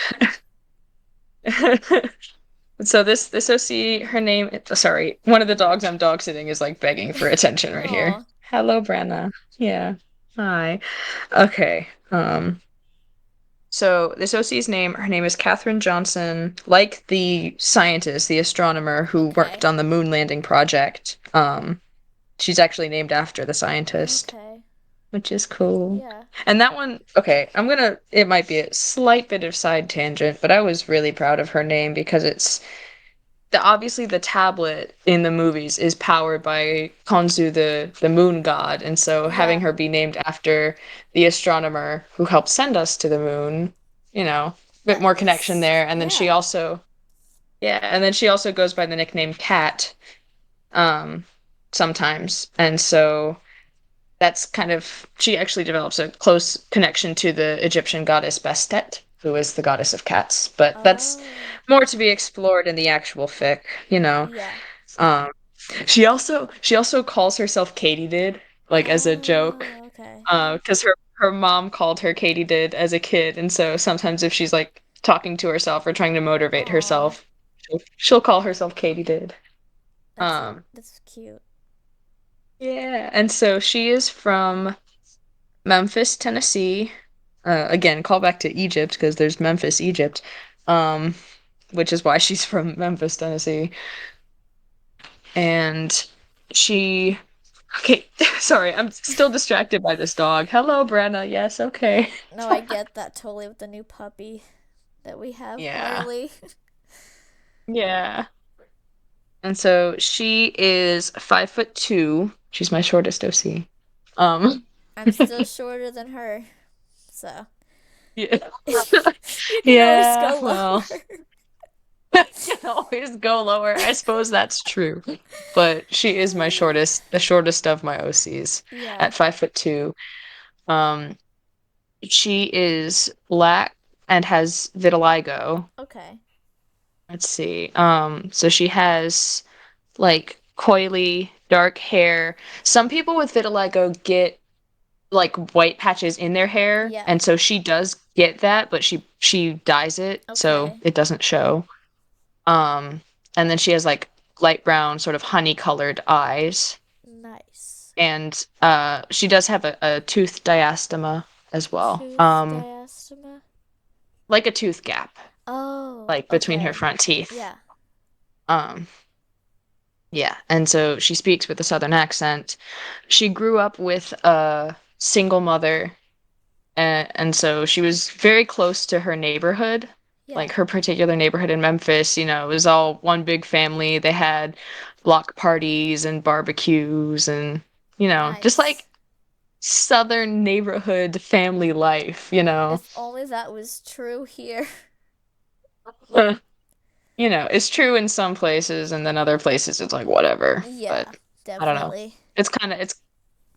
So this OC, her name, sorry, one of the dogs I'm dog sitting is like begging for attention right here. Aw. Hello, Brenna. Yeah. Hi. Okay. So this OC's name, her name is Katherine Johnson, like the scientist, the astronomer who worked Okay. on the moon landing project. She's actually named after the scientist, Okay. which is cool. Yeah. And that one, okay, it might be a slight bit of side tangent, but I was really proud of her name because obviously the tablet in the movies is powered by Khonsu, the moon god, and so having Yeah. her be named after the astronomer who helped send us to the moon, a bit That more connection is there. And then she yeah. also, yeah, and then she also goes by the nickname Cat, um, sometimes, and so that's kind of she actually develops a close connection to the Egyptian goddess Bastet, who is the goddess of cats. But that's Oh. more to be explored in the actual fic, you know. Yeah. Um, she also calls herself Katydid, like as a joke, Oh, okay. because her mom called her Katydid as a kid, and so sometimes if she's like talking to herself or trying to motivate Aw. herself, she'll call herself Katydid. That's Um, that's cute. yeah, and so she is from Memphis, Tennessee. Again, call back to Egypt because there's Memphis, Egypt, um, which is why she's from Memphis, Tennessee. And she, okay, sorry, I'm still distracted by this dog. Hello, Brenna. Yes, okay. No, I get that totally with the new puppy that we have Yeah, finally. yeah. And so she is 5'2". She's my shortest OC. Um, I'm still shorter than her, so yeah, you can always yeah. go Well, lower. can always go lower. I suppose that's true. But she is the shortest of my OCs Yeah. at 5'2". Um, she is black and has vitiligo. Okay. Let's see. So she has like coily dark hair. Some people with vitiligo get like white patches in their hair, Yeah. and so she does get that, but she dyes it so Okay. it doesn't show. Um, and then she has like light brown, sort of honey colored eyes. Nice. And she does have a tooth diastema as well. Tooth diastema. Like a tooth gap, Oh, like between her okay. front teeth. Yeah. Um, yeah, and so she speaks with a southern accent. She grew up with a single mother, and so she was very close to her neighborhood, Yeah. like her particular neighborhood in Memphis. It was all one big family. They had block parties and barbecues and, just like Nice. southern neighborhood family life. If only that was true here. It's true in some places and then other places it's like whatever. Yeah, But I don't know. definitely. It's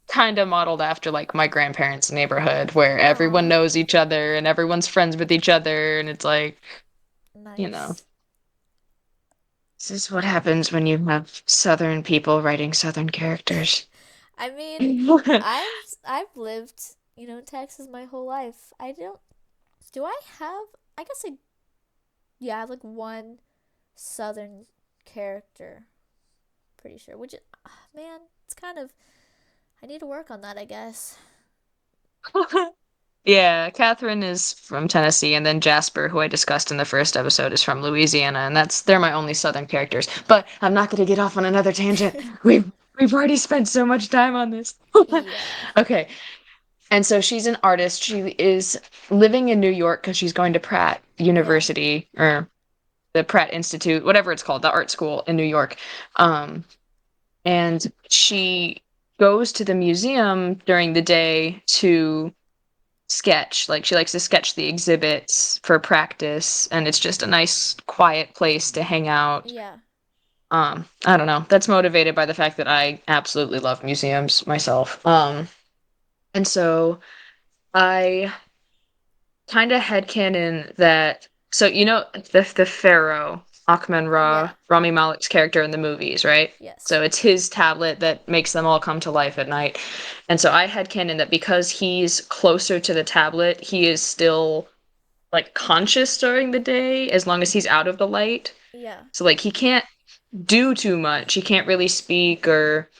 kind of modeled after like my grandparents' neighborhood where everyone Aw, knows each other and everyone's friends with each other and it's like, you know, nice. this is what happens when you have southern people writing southern characters. I mean, Yeah. I've lived, in Texas my whole life. I don't Do I have? I guess I yeah, I have like one southern character. Pretty sure. Which is, man, it's kind of. I need to work on that, I guess. Yeah, Catherine is from Tennessee, and then Jasper, who I discussed in the first episode, is from Louisiana, and they're my only Southern characters. But I'm not going to get off on another tangent. We've already spent so much time on this. Yeah. Okay, and so she's an artist. She is living in New York because she's going to Pratt Yeah. University or the Pratt Institute, whatever it's called, the art school in New York. Um, and she goes to the museum during the day to sketch. Like she likes to sketch the exhibits for practice, and it's just a nice, quiet place to hang out. Yeah. I don't know. That's motivated by the fact that I absolutely love museums myself. And so I kind of headcanon that. So you know the pharaoh Akhmen Ra, Yeah. Rami Malek's character in the movies, right? Yes. So it's his tablet that makes them all come to life at night. And so I headcanon that because he's closer to the tablet, he is still like conscious during the day as long as he's out of the light. Yeah. So like he can't do too much. He can't really speak or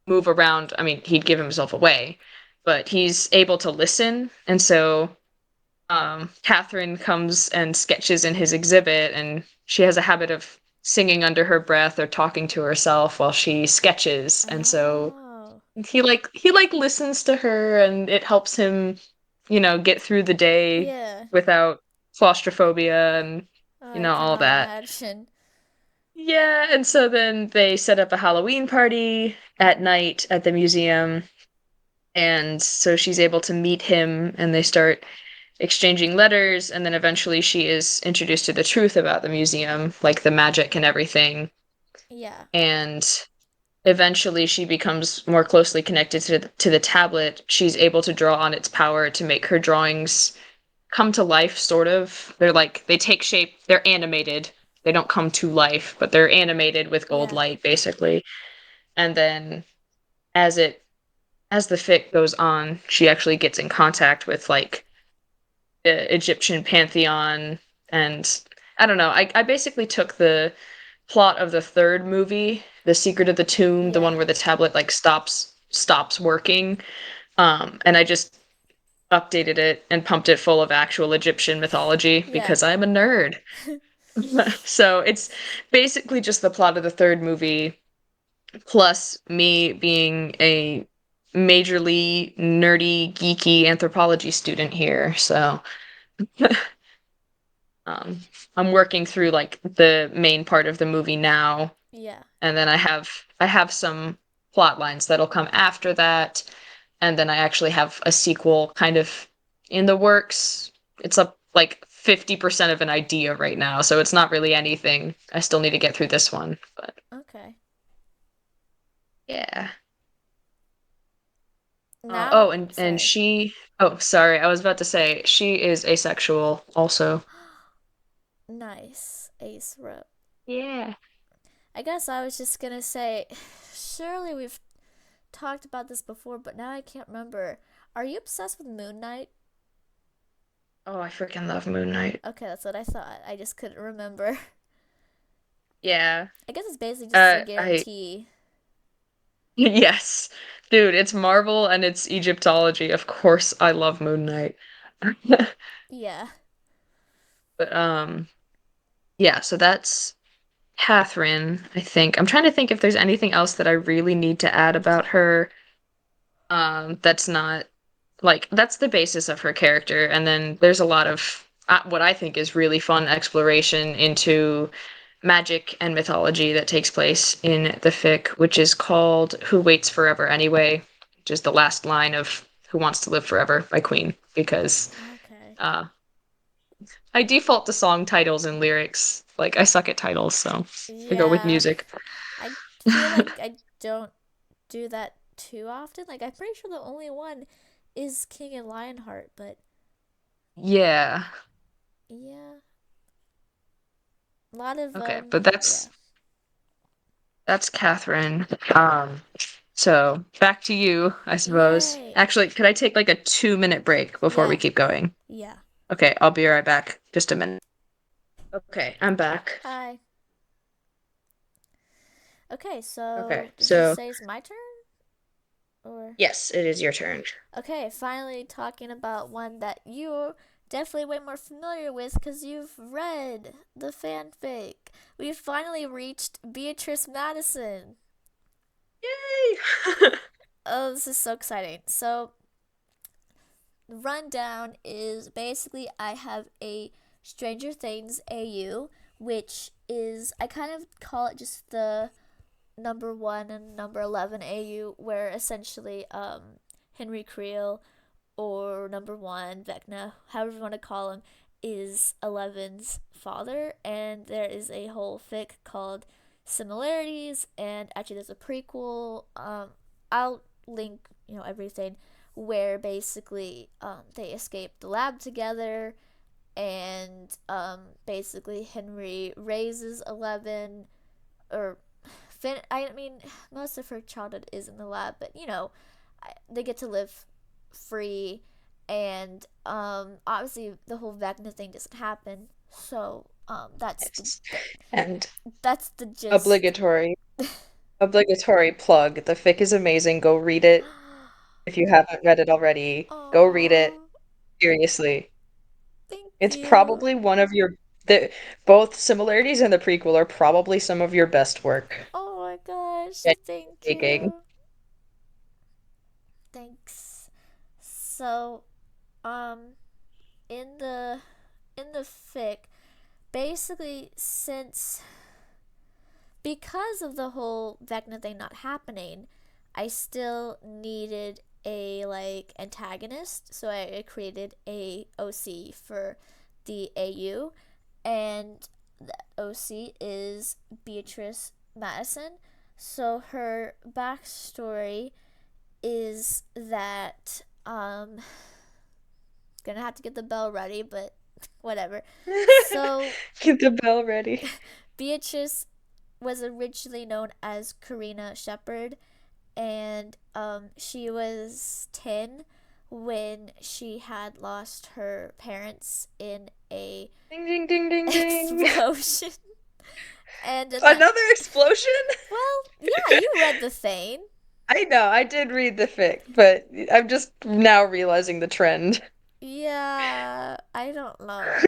move around. I mean, he'd give himself away, but he's able to listen. And so Catherine comes and sketches in his exhibit, and she has a habit of singing under her breath or talking to herself while she sketches. And so Oh. he listens to her, and it helps him, get through the day Yeah. without claustrophobia and Oh, I all cannot that. imagine. Yeah, and so then they set up a Halloween party at night at the museum, and so she's able to meet him, and they start exchanging letters, and then eventually she is introduced to the truth about the museum, like the magic and everything. Yeah. And eventually she becomes more closely connected to the tablet. She's able to draw on its power to make her drawings come to life, sort of. They take shape, they're animated. They don't come to life, but they're animated with gold Yeah. light, basically. And then as it as the fic goes on, she actually gets in contact with like the Egyptian pantheon, and I don't know. I basically took the plot of the third movie, The Secret of the Tomb, the one Yeah. where the tablet like stops working, and I just updated it and pumped it full of actual Egyptian mythology Yeah. because I'm a nerd. So it's basically just the plot of the third movie plus me being a majorly nerdy, geeky anthropology student here. So um, I'm working through like the main part of the movie now, Yeah. and then I have some plot lines that'll come after that, and then I actually have a sequel kind of in the works. It's up like 50% of an idea right now, so it's not really anything. I still need to get through this one, but Okay. yeah. Now, Oh, and sorry. she. Oh, sorry. I was about to say she is asexual also. Nice. Ace rip. Yeah. I guess I was just gonna say, surely we've talked about this before, but now I can't remember. Are you obsessed with Moon Knight? Oh, I freaking love Moon Knight. Okay, that's what I thought. I just couldn't remember. Yeah. I guess it's basically just a I guarantee. Yes. Dude, it's Marvel and it's Egyptology. Of course, I love Moon Knight. Yeah. But yeah, so that's Catherine, I think. I'm trying to think if there's anything else that I really need to add about her. That's not like that's the basis of her character, and then there's a lot of what I think is really fun exploration into magic and mythology that takes place in the fic, which is called Who Waits Forever Anyway, which is the last line of Who Wants to Live Forever by Queen, because Okay. uh, I default to song titles and lyrics. Like, I suck at titles, so I go with Yeah. music. I feel like I don't do that too often. Like, I'm pretty sure the only one is King and Lionheart, but Yeah. yeah. A lot of, Okay, but yeah. that's Catherine. So back to you, I suppose. Yay. Actually, could I take like a 2-minute break before we Yeah. keep going? Yeah. Okay, I'll be right back. Just a minute. Okay, I'm back. Hi. Okay, Okay, so did you so say it's my turn? Or yes, it is your turn. okay, finally talking about one that you're definitely way more familiar with because you've read the fanfic. We finally reached Beatrice Madison. Yay! Oh, this is so exciting. So, the rundown is basically I have a Stranger Things AU, which is, I kind of call it just the number 1 and number 11 AU, where essentially Henry Creel or number 1 Vecna, however you want to call him, is Eleven's father, and there is a whole fic called Similarities, and actually there's a prequel. I'll link everything where basically they escape the lab together, and basically Henry raises Eleven, or I mean, most of her childhood is in the lab, but they get to live free, and obviously the whole Vecna thing doesn't happen. So Yes. And that's the gist. obligatory, obligatory plug. The fic is amazing. Go read it if you haven't read it already. Go read it. Oh, Seriously. thank It's you. probably one of your the both similarities and the prequel are probably some of your best work. Oh my gosh, Genuinely thank speaking. you. Thanks. So, um, in the fic, basically, since because of the whole Vecna thing not happening, I still needed a like antagonist, so I created a OC for the AU, and the OC is Beatrice Madison. So her backstory is that gonna have to get the bell ready, but whatever. So Get the bell ready. Beatrice was originally known as Karina Shepard, and she was 10 when she had lost her parents in a Ding ding ding ding ding. explosion. And in that, Another explosion? well, yeah, you read the thing. I know, I did read the fic, but I'm just now realizing the trend. Yeah, I don't know.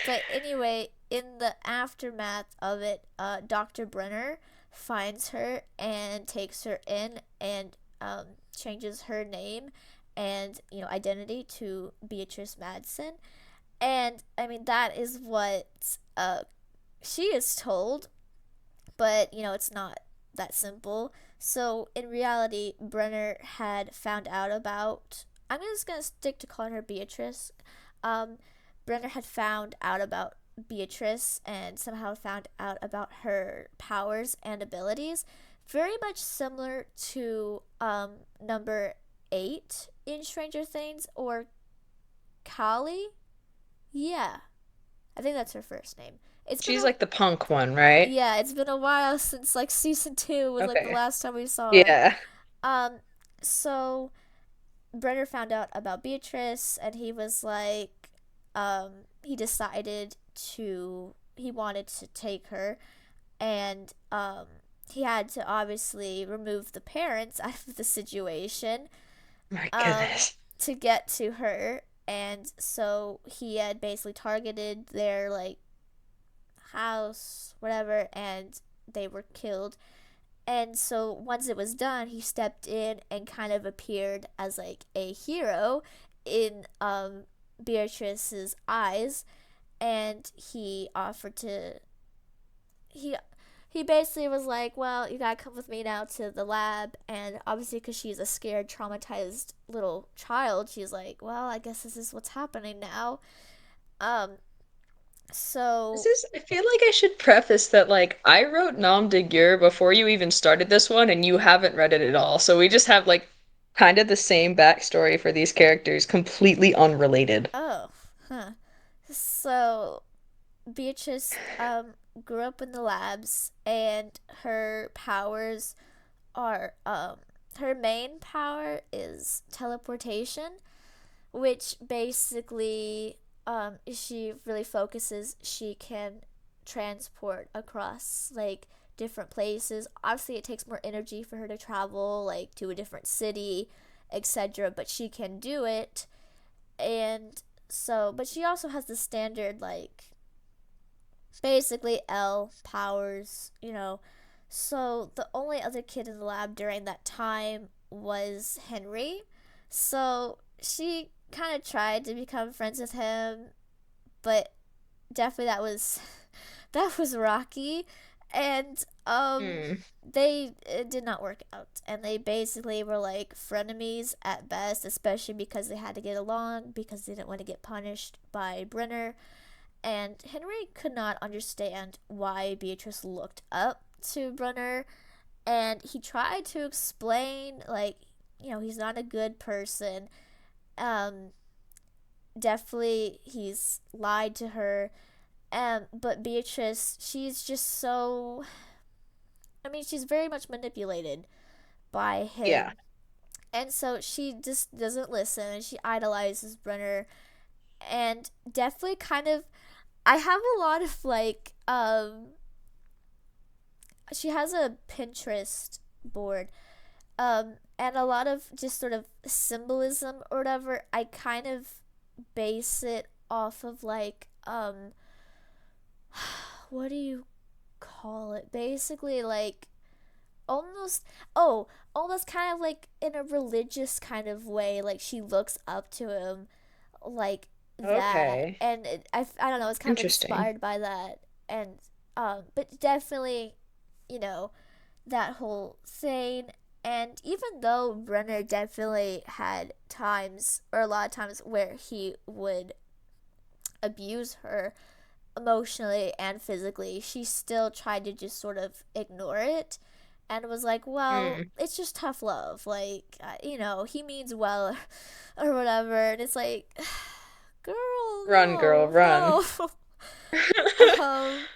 But anyway, in the aftermath of it, Dr. Brenner finds her and takes her in, and changes her name and identity to Beatrice Madsen. And I mean that is what she is told, but it's not that simple. So in reality, Brenner had found out about. I'm just gonna stick to calling her Beatrice. Um, Brenner had found out about Beatrice and somehow found out about her powers and abilities, very much similar to number 8 in Stranger Things, or Kali. Yeah, I think that's her first name. It's been She's a like the punk one, right? Yeah, it's been a while since like season 2 was like the Okay. last time we saw her. Yeah. Um, so Brenner found out about Beatrice, and he was like, he decided he wanted to take her, and he had to obviously remove the parents out of the situation, My um, goodness. to get to her, and so he had basically targeted their like house, whatever, and they were killed. And so once it was done, he stepped in and kind of appeared as like a hero in Beatrice's eyes, and he offered to he he basically was like, "Well, you gotta come with me now to the lab." And obviously, because she's a scared, traumatized little child, she's like, "Well, I guess this is what's happening now." Um, This so is, I feel like I should preface that, like, I wrote Nom de Guerre before you even started this one, and you haven't read it at all. So we just have, like, kind of the same backstory for these characters, completely unrelated. oh, huh. So Beatrice grew up in the labs, and her powers are her main power is teleportation, which basically she really focuses, she can transport across like different places. Obviously, it takes more energy for her to travel like to a different city, etc. But she can do it, and so, but she also has the standard like basically L powers, you know. So the only other kid in the lab during that time was Henry. So she kind of tried to become friends with him, but definitely that was that was rocky, and Hmm. they it did not work out, and they basically were like frenemies at best, especially because they had to get along because they didn't want to get punished by Brenner. And Henry could not understand why Beatrice looked up to Brenner, and he tried to explain like, you know, he's not a good person. um Definitely he's lied to her. But Beatrice, she's just so. I mean, she's very much manipulated by Yeah. him. And so she just doesn't listen and she idolizes Brenner. And definitely kind of. I have a lot of like. She has a Pinterest board. And a lot of just sort of symbolism or whatever. I kind of base it off of like. What do you call it? Basically, like almost oh almost kind of like in a religious kind of way, like she looks up to him like that, Okay. and I don't know, it's kind of Interesting. inspired by that. And but definitely, you know, that whole thing. And even though Brenner definitely had times, or a lot of times, where he would abuse her emotionally and physically, she still tried to just sort of ignore it and was like, well, Hmm. it's just tough love. Like, you know, he means well or whatever. And it's like, girl, Run, girl, no, run. no. um,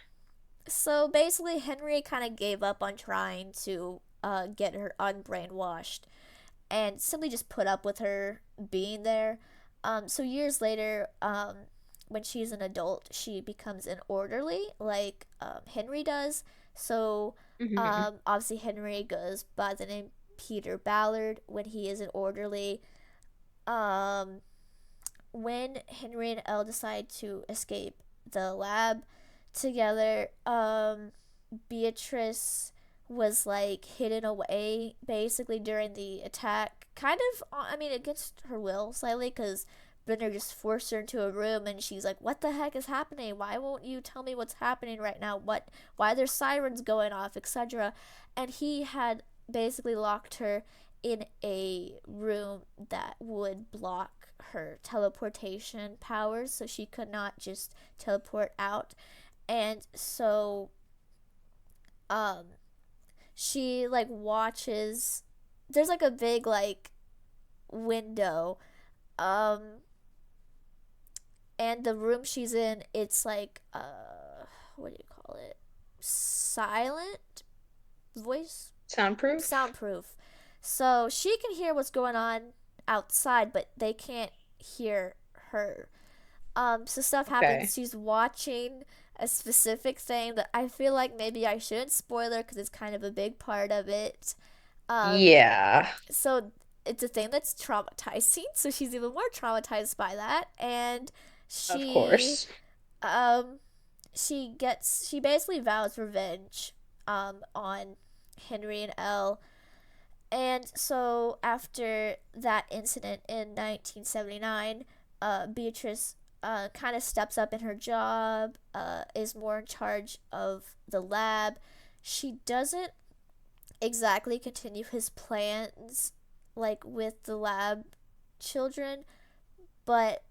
so basically, Henry kind of gave up on trying to get her unbrainwashed and simply just put up with her being there. So years later, when she's an adult, she becomes an orderly, like Henry does. So Hmm. obviously, Henry goes by the name Peter Ballard when he is an orderly. Um, when Henry and Elle decide to escape the lab together, Beatrice was like hidden away basically during the attack. Kind of, I mean, against her will slightly, because Brenner just forced her into a room and she's like, what the heck is happening? Why won't you tell me what's happening right now? Why are there sirens going off, etc.? And he had basically locked her in a room that would block her teleportation powers, so she could not just teleport out. And so um she like watches, there's like a big like window, um and the room she's in, it's like what do you call it, silent voice, Soundproof? soundproof. So she can hear what's going on outside, but they can't hear her. So stuff Okay. happens. She's watching a specific thing that I feel like maybe I shouldn't spoiler because it's kind of a big part of it. Um, Yeah, so it's a thing that's traumatizing. So she's even more traumatized by that, and of she course. um she basically vows revenge on Henry and Elle. And so after that incident in 1979, Beatrice kind of steps up in her job, is more in charge of the lab. She doesn't exactly continue his plans like with the lab children, but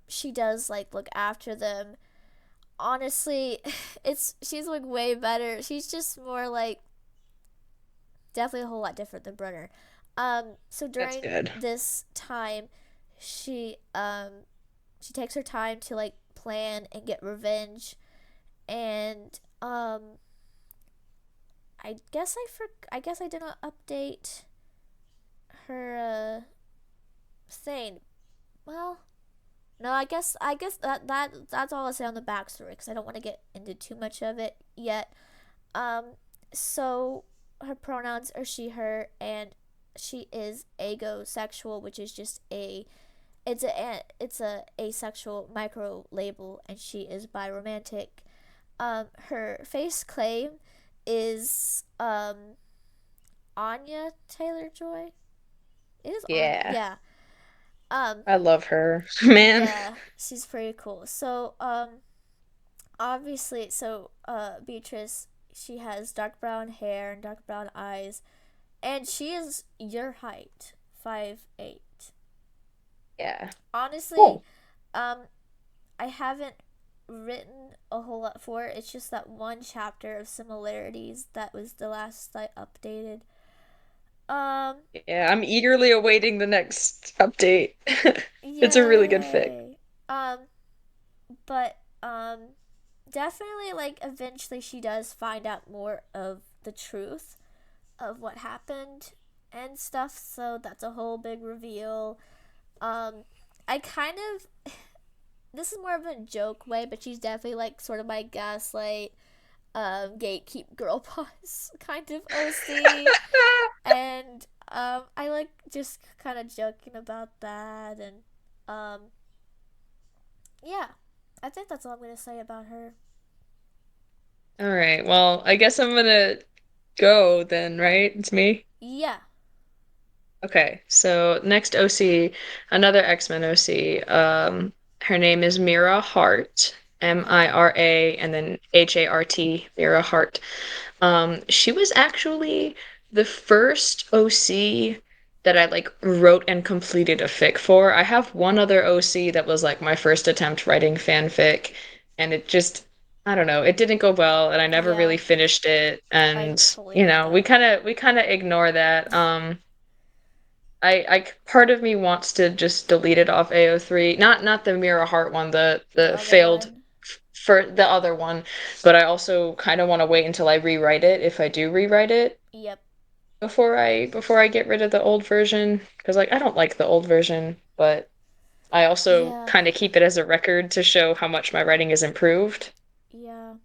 she does like look after them. Honestly, it's she's like way better. She's just more like definitely a whole lot different than Brenner. So That's during good. this time, she she takes her time to like plan and get revenge, and I guess I did not update her thing. Well, No, I guess that's all I'll say on the backstory because I don't want to get into too much of it yet. Um, so her pronouns are she, her, and she is agosexual, which is just it's a asexual micro label, and she is biromantic. Her face claim is Anya Taylor Joy. It is on, Yeah, yeah. Um, I love her, man. yeah, she's pretty cool. So obviously, Beatrice, she has dark brown hair and dark brown eyes, and she is your height, 5'8". Yeah. Honestly, Cool. um, I haven't written a whole lot for it. It's just that one chapter of similarities that was the last I updated. Um, Yeah, I'm eagerly awaiting the next update. It's a really good fic. yay. But definitely like eventually she does find out more of the truth of what happened and stuff, so that's a whole big reveal. Um I kind of this is more of a joke way, but she's definitely like sort of my gaslight gatekeep girl boss kind of OC. And I like just kind of joking about that, and um yeah, I think that's all I'm gonna say about her. All right. Well, I guess I'm gonna go then, right? It's me. Yeah. Okay. So next OC, another X-Men OC. Her name is Mira Hart, Okay. Mira, and then Hart, Mira Hart. She was actually the first OC that I like wrote and completed a fic for. I have one other OC that was like my first attempt writing fanfic, and it just, I don't know, it didn't go well, and I never Yeah, really finished it. I And totally you get know, that. we kind of ignore that. Part of me wants to just delete it off AO3. Not the Mira Heart one, The the other failed one. for the other one, but I also kind of want to wait until I rewrite it if I do rewrite it Yep. before I get rid of the old version because like I don't like the old version, but I also Yeah. kind of keep it as a record to show how much my writing is improved. Yeah.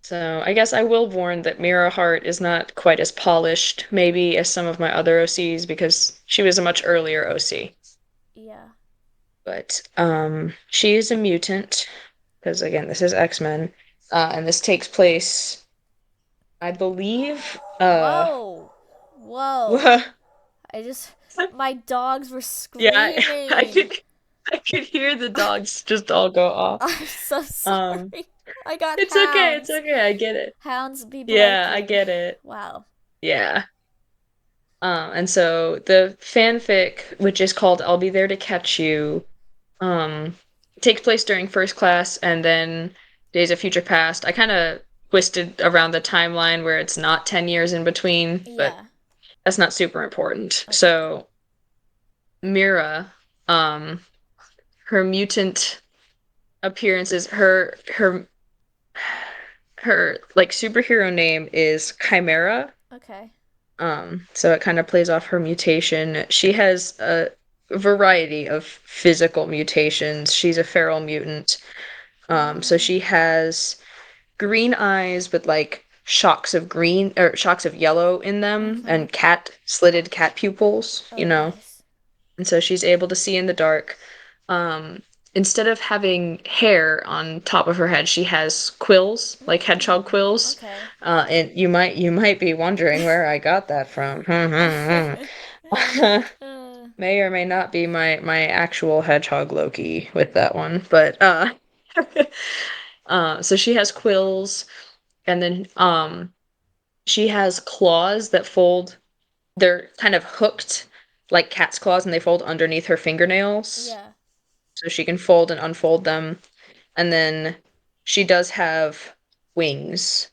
So I guess I will warn that Mira Hart is not quite as polished, maybe, as some of my other OCs because she was a much earlier OC. Yeah. But she is a mutant because again, this is X-Men, and this takes place, I believe, Whoa. Whoa. I just. My dogs were yeah, screaming. I could hear the dogs just all go off. I'm so Um, sorry. I got it's okay, it's hounds. okay, I get it. Hounds be Yeah, I barking. get it. Wow. Yeah. And so the fanfic, which is called "I'll Be There to Catch You," um, takes place during first class and then Days of Future Past. I kind of twisted around the timeline where it's not 10 years in between, but Yeah. that's not super important. Okay. So Mira, um, her mutant appearances, her like superhero name is Chimera. Okay. So it kind of plays off her mutation. She has a variety of physical mutations. She's a feral mutant. So Oh. she has green eyes with like shocks of green or shocks of yellow in them Okay. and slitted cat pupils, you Oh, know. nice. And so she's able to see in the dark. Um, Instead of having hair on top of her head, she has quills, like hedgehog quills. Okay. And you might be wondering where I got that from. May or may not be my actual hedgehog Loki with that one, but so she has quills, and then she has claws that fold. They're kind of hooked like cat's claws, and they fold underneath her fingernails, Yeah. so she can fold and unfold them. And then she does have wings,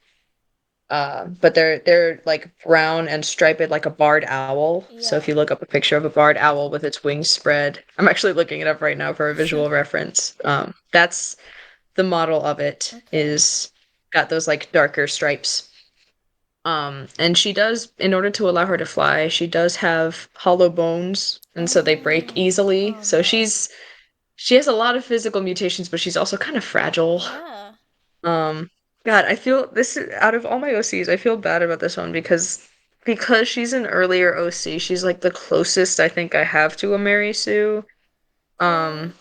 but they're like brown and striped like a barred owl. So if Yeah. you look up a picture of a barred owl with its wings spread, I'm actually looking it up right now for a visual reference. That's the model of it Okay. is got those like darker stripes. And she does, in order to allow her to fly, she does have hollow bones, and so they break Oh. easily. Oh So no. she has a lot of physical mutations, but she's also kind of fragile. Yeah. Um, God, I feel this out of all my OCs, I feel bad about this one because she's an earlier OC, she's like the closest I think I have to a Mary Sue. Yeah. Um,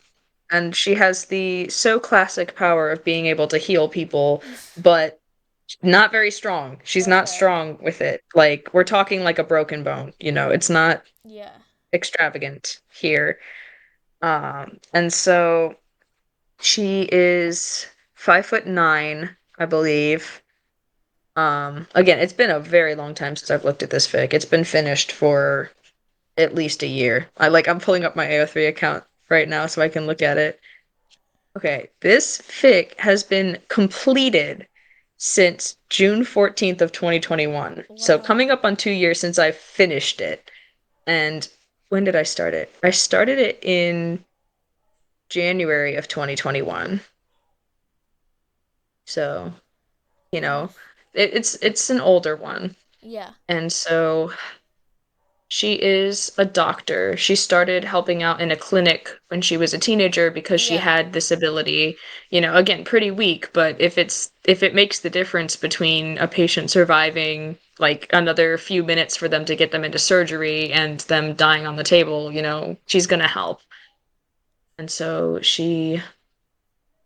and she has the so classic power of being able to heal people, but not very strong. She's not Okay. strong with it. Like we're talking like a broken bone, it's not Yeah. extravagant here. And so she is 5'9", I believe. Again, it's been a very long time since I've looked at this fic. It's been finished for at least a year. I'm pulling up my AO3 account right now so I can look at it. Okay, this fic has been completed since June 14th of 2021. So Wow. coming up on 2 years since I finished it. And when did I start it? I started it in January of 2021. So, you know, Gosh. it's an older one. Yeah. And so she is a doctor. She started helping out in a clinic when she was a teenager because she Yeah. had this ability, again, pretty weak, but if it makes the difference between a patient surviving like another few minutes for them to get them into surgery and them dying on the table, she's gonna help. And so she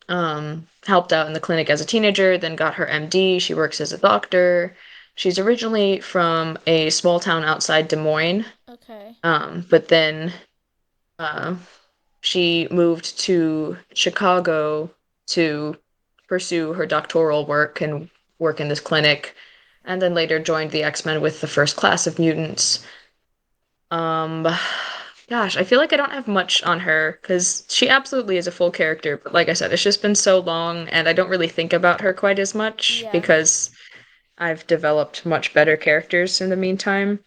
helped out in the clinic as a teenager, then got her MD. She works as a doctor. She's originally from a small town outside Des Moines, Okay. but then uh, she moved to Chicago to pursue her doctoral work and work in this clinic, and then later joined the X-Men with the first class of mutants. Um, Gosh, I feel like I don't have much on her because she absolutely is a full character, but like I said, it's just been so long and I don't really think about her quite as much Yeah. because I've developed much better characters in the meantime.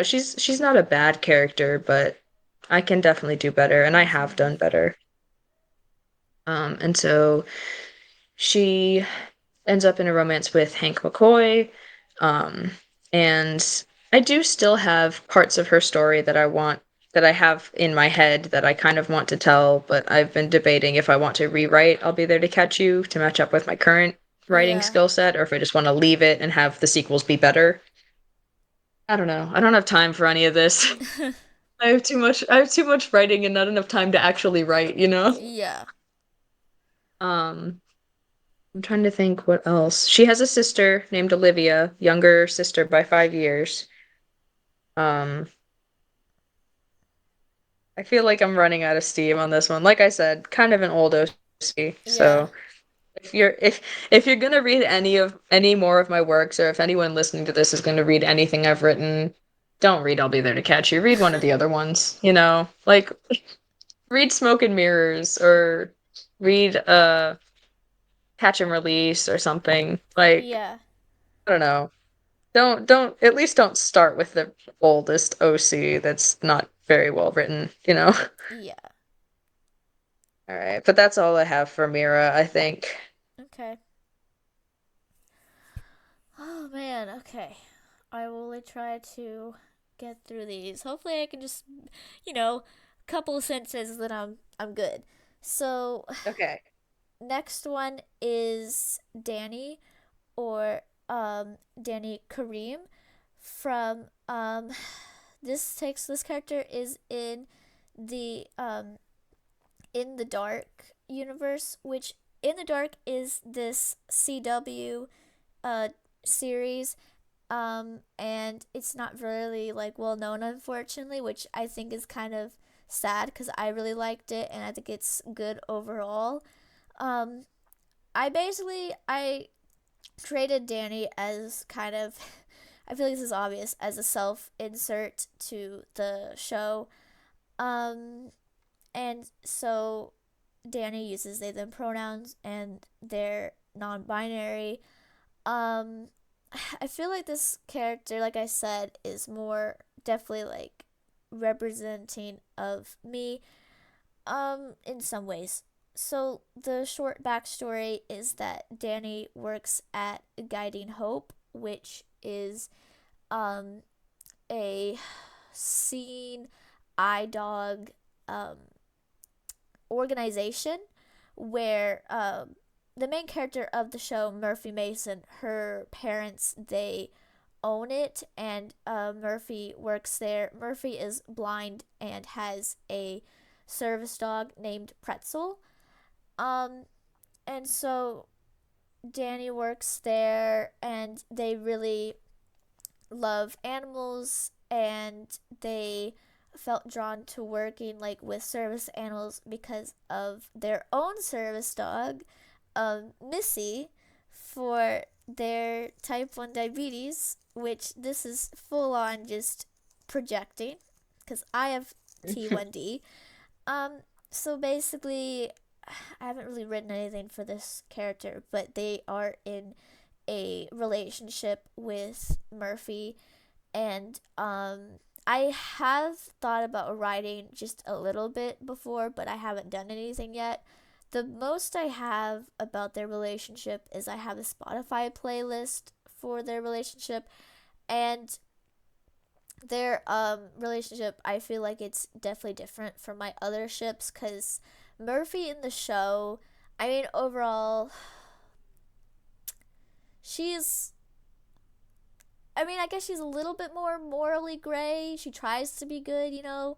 She's not a bad character, but I can definitely do better, and I have Mhm. done better. And so she ends up in a romance with Hank McCoy. Um, and I do still have parts of her story that I have in my head that I kind of want to tell, but I've been debating if I want to rewrite I'll Be There to Catch You to match up with my current writing Yeah. skill set, or if I just want to leave it and have the sequels be better. I don't know. I don't have time for any of this. I have too much writing and not enough time to actually write? Yeah. Um, I'm trying to think what else. She has a sister named Olivia, younger sister by 5 years. Um, I feel like I'm running out of steam on this one. Like I said, kind of an old OC. Yeah. So if you're gonna read any more of my works, or if anyone listening to this is gonna read anything I've written, don't read I'll Be There to Catch You. Read one of the other ones. Like read Smoke and Mirrors or read Catch and Release or something. Like, Yeah. I don't know. Don't at least don't start with the oldest OC that's not very well written. Yeah. All right, but that's all I have for Mira, I think. Okay. Oh man, okay. I will really try to get through these. Hopefully I can just, couple of sentences that I'm good. So, Okay. next one is Danny or Danny Kareem from this character is the in the Dark universe, which in the Dark is this CW uh series, and it's not really like well known, unfortunately, which I think is kind of sad because I really liked it and I think it's good overall. um I created Danny as kind of I feel like this is obvious as a self insert to the show. um and so Danny uses they them pronouns and they're non-binary. um I feel like this character, like I said, is more definitely like representing of me in some ways. So the short backstory is that Danny works at Guiding Hope, which is um a scene eye dog um organization where the main character of the show, Murphy Mason, her parents, they own it, and Murphy works there. Murphy is blind and has a service dog named Pretzel. Um, and so Danny works there, and they really love animals, and they felt drawn to working like with service animals because of their own service dog, Missy, for their type 1 diabetes, which this is full on just projecting because I have T1D. Um, so basically, I haven't really written anything for this character, but they are in a relationship with Murphy, and I have thought about writing just a little bit before, but I haven't done anything yet. The most I have about their relationship is I have a Spotify playlist for their relationship, and their relationship, I feel like it's definitely different from my other ships, cuz Murphy in the show, I mean overall she's I guess she's a little bit more morally gray. She tries to be good, you know.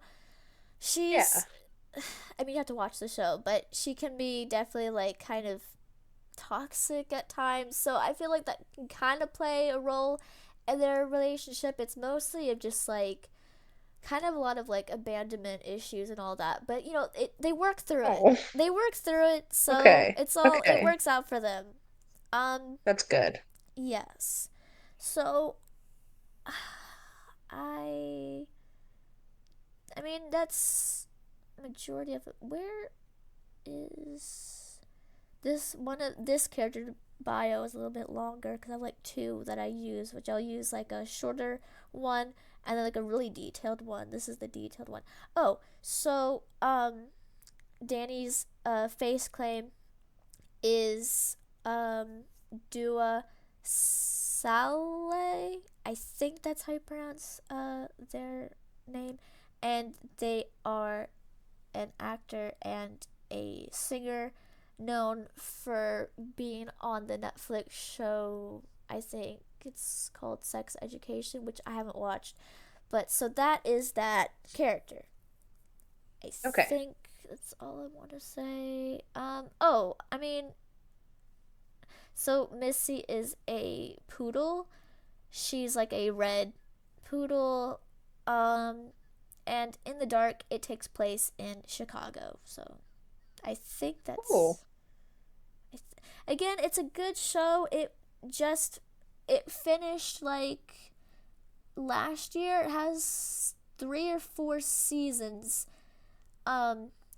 Yeah. She's you have to watch the show, but she can be definitely like kind of toxic at times. So I feel like that can kind of play a role in their relationship. It's mostly of just like kind of a lot of like abandonment issues and all that. But they work through it. Oh, They work through it, so okay. it Okay. works out for them. Um That's good. yes. So I that's majority of it. Where is this one of this character bio is a little bit longer because I have like two that I use, which I'll use like a shorter one and then like a really detailed one. This is the detailed one. Oh, so Danny's face claim is Dua Saleh. I think that's how you pronounce their name, and they are an actor and a singer known for being on the Netflix show. I think it's called Sex Education, which I haven't watched. But so that is that character. I Okay. think that's all I want to say. Oh, so Missy is a poodle. She's like a red poodle. Um, and in the dark, it takes place in Chicago. So I think Cool. that's. Again, it's a good show. Just it finished like last year. It has 3 or 4 seasons.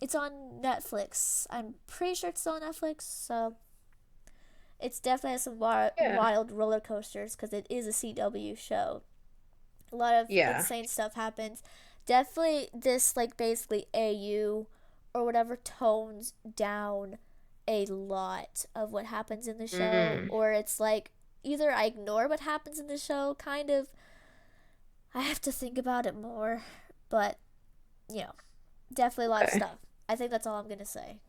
It's on Netflix. I'm pretty sure it's on Netflix. So it's definitely has some Yeah. wild roller coasters because it is a CW show. A lot of Yeah. insane stuff happens. Definitely this like basically AU or whatever tones down a lot of what happens in the show, Mm. or it's like either I ignore what happens in the show, kind of I have to think about it more, but you know, definitely a lot of Okay. stuff. I think that's all I'm going to say.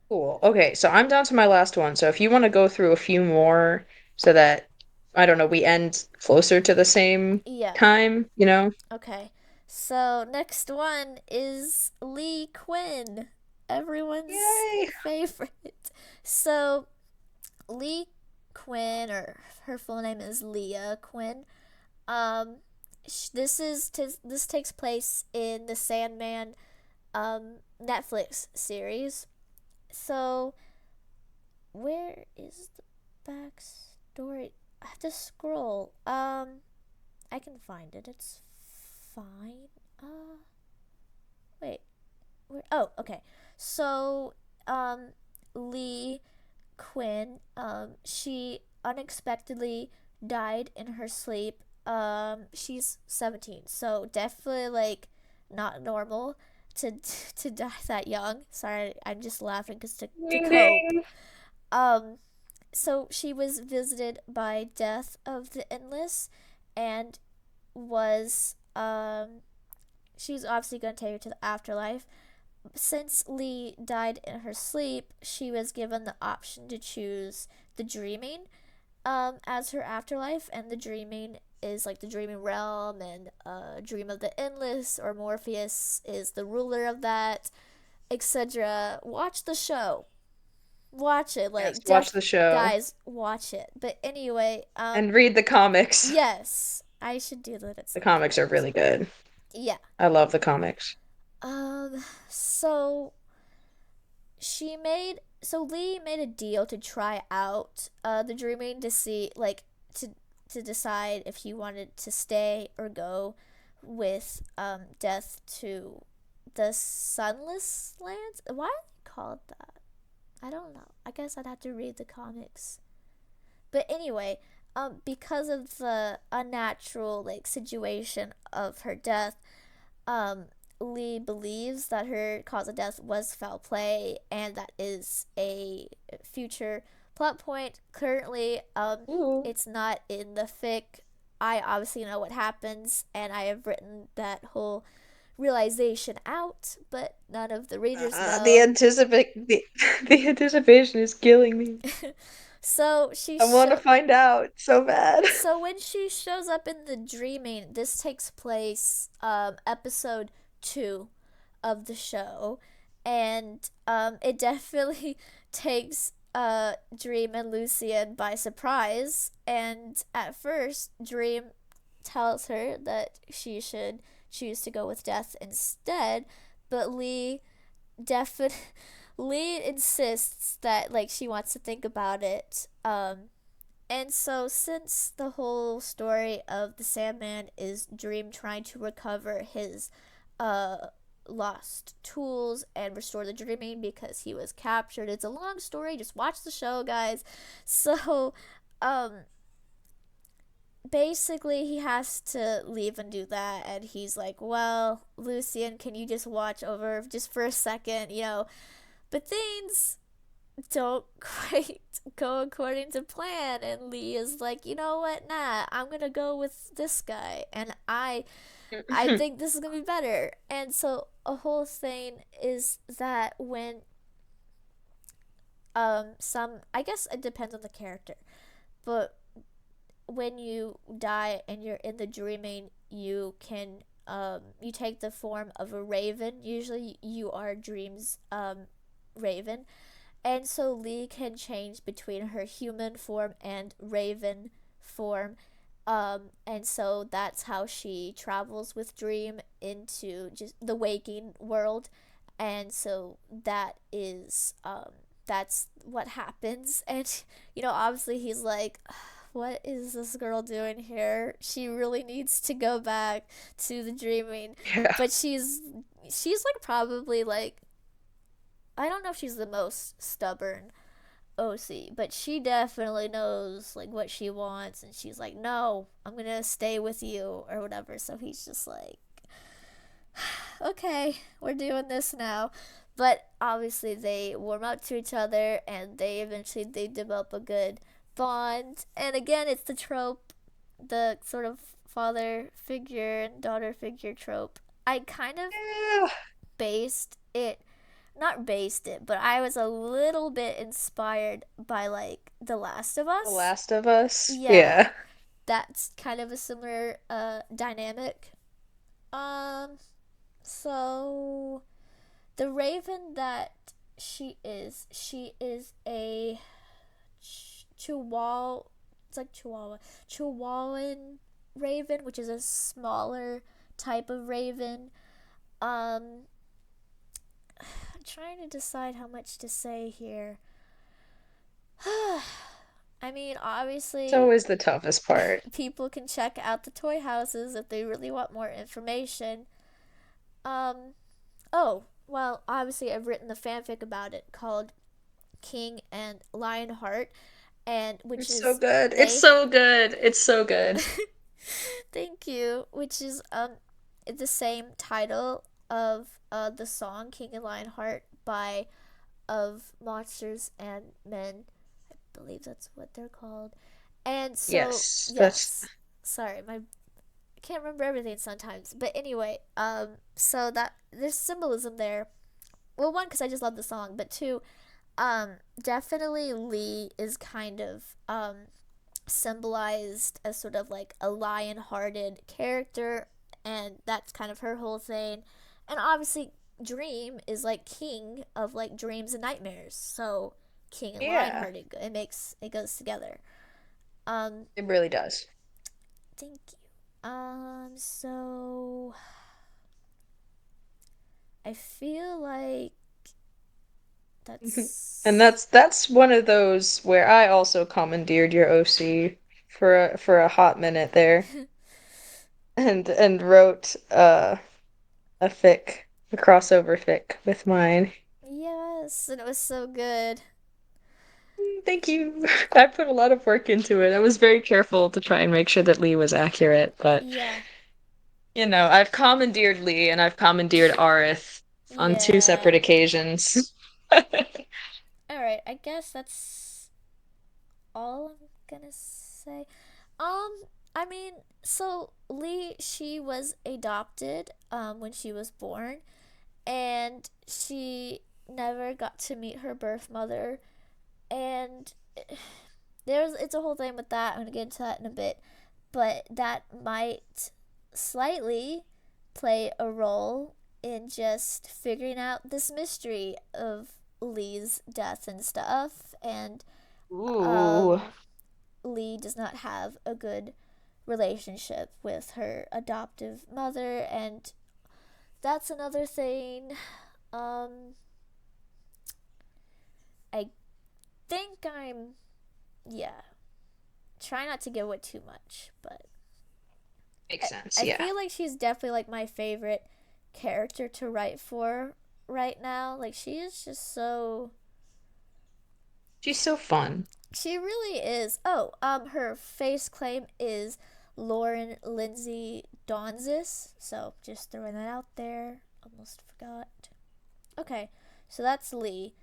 Cool. Okay, so I'm down to my last one. So if you want to go through a few more so that, I don't know, we end closer to the same Yeah. time, you know? Okay. So next one is Lee Quinn, everyone's Yay. favorite. So Lee Quinn, or her full name is Leah Quinn. Um, this takes place in the Sandman Netflix series. So where is the backstory? I have to scroll. I can find it. It's fine. Wait. Where? Oh, okay. So, Lee Quinn, she unexpectedly died in her sleep. She's 17, so definitely like not normal to to die that young. Sorry, I'm just laughing because to Ding cope. ding. Um, so she was visited by Death of the Endless, and was she was obviously going to take her to the afterlife. since Lee died in her sleep, she was given the option to choose the dreaming as her afterlife, and the dreaming is like the dreaming realm, and dream of the endless, or Morpheus is the ruler of that, etc. Watch the show. Watch it. Yes, Like, watch the show guys, watch it. But anyway, and read the comics. yes, I should do that at The some comics are point. really good. Yeah. I love the comics. So Lee made a deal to try out the dreaming to see, like, to decide if he wanted to stay or go with death to the sunless lands. Why are they called that? I don't know. I guess I'd have to read the comics. But anyway, because of the unnatural like situation of her death, um, Lee believes that her cause of death was foul play, and that is a future plot point. Currently, Ooh. it's not in the fic. I obviously know what happens, and I have written that whole realization out, but none of the readers The know. the anticipation is killing me. So she I want to show find out so bad. so when she shows up in the dreaming, this takes place episode 2 of the show, and it definitely takes Dream and Lucian by surprise. And at first, Dream tells her that she should choose to go with Death instead, but definitely Lee insists that like she wants to think about it. And so, since the whole story of the Sandman is Dream trying to recover his uh, lost tools and restore the dreaming because he was captured, it's a long story. Just watch the show, guys. So, um, basically, he has to leave and do that. And he's like, well, Lucian, can you just watch over just for a second, you know? But things don't quite go according to plan, and Lee is like, you know what, nah, I'm gonna go with this guy, and I think this is gonna be better. And so a whole thing is that when some, I guess it depends on the character, but when you die and you're in the dreaming, you can you take the form of a raven. Usually you are Dream's raven. And so Lee can change between her human form and raven form. And so that's how she travels with Dream into just the waking world. And so that's what happens. And obviously he's like, what is this girl doing here? She really needs to go back to the dreaming. Yeah. But she's like probably like, I don't know if she's the most stubborn OC, but she definitely knows like what she wants, and she's like, "No, I'm gonna stay with you" or whatever. So he's just like, "Okay, we're doing this now." But obviously they warm up to each other, and they develop a good bond. And again, it's the trope, the sort of father figure and daughter figure trope. I kind of Yeah. based it not based it, but I was a little bit inspired by like The Last of The Us. Last of Us. Yeah, Yeah. that's kind of a similar dynamic. Um so the raven that she is a chihuahua, it's like chihuahuan raven, which is a smaller type of raven. Um I'm trying to decide how much to say here. I mean, It's obviously, always the toughest part. people can check out the toy houses if they really want more information. Um, oh, well, obviously, I've written the fanfic about it called King and Lionheart, and which It's so is good. It's they. so good. It's so good. Thank you. Which is the same title of the song King and Lionheart by of Monsters and Men. I believe that's what they're called. And so, Yes, that's yes, sorry, I can't remember everything sometimes. But anyway, so that there's symbolism there, well, one, because I just love the song, but two, definitely Lee is kind of symbolized as sort of like a lion-hearted character, and that's kind of her whole thing. And obviously, Dream is like king of like dreams and nightmares. So king and Yeah, lion-hearted, it goes together. Um, it really does. thank you. So I feel like And that's that's one of those where I also commandeered your OC for a hot minute there and wrote a fic, a crossover fic with mine. yes, and it was so good. Thank you. I put a lot of work into it. I was very careful to try and make sure that Lee was accurate, but Yeah, I've commandeered Lee and I've commandeered Arith on two separate yeah. occasions. All right, I guess that's all I'm gonna say. I mean, so Lee, she was adopted when she was born, and she never got to meet her birth mother, and it's a whole thing with that. I'm gonna get into that in a bit, but that might slightly play a role in just figuring out this mystery of Lee's death and stuff, and Ooh. um Lee does not have a good relationship with her adoptive mother, and that's another thing. Um, I think I'm, yeah, try not to give away too much, but Makes I, sense, I yeah. feel like she's definitely like my favorite character to write for right now. Like, she is just so. She's so fun. She really is. Oh, her face claim is Lauren Lindsay Donzis. So just throwing that out there. Almost forgot. Okay, so that's Lee.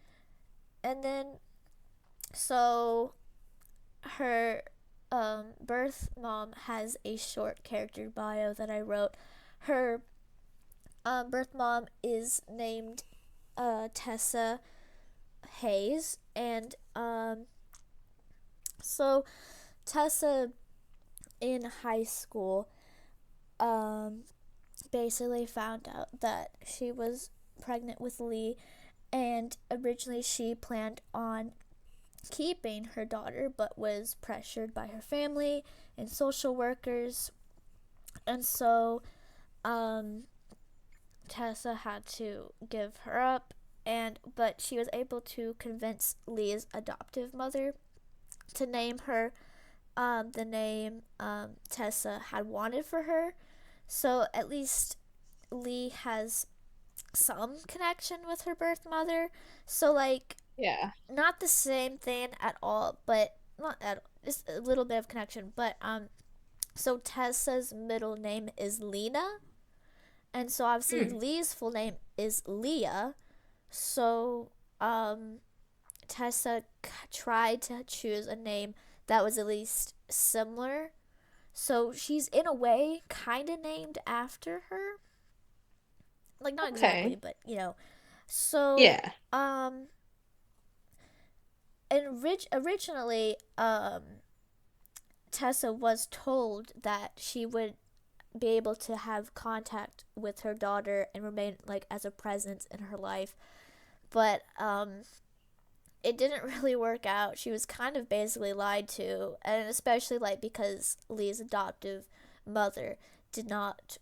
And then, so her birth mom has a short character bio that I wrote. Her birth mom is named Tessa Hayes. And so Tessa in high school um, basically found out that she was pregnant with Lee, and originally she planned on keeping her daughter but was pressured by her family and social workers, and so um, Tessa had to give her up, and but she was able to convince Lee's adoptive mother to name her the name Tessa had wanted for her. So at least Lee has some connection with her birth mother. So like Yeah. not the same thing at all, but not at just a little bit of connection. But so Tessa's middle name is Lena, and so obviously Hmm. Lee's full name is Leah. So um Tessa tried to choose a name that was at least similar. So she's in a way kind of named after her. Like not exactly, Okay. but So Yeah. um and originally Tessa was told that she would be able to have contact with her daughter and remain like as a presence in her life, but it didn't really work out. She was kind of basically lied to, and especially like because Lee's adoptive mother did not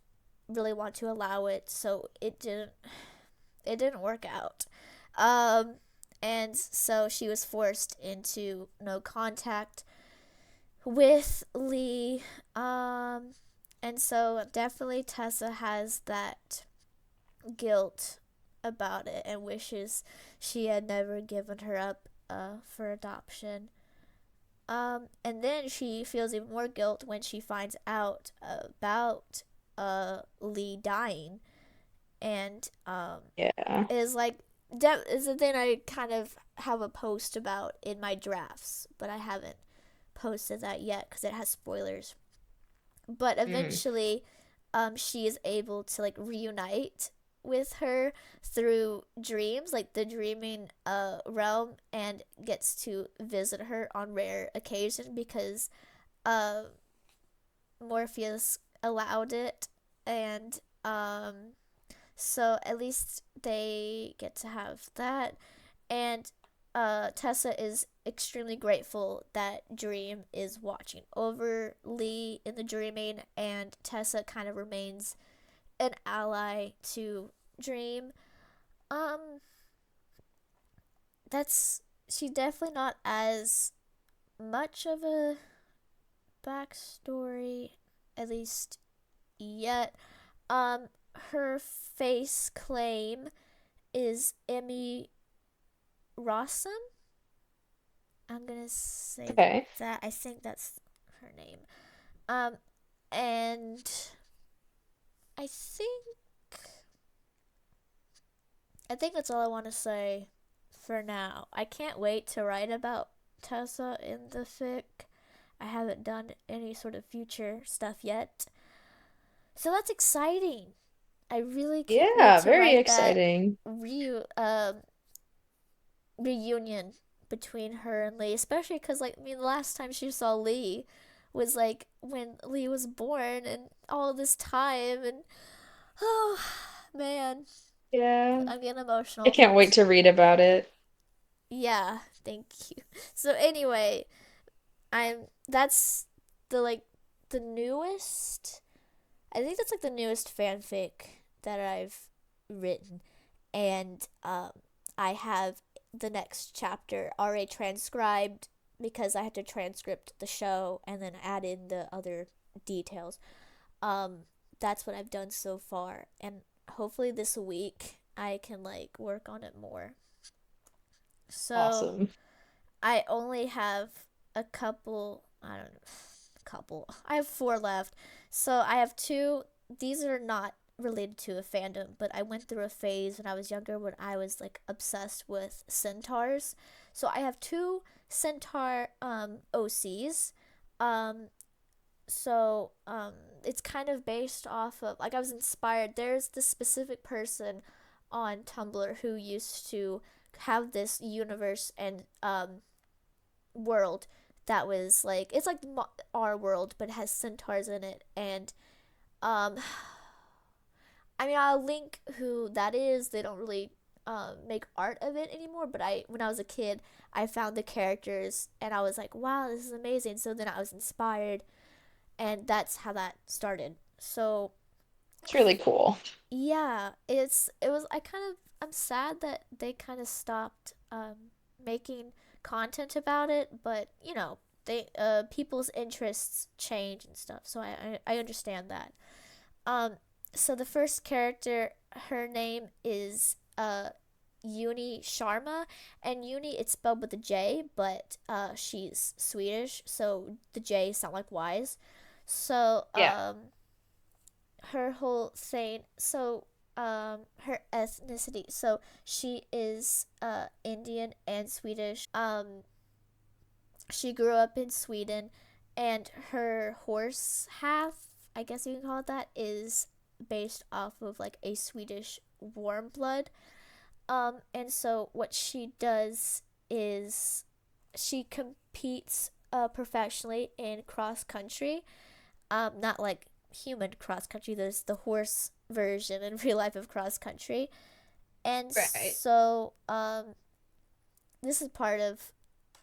really want to allow it, so it didn't work out. Um and so she was forced into no contact with Lee. And so definitely Tessa has that guilt about it and wishes she had never given her up for adoption. And then she feels even more guilt when she finds out about Lee dying, and Yeah. is like that is the thing I kind of have a post about in my drafts, but I haven't posted that yet because it has spoilers. But Mm. eventually, she is able to like reunite with her through dreams, like the dreaming realm, and gets to visit her on rare occasion because uh Morpheus allowed it, and so at least they get to have that. And Tessa is extremely grateful that Dream is watching over Lee in the dreaming, and Tessa kind of remains an ally to Dream. Um, that's she's definitely not as much of a backstory, at least yet. Um, her face claim is Emmy Rossum. I'm gonna say Okay. that. I think that's her name. Um, and I I think that's all I want to say for now. I can't wait to write about Tessa in the fic. I haven't done any sort of future stuff yet, so that's exciting. I really can't wait Yeah, to very write that exciting. reunion between her and Lee, especially because like I mean, the last time she saw Lee was like when Lee was born, and all this time, and oh man, Yeah. I'm getting I emotional. can't wait to read about it. Yeah, thank you. So anyway, I'm that's the like the newest. I think that's like the newest fanfic that I've written, and I have the next chapter already transcribed because I had to transcript the show and then add in the other details. Um, that's what I've done so far, and hopefully this week I can like work on it more. So Awesome. I only have a couple. I don't know, couple. I have four left. So I have two. These are not related to a fandom, but I went through a phase when I was younger when I was like obsessed with centaurs. So I have two centaur OCs. Um, so it's kind of based off of like I was inspired. There's this specific person on Tumblr who used to have this universe and world that was like it's like our world but it has centaurs in it, and um I mean I'll link who that is. They don't really make art of it anymore, but I when I was a kid I found the characters and I was like, wow, this is amazing. So then I was inspired, and that's how that started. So It's really cool. yeah, it was I kind of I'm sad that they kind of stopped making content about it, but you know, they people's interests change and stuff. So I understand that. Um so the first character, her name is Uni Sharma, and Uni it's spelled with a J, but she's Swedish, so the J sound like Y's. So Yeah. her whole thing, so her ethnicity, so she is Indian and Swedish. She grew up in Sweden, and her horse half, I guess you can call it that, is based off of like a Swedish warm blood. And so what she does is she competes professionally in cross country. Not like human cross country. There's the horse version in real life of cross country, and Right. so this is part of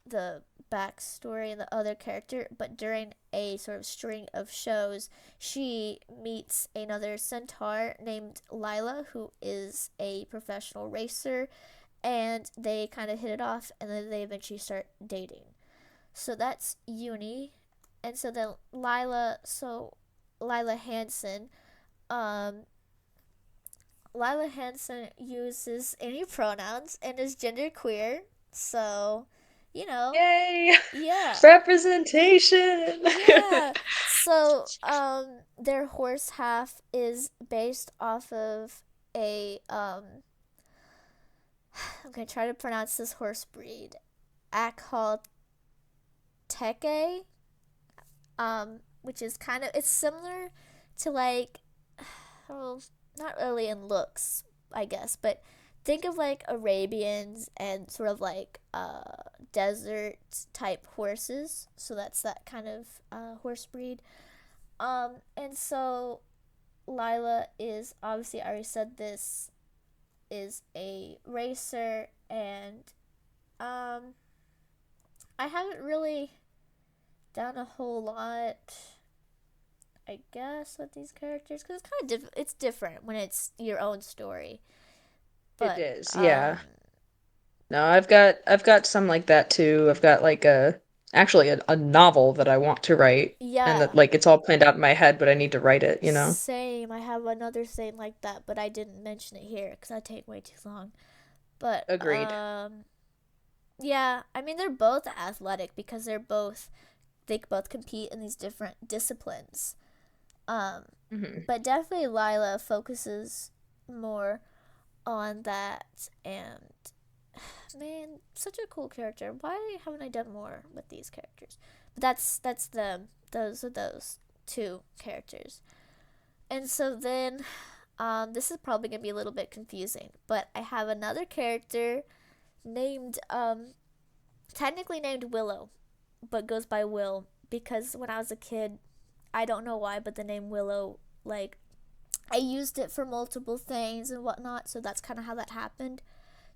the backstory and the other character. But during a sort of string of shows, she meets another centaur named Lila, who is a professional racer, and they kind of hit it off, and then they eventually start dating. So that's Uni, and so then Lila Hansen, um, Lila Hansen uses any pronouns and is genderqueer. So, you know, Yay! yeah, Representation. yeah. So, their horse half is based off of a I'm gonna try to pronounce this horse breed, Akhalteke, which is kind of it's similar to like, oh, not really in looks, I guess, but think of like Arabians and sort of like desert type horses. So that's that kind of horse breed. And so Lila is obviously, I already said this, is a racer, and um, I haven't really done a whole lot, I guess, with these characters because it's kind of it's different when it's your own story. It But is, yeah. No, I've got some like that too. I've got like actually a novel that I want to write and that yeah, like it's all planned out in my head, but I need to write it, you know? same. I have another thing like that, but I didn't mention it here because that take way too long. But Agreed. yeah, I mean they're both athletic because they both compete in these different disciplines. Um, Hmm. but definitely Lila focuses more on that, and man, such a cool character. Why haven't I done more with these characters? But that's them. Those are those two characters. And so then, this is probably gonna be a little bit confusing, but I have another character named technically named Willow, but goes by Will because when I was a kid, I don't know why, but the name Willow, like, I used it for multiple things and whatnot, so that's kind of how that happened.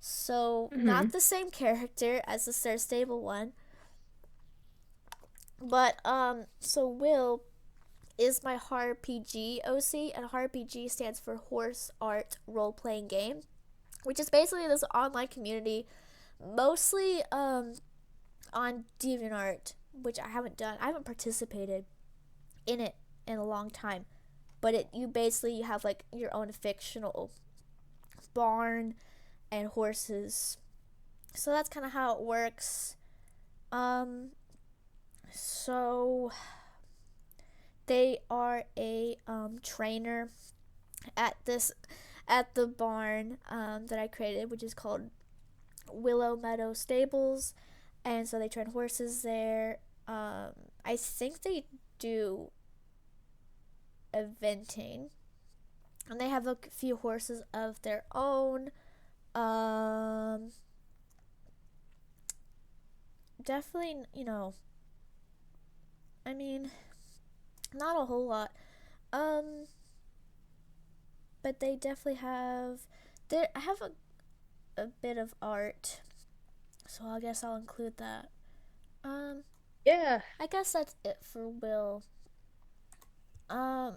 So, Hmm. not the same character as the Star Stable one, but so Will is my RPG OC, and RPG stands for Horse Art Role Playing Game, which is basically this online community, mostly on DeviantArt, which I haven't done. I haven't participated in it in a long time, but you basically you have like your own fictional barn and horses. So that's kind of how it works. Um, so they are a trainer at this at the barn that I created, which is called Willow Meadow Stables, and so they train horses there. I think they do eventing, and they have a few horses of their own. Um, definitely, I mean, not a whole lot. Um, but they definitely have. There, I have a bit of art, so I guess I'll include that. Um, Yeah. I guess that's it for Will.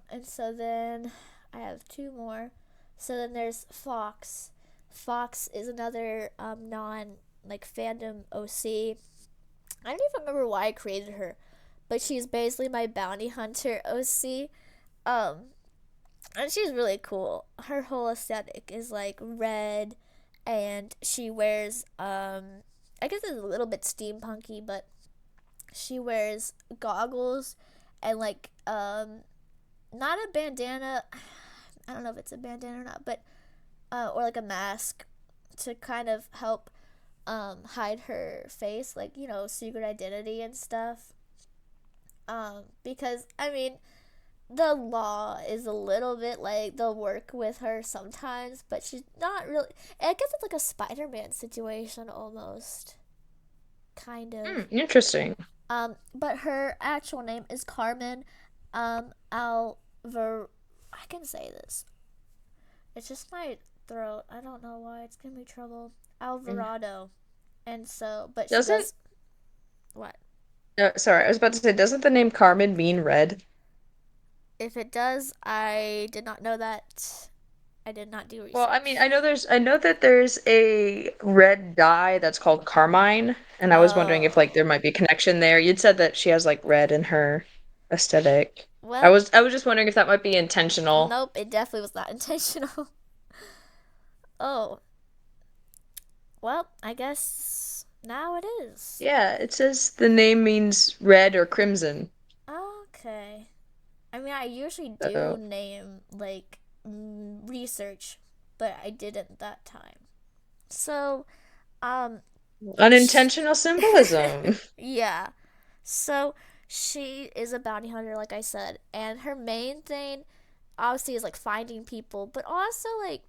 And so then I have two more. So then there's Fox. Fox is another non like fandom OC. I don't even remember why I created her, but she's basically my bounty hunter OC. Um, and she's really cool. Her whole aesthetic is like red, and she wears I guess it's a little bit steampunky, but she wears goggles and like not a bandana. I don't know if it's a bandana or not, but or like a mask to kind of help hide her face, like secret identity and stuff. Because I mean, the law is a little bit like they'll work with her sometimes, but she's not really. I guess it's like a Spider-Man situation almost, kind of. Interesting. But her actual name is Carmen Alver. I can say this. It's just my throat. I don't know why it's giving me trouble. Mm. Alvarado, and so, but she Doesn't does what? sorry, I was about to say, doesn't the name Carmen mean red? If it does, I did not know that. I did not do Well, I mean, research. I know that there's a red dye that's called carmine, and I was wondering if Oh, like there might be a connection there. You'd said that she has like red in her aesthetic. well, I was just wondering if that might be intentional. nope, it definitely was not intentional. Oh, well, I guess now it is. Yeah, it says the name means red or crimson. Okay. I mean, I usually do So name like research, but I didn't that time. So, um, sh- unintentional symbolism. yeah. So she is a bounty hunter, like I said, and her main thing, obviously, is like finding people, but also like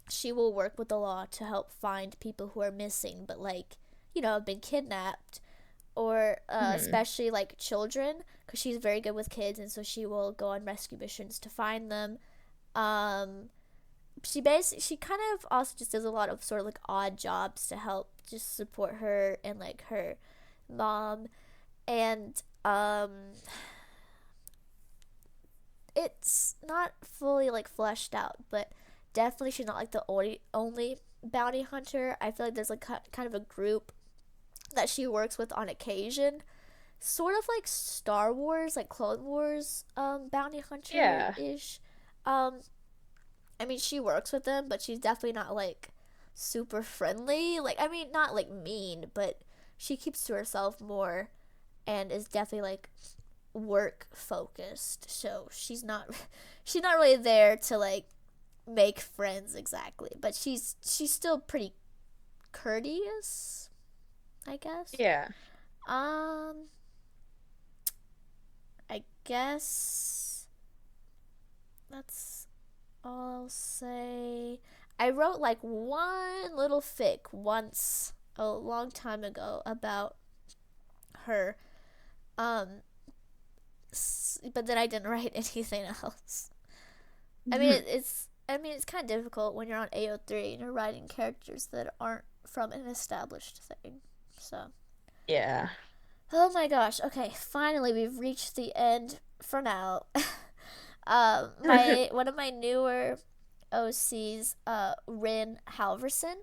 she will work with the law to help find people who are missing, but like, have been kidnapped, or Hmm. especially like children, because she's very good with kids, and so she will go on rescue missions to find them. Um, she kind of also just does a lot of sort of like odd jobs to help just support her and like her mom, and it's not fully like fleshed out, but definitely she's not like the only bounty hunter. I feel like there's like kind of a group that she works with on occasion, sort of like Star Wars, like Clone Wars, bounty hunter Yeah. ish. Um, I mean, she works with them, but she's definitely not like super friendly. Like, I mean, not like mean, but she keeps to herself more and is definitely like work focused. So she's not really there to like make friends exactly, but she's still pretty courteous, I guess. Yeah. Um, I guess that's all I'll say. I wrote like one little fic once a long time ago about her. Um, but then I didn't write anything else. I mean, it's kind of difficult when you're on AO3 and you're writing characters that aren't from an established thing. So, Yeah. oh my gosh. Okay, finally we've reached the end for now. My one of my newer OCs, Rin Halverson.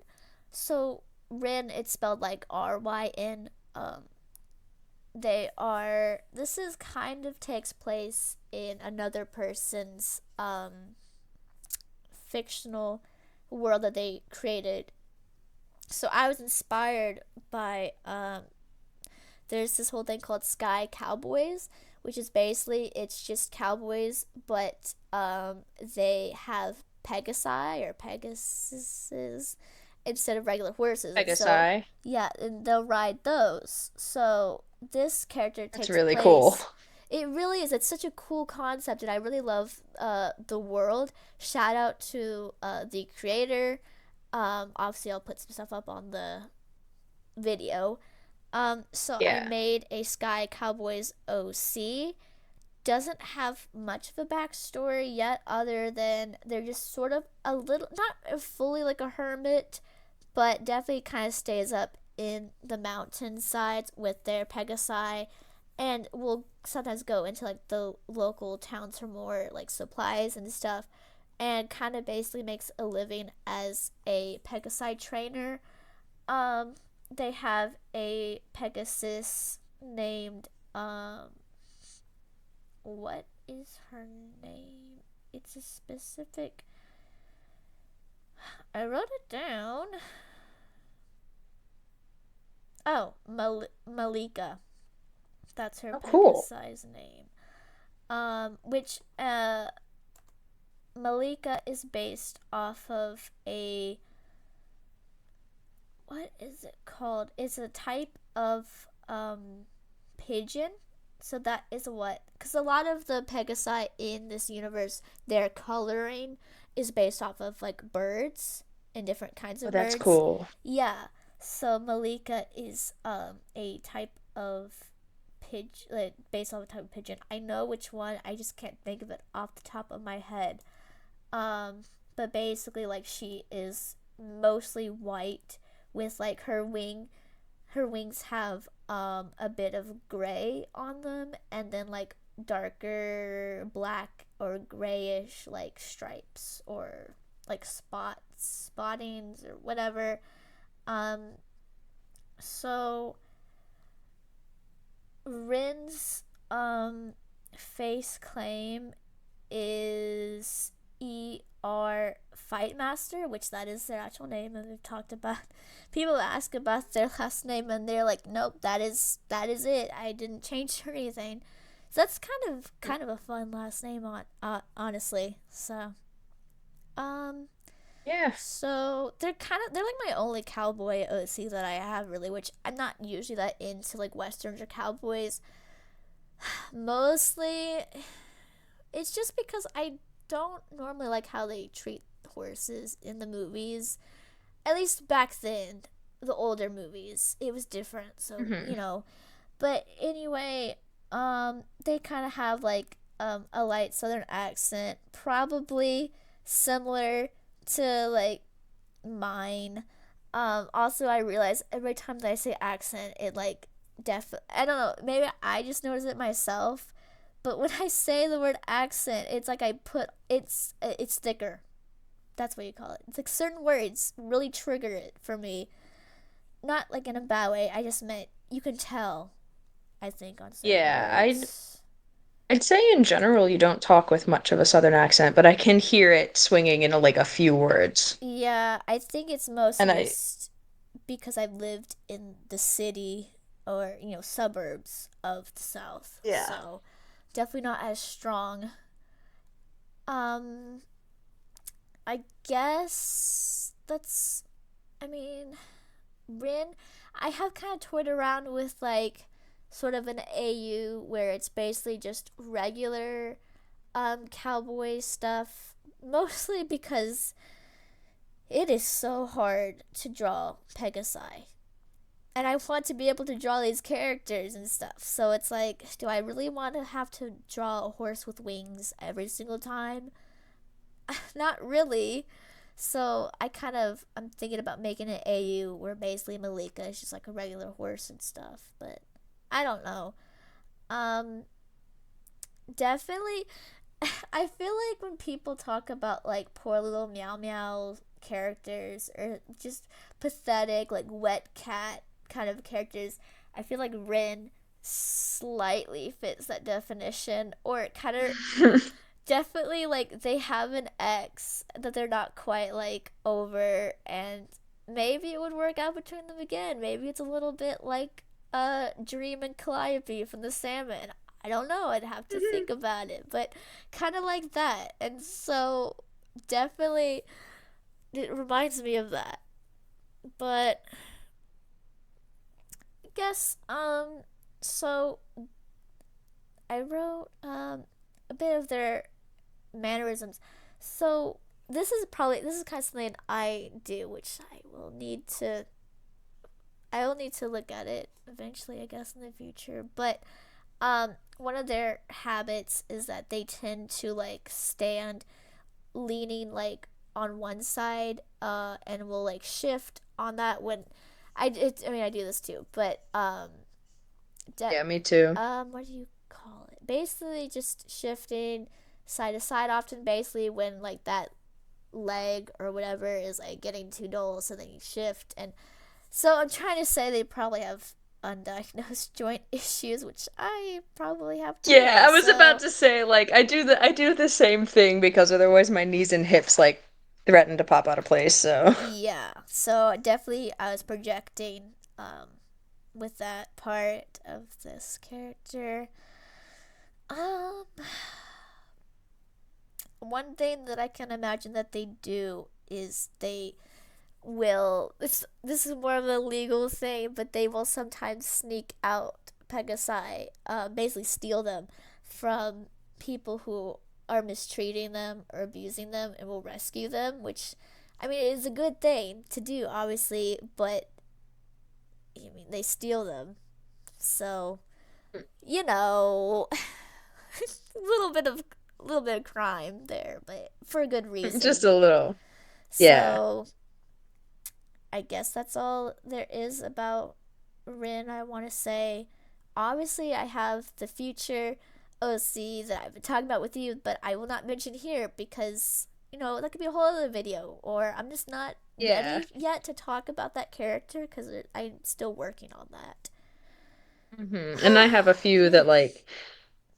So Rin, it's spelled like RYN. They are. This is kind of takes place in another person's fictional world that they created. So I was inspired by there's this whole thing called Sky Cowboys, which is basically it's just cowboys, but they have Pegasi or Pegasuses instead of regular horses, I and guess so I. yeah, and they'll ride those. So this character That's takes really cool. place. It really is. It's such a cool concept, and I really love the world. Shout out to the creator. Obviously, I'll put some stuff up on the video. So I Yeah. made a Sky Cowboys OC. Doesn't have much of a backstory yet, other than they're just sort of a little, not fully like a hermit, but definitely kind of stays up in the mountainsides with their Pegasi, and will sometimes go into like the local towns for more like supplies and stuff, and kind of basically makes a living as a Pegasi trainer. um, they have a Pegasus named what is her name? It's a specific. I wrote it down. Oh, Malika. That's her Oh, cool. Pegasi's name. Which Malika is based off of a, what is it called? It's a type of pigeon. So that is what, because a lot of the Pegasi in this universe, their coloring is based off of like birds and different kinds Oh, of that's birds. cool. Yeah. So Malika is a type of pigeon, like based on the type of pigeon. I know which one. I just can't think of it off the top of my head. Um, but basically, like she is mostly white with like her wings have a bit of gray on them, and then like darker black or grayish like stripes or like spottings or whatever. um so Rin's face claim is Fight Master, which that is their actual name, and we've talked about. People ask about their last name, and they're like, "Nope, that is it. I didn't change or anything." So that's kind of a fun last name on honestly. So um Yeah. they're like my only cowboy OC that I have really, which I'm not usually that into like westerns or cowboys. Mostly it's just because I don't normally like how they treat horses in the movies. At least back then, the older movies, it was different. So, Hmm. but anyway, they kind of have like a light southern accent, probably similar to like mine. Also I realize every time that I say accent, it like I don't know, maybe I just notice it myself, but when I say the word accent, it's like it's thicker. That's what you call it. It's like certain words really trigger it for me. Not like in a bad way. I just meant you can tell, I think, on certain Yeah, words. I'd say in general you don't talk with much of a southern accent, but I can hear it swinging in like a few words. Yeah, I think it's And mostly I just because I've lived in the city or, suburbs of the South. Yeah. So definitely not as strong. Um, I guess I mean, Rin, I have kind of toyed around with like sort of an AU where it's basically just regular cowboy stuff, mostly because it is so hard to draw Pegasi. And I want to be able to draw these characters and stuff. So it's like, do I really want to have to draw a horse with wings every single time? Not really. So I'm thinking about making an AU where basically Malika is just like a regular horse and stuff. But I don't know. Um, Definitely, I feel like when people talk about like poor little meow meow characters or just pathetic like wet cat kind of characters, I feel like Rin slightly fits that definition, or it kind of definitely like they have an ex that they're not quite like over, and maybe it would work out between them again. Maybe it's a little bit like Dream and Calliope from the Salmon. I don't know. I'd have to think about it, but kind of like that. And so definitely it reminds me of that. But I guess so I wrote a bit of their mannerisms. So this is kind of something I do, which I will need to look at it eventually, I guess, in the future. But one of their habits is that they tend to like stand leaning like on one side, and will like shift on that when I mean I do this too, but de- Yeah, me too. what do you call it? Basically, just shifting side to side. Often, basically, when like that leg or whatever is like getting too dull, so then you shift. And so I'm trying to say they probably have undiagnosed joint issues, which I probably have Yeah, too. I was about So to say like I do the same thing because otherwise my knees and hips like threaten to pop out of place, so yeah, so definitely I was projecting with that part of this character. Um, One thing that I can imagine that they do is they will this is more of a legal thing, but they will sometimes sneak out Pegasi, basically steal them from people who are mistreating them or abusing them, and will rescue them, which I mean it is a good thing to do, obviously, but I mean they steal them, so you know, a little bit of crime there, but for a good just reason. a little. Yeah. So I guess that's all there is about Rin. I want to say, obviously, I have the future OC that I've been talking about with you, but I will not mention here because that could be a whole other video, or I'm just not Yeah. ready yet to talk about that character because I'm still working on that. And I have a few that like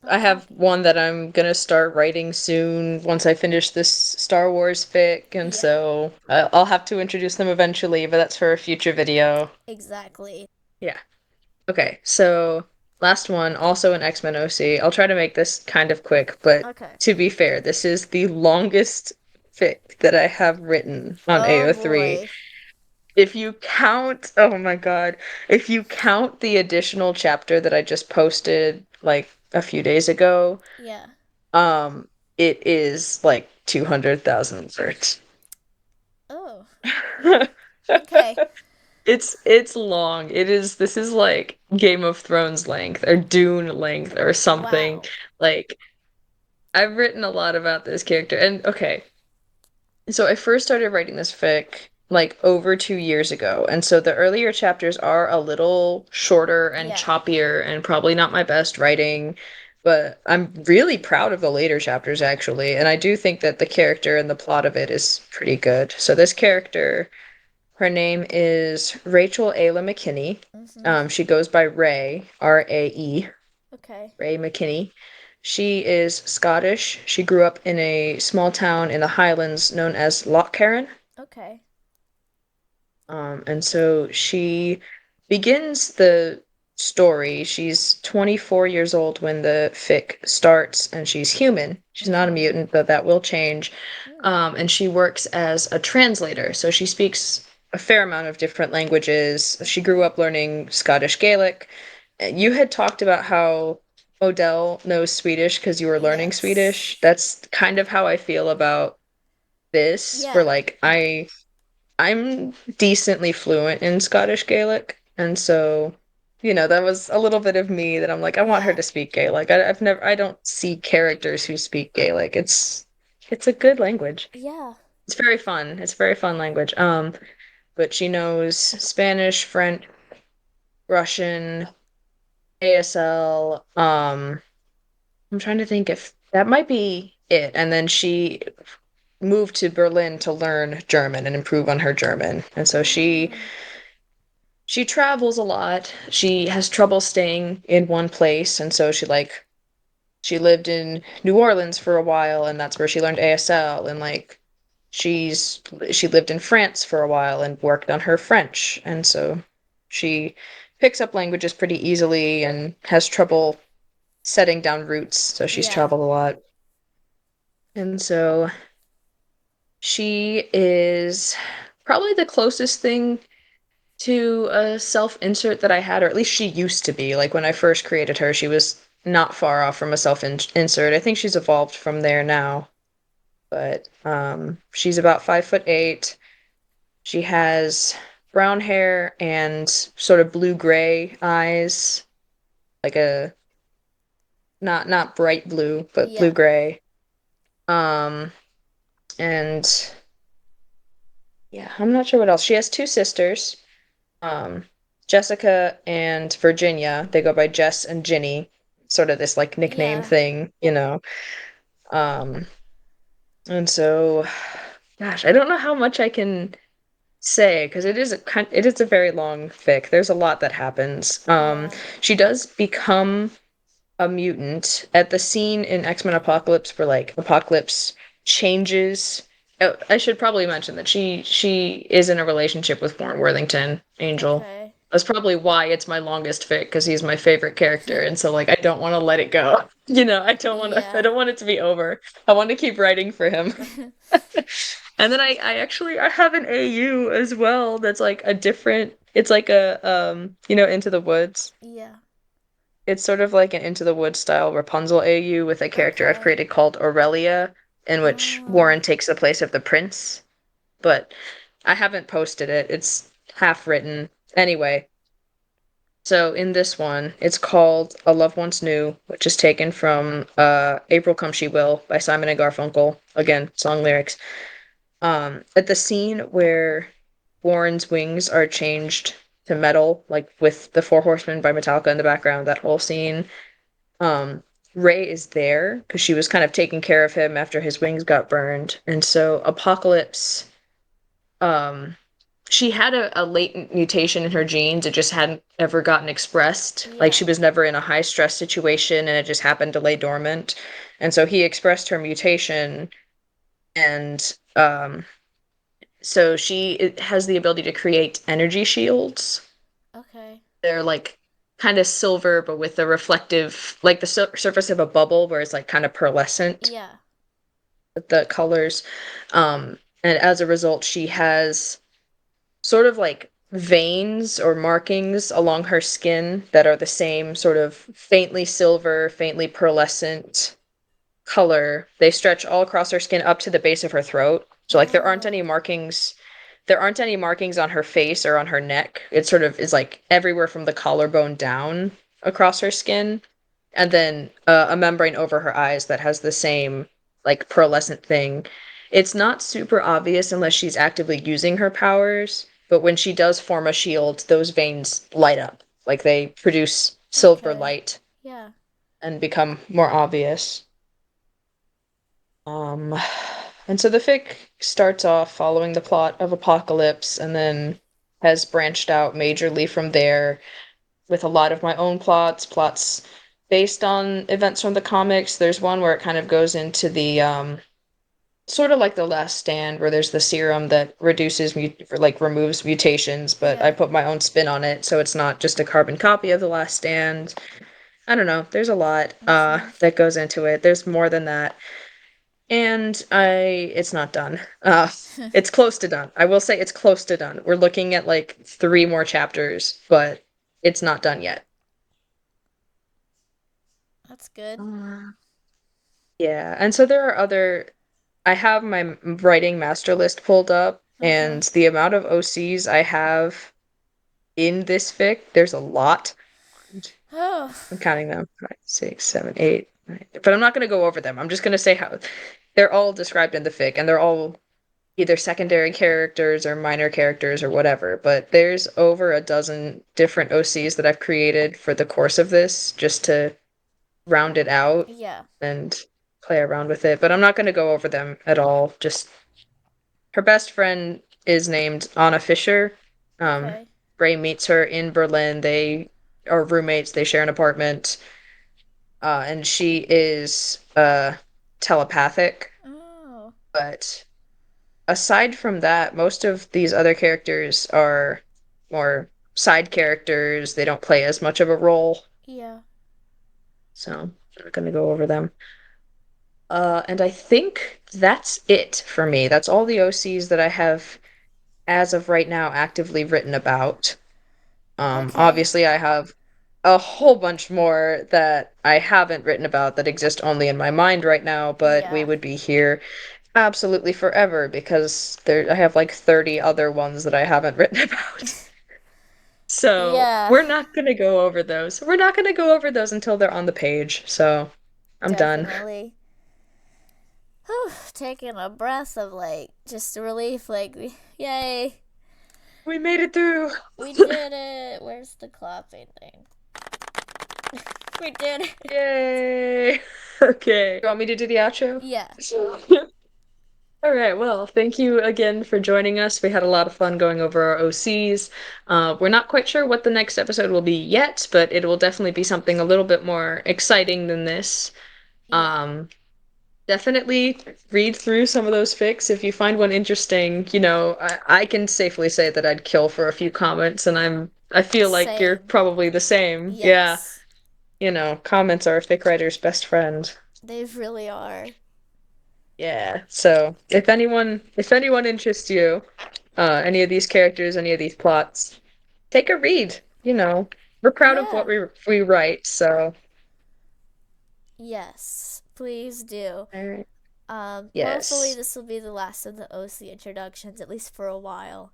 A lot I of have talking. one that I'm gonna start writing soon once I finish this Star Wars fic, and Yeah, so I'll have to introduce them eventually, but that's for a future video. exactly. Yeah. Okay, so last one, also an X-Men OC. I'll try to make this kind of quick, but Okay. to be fair, this is the longest fic that I have written on Oh AO3. boy. If you count, oh my God, if you count the additional chapter that I just posted like a few days ago, Yeah. um, it is like 200,000 words. Okay. It's long. This is like Game of Thrones length or Dune length or something. Wow. Like I've written a lot about this character. And okay, so I first started writing this fic like over 2 years ago. And so the earlier chapters are a little shorter and Yeah. choppier and probably not my best writing, but I'm really proud of the later chapters actually. And I do think that the character and the plot of it is pretty good. So this character, her name is Rachel Ayla McKinney. Mhm. She goes by Ray, Rae, Okay. Ray McKinney. She is Scottish. She grew up in a small town in the Highlands known as Lochcarron. Okay. And so she begins the story. She's 24 years old when the fic starts, and she's human. She's not a Mhm. mutant, but that will change. Mm. And she works as a translator. So she speaks a fair amount of different languages. She grew Okay. up learning Scottish Gaelic. You had talked about how Odell knows Swedish because you were learning Yes. Swedish. That's kind of how I feel about this, where Yeah. like I'm decently fluent in Scottish Gaelic, and so, that was a little bit of me that I'm like, I want her Yeah. to speak Gaelic. I don't see characters who speak Gaelic. It's a good language. Yeah. It's very fun. It's a very fun language. But she knows Spanish, French, Russian, ASL. I'm trying to think if that might be it. And then she moved to Berlin to learn German and improve on her German. And so Mm. she travels a lot. She has trouble staying in one place, and so she lived in New Orleans for a while, and that's where she learned ASL. And like she lived in France for a while and worked on her French, and so she picks up languages pretty easily and has trouble setting down roots. So she's Yeah. traveled a lot, and so she is probably the closest thing to a self insert that I had, or at least she used to be. Like when I first created her, she was not far off from a self insert. I think she's evolved from there now, but she's about 5'8". She has brown hair and sort of blue gray eyes, like a not bright blue, but blue Yeah. gray. Um, and yeah, I'm not sure what else. She has two sisters. Um, Jessica and Virginia, they go by Jess and Ginny, sort of this like nickname Yeah. thing. Um, and so, gosh, I don't know how much I can say because it is a very long fic. There's a lot that happens. Yeah. She does become a mutant at the scene in X-Men Apocalypse where like Apocalypse changes. Oh, I should probably mention that she is in a relationship with Warren Worthington, Angel. Okay. That's probably why it's my longest fic because he's my favorite character, and so like I don't want to let it go. I Yeah. don't want it to be over. I want to keep writing for him. And then I have an AU as well that's like a different it's like a Into the Woods. Yeah. It's sort of like an Into the Woods style Rapunzel AU with a character I've Okay. created called Aurelia, in which Oh. Warren takes the place of the prince. But I haven't posted it. It's half written. Anyway, so in this one, it's called A Love Once Knew, which is taken from April Come She Will by Simon and Garfunkel. Again, song lyrics. At the scene where Warren's wings are changed to metal, like with the Four Horsemen by Metallica in the background, that whole scene. Um, Ray is there because she was kind of taking care of him after his wings got burned. And so Apocalypse, um, she had a latent mutation in her genes. It just hadn't ever gotten expressed. Like Yeah. she was never in a high stress situation and it just happened to lay dormant. And so he expressed her mutation and so has the ability to create energy shields. Okay. They're like kind of silver, but with a reflective, like the surface of a bubble, where it's like kind of pearlescent Yeah. with the colors. And as a result, she has sort of like veins or markings along her skin that are the same sort of faintly silver, faintly pearlescent color. They stretch all across her skin up to the base of her throat. So like there aren't any Oh. markings there aren't any markings on her face or on her neck. It sort of is like everywhere from the collarbone down across her skin, and then a membrane over her eyes that has the same like pearlescent thing. It's not super obvious unless she's actively using her powers, but when she does form a shield, those veins light up. Like they produce silver Okay. light Yeah. and become more obvious. Um, and so the fic starts off following the plot of Apocalypse and then has branched out majorly from there with a lot of my own plots based on events from the comics. There's one where it kind of goes into the sort of like the Last Stand, where there's the serum that removes mutations, but I Yeah. put my own spin on it, so it's not just a carbon copy of the Last Stand. I don't know. There's a lot Mhm. that goes into it. There's more than that. And it's not done. It's close to done. I will say it's close to done. We're looking at like 3 more chapters, but it's not done yet. That's good. Uh, yeah, and so there are other. I have my writing master list pulled up, Uh huh. and the amount of OCs I have in this fic, there's a lot. Oh. I'm counting them. 5, 6, 7, 8, 9. But I'm not going to go over them. I'm just going to say how they're all described in the fic, and they're all either secondary characters or minor characters or whatever. But there's over a dozen different OCs that I've created for the course of this just to round it out Yeah. and play around with it. But I'm not going to go over them at all. Just her best friend is named Anna Fisher. Um, Okay. Ray meets her in Berlin. They are roommates. They share an apartment. And she is telepathic. Oh. But aside from that, most of these other characters are more side characters. They don't play as much of a role. Yeah. So I'm not going to go over them. And I think that's it for me. That's all the OCs that I have as of right now actively written about. Okay. Obviously, I have a whole bunch more that I haven't written about that exist only in my mind right now, but we Yeah. would be here absolutely forever because I have like 30 other ones that I haven't written about. So Yeah. we're not gonna go over those. We're not gonna go over those until they're on the page. So I'm done. Definitely. Whew, taking a breath of like just relief, like, yay, We made it through. we did it. Where's the clapping thing? We did it. Yay. Okay. You want me to do the outro? Yeah. All right, well, thank you again for joining us. We had a lot of fun going over our OCs. We're not quite sure what the next episode will be yet, but it will definitely be something a little bit more exciting than this. Yeah. Um, Definitely read through some of those fics. If you find one interesting, I can safely say that I'd kill for a few comments, and I feel like you're Same. probably the same. Yeah, Yes. comments are a fic writer's best friend. They really are. Yeah. So if anyone interests you, any of these characters, any of these plots, take a read. We're proud of what Yeah. we write. So, Yes. Please do. all right. Hopefully Yes. this will be the last of the OC introductions, at least for a while.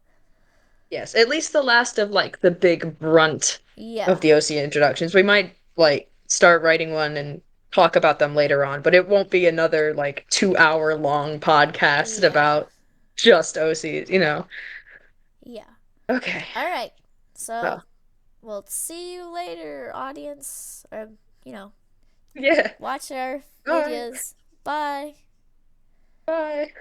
Yes. At least the last of like the big brunt of Yeah. the OC introductions. We might like start writing one and talk about them later on, but it won't be another like 2 hour long podcast Yeah. about just OCs. Yeah. Okay. All right. So Well, we'll see you later, audience. Or, you know, yeah. watch our All right. videos. Bye. Bye.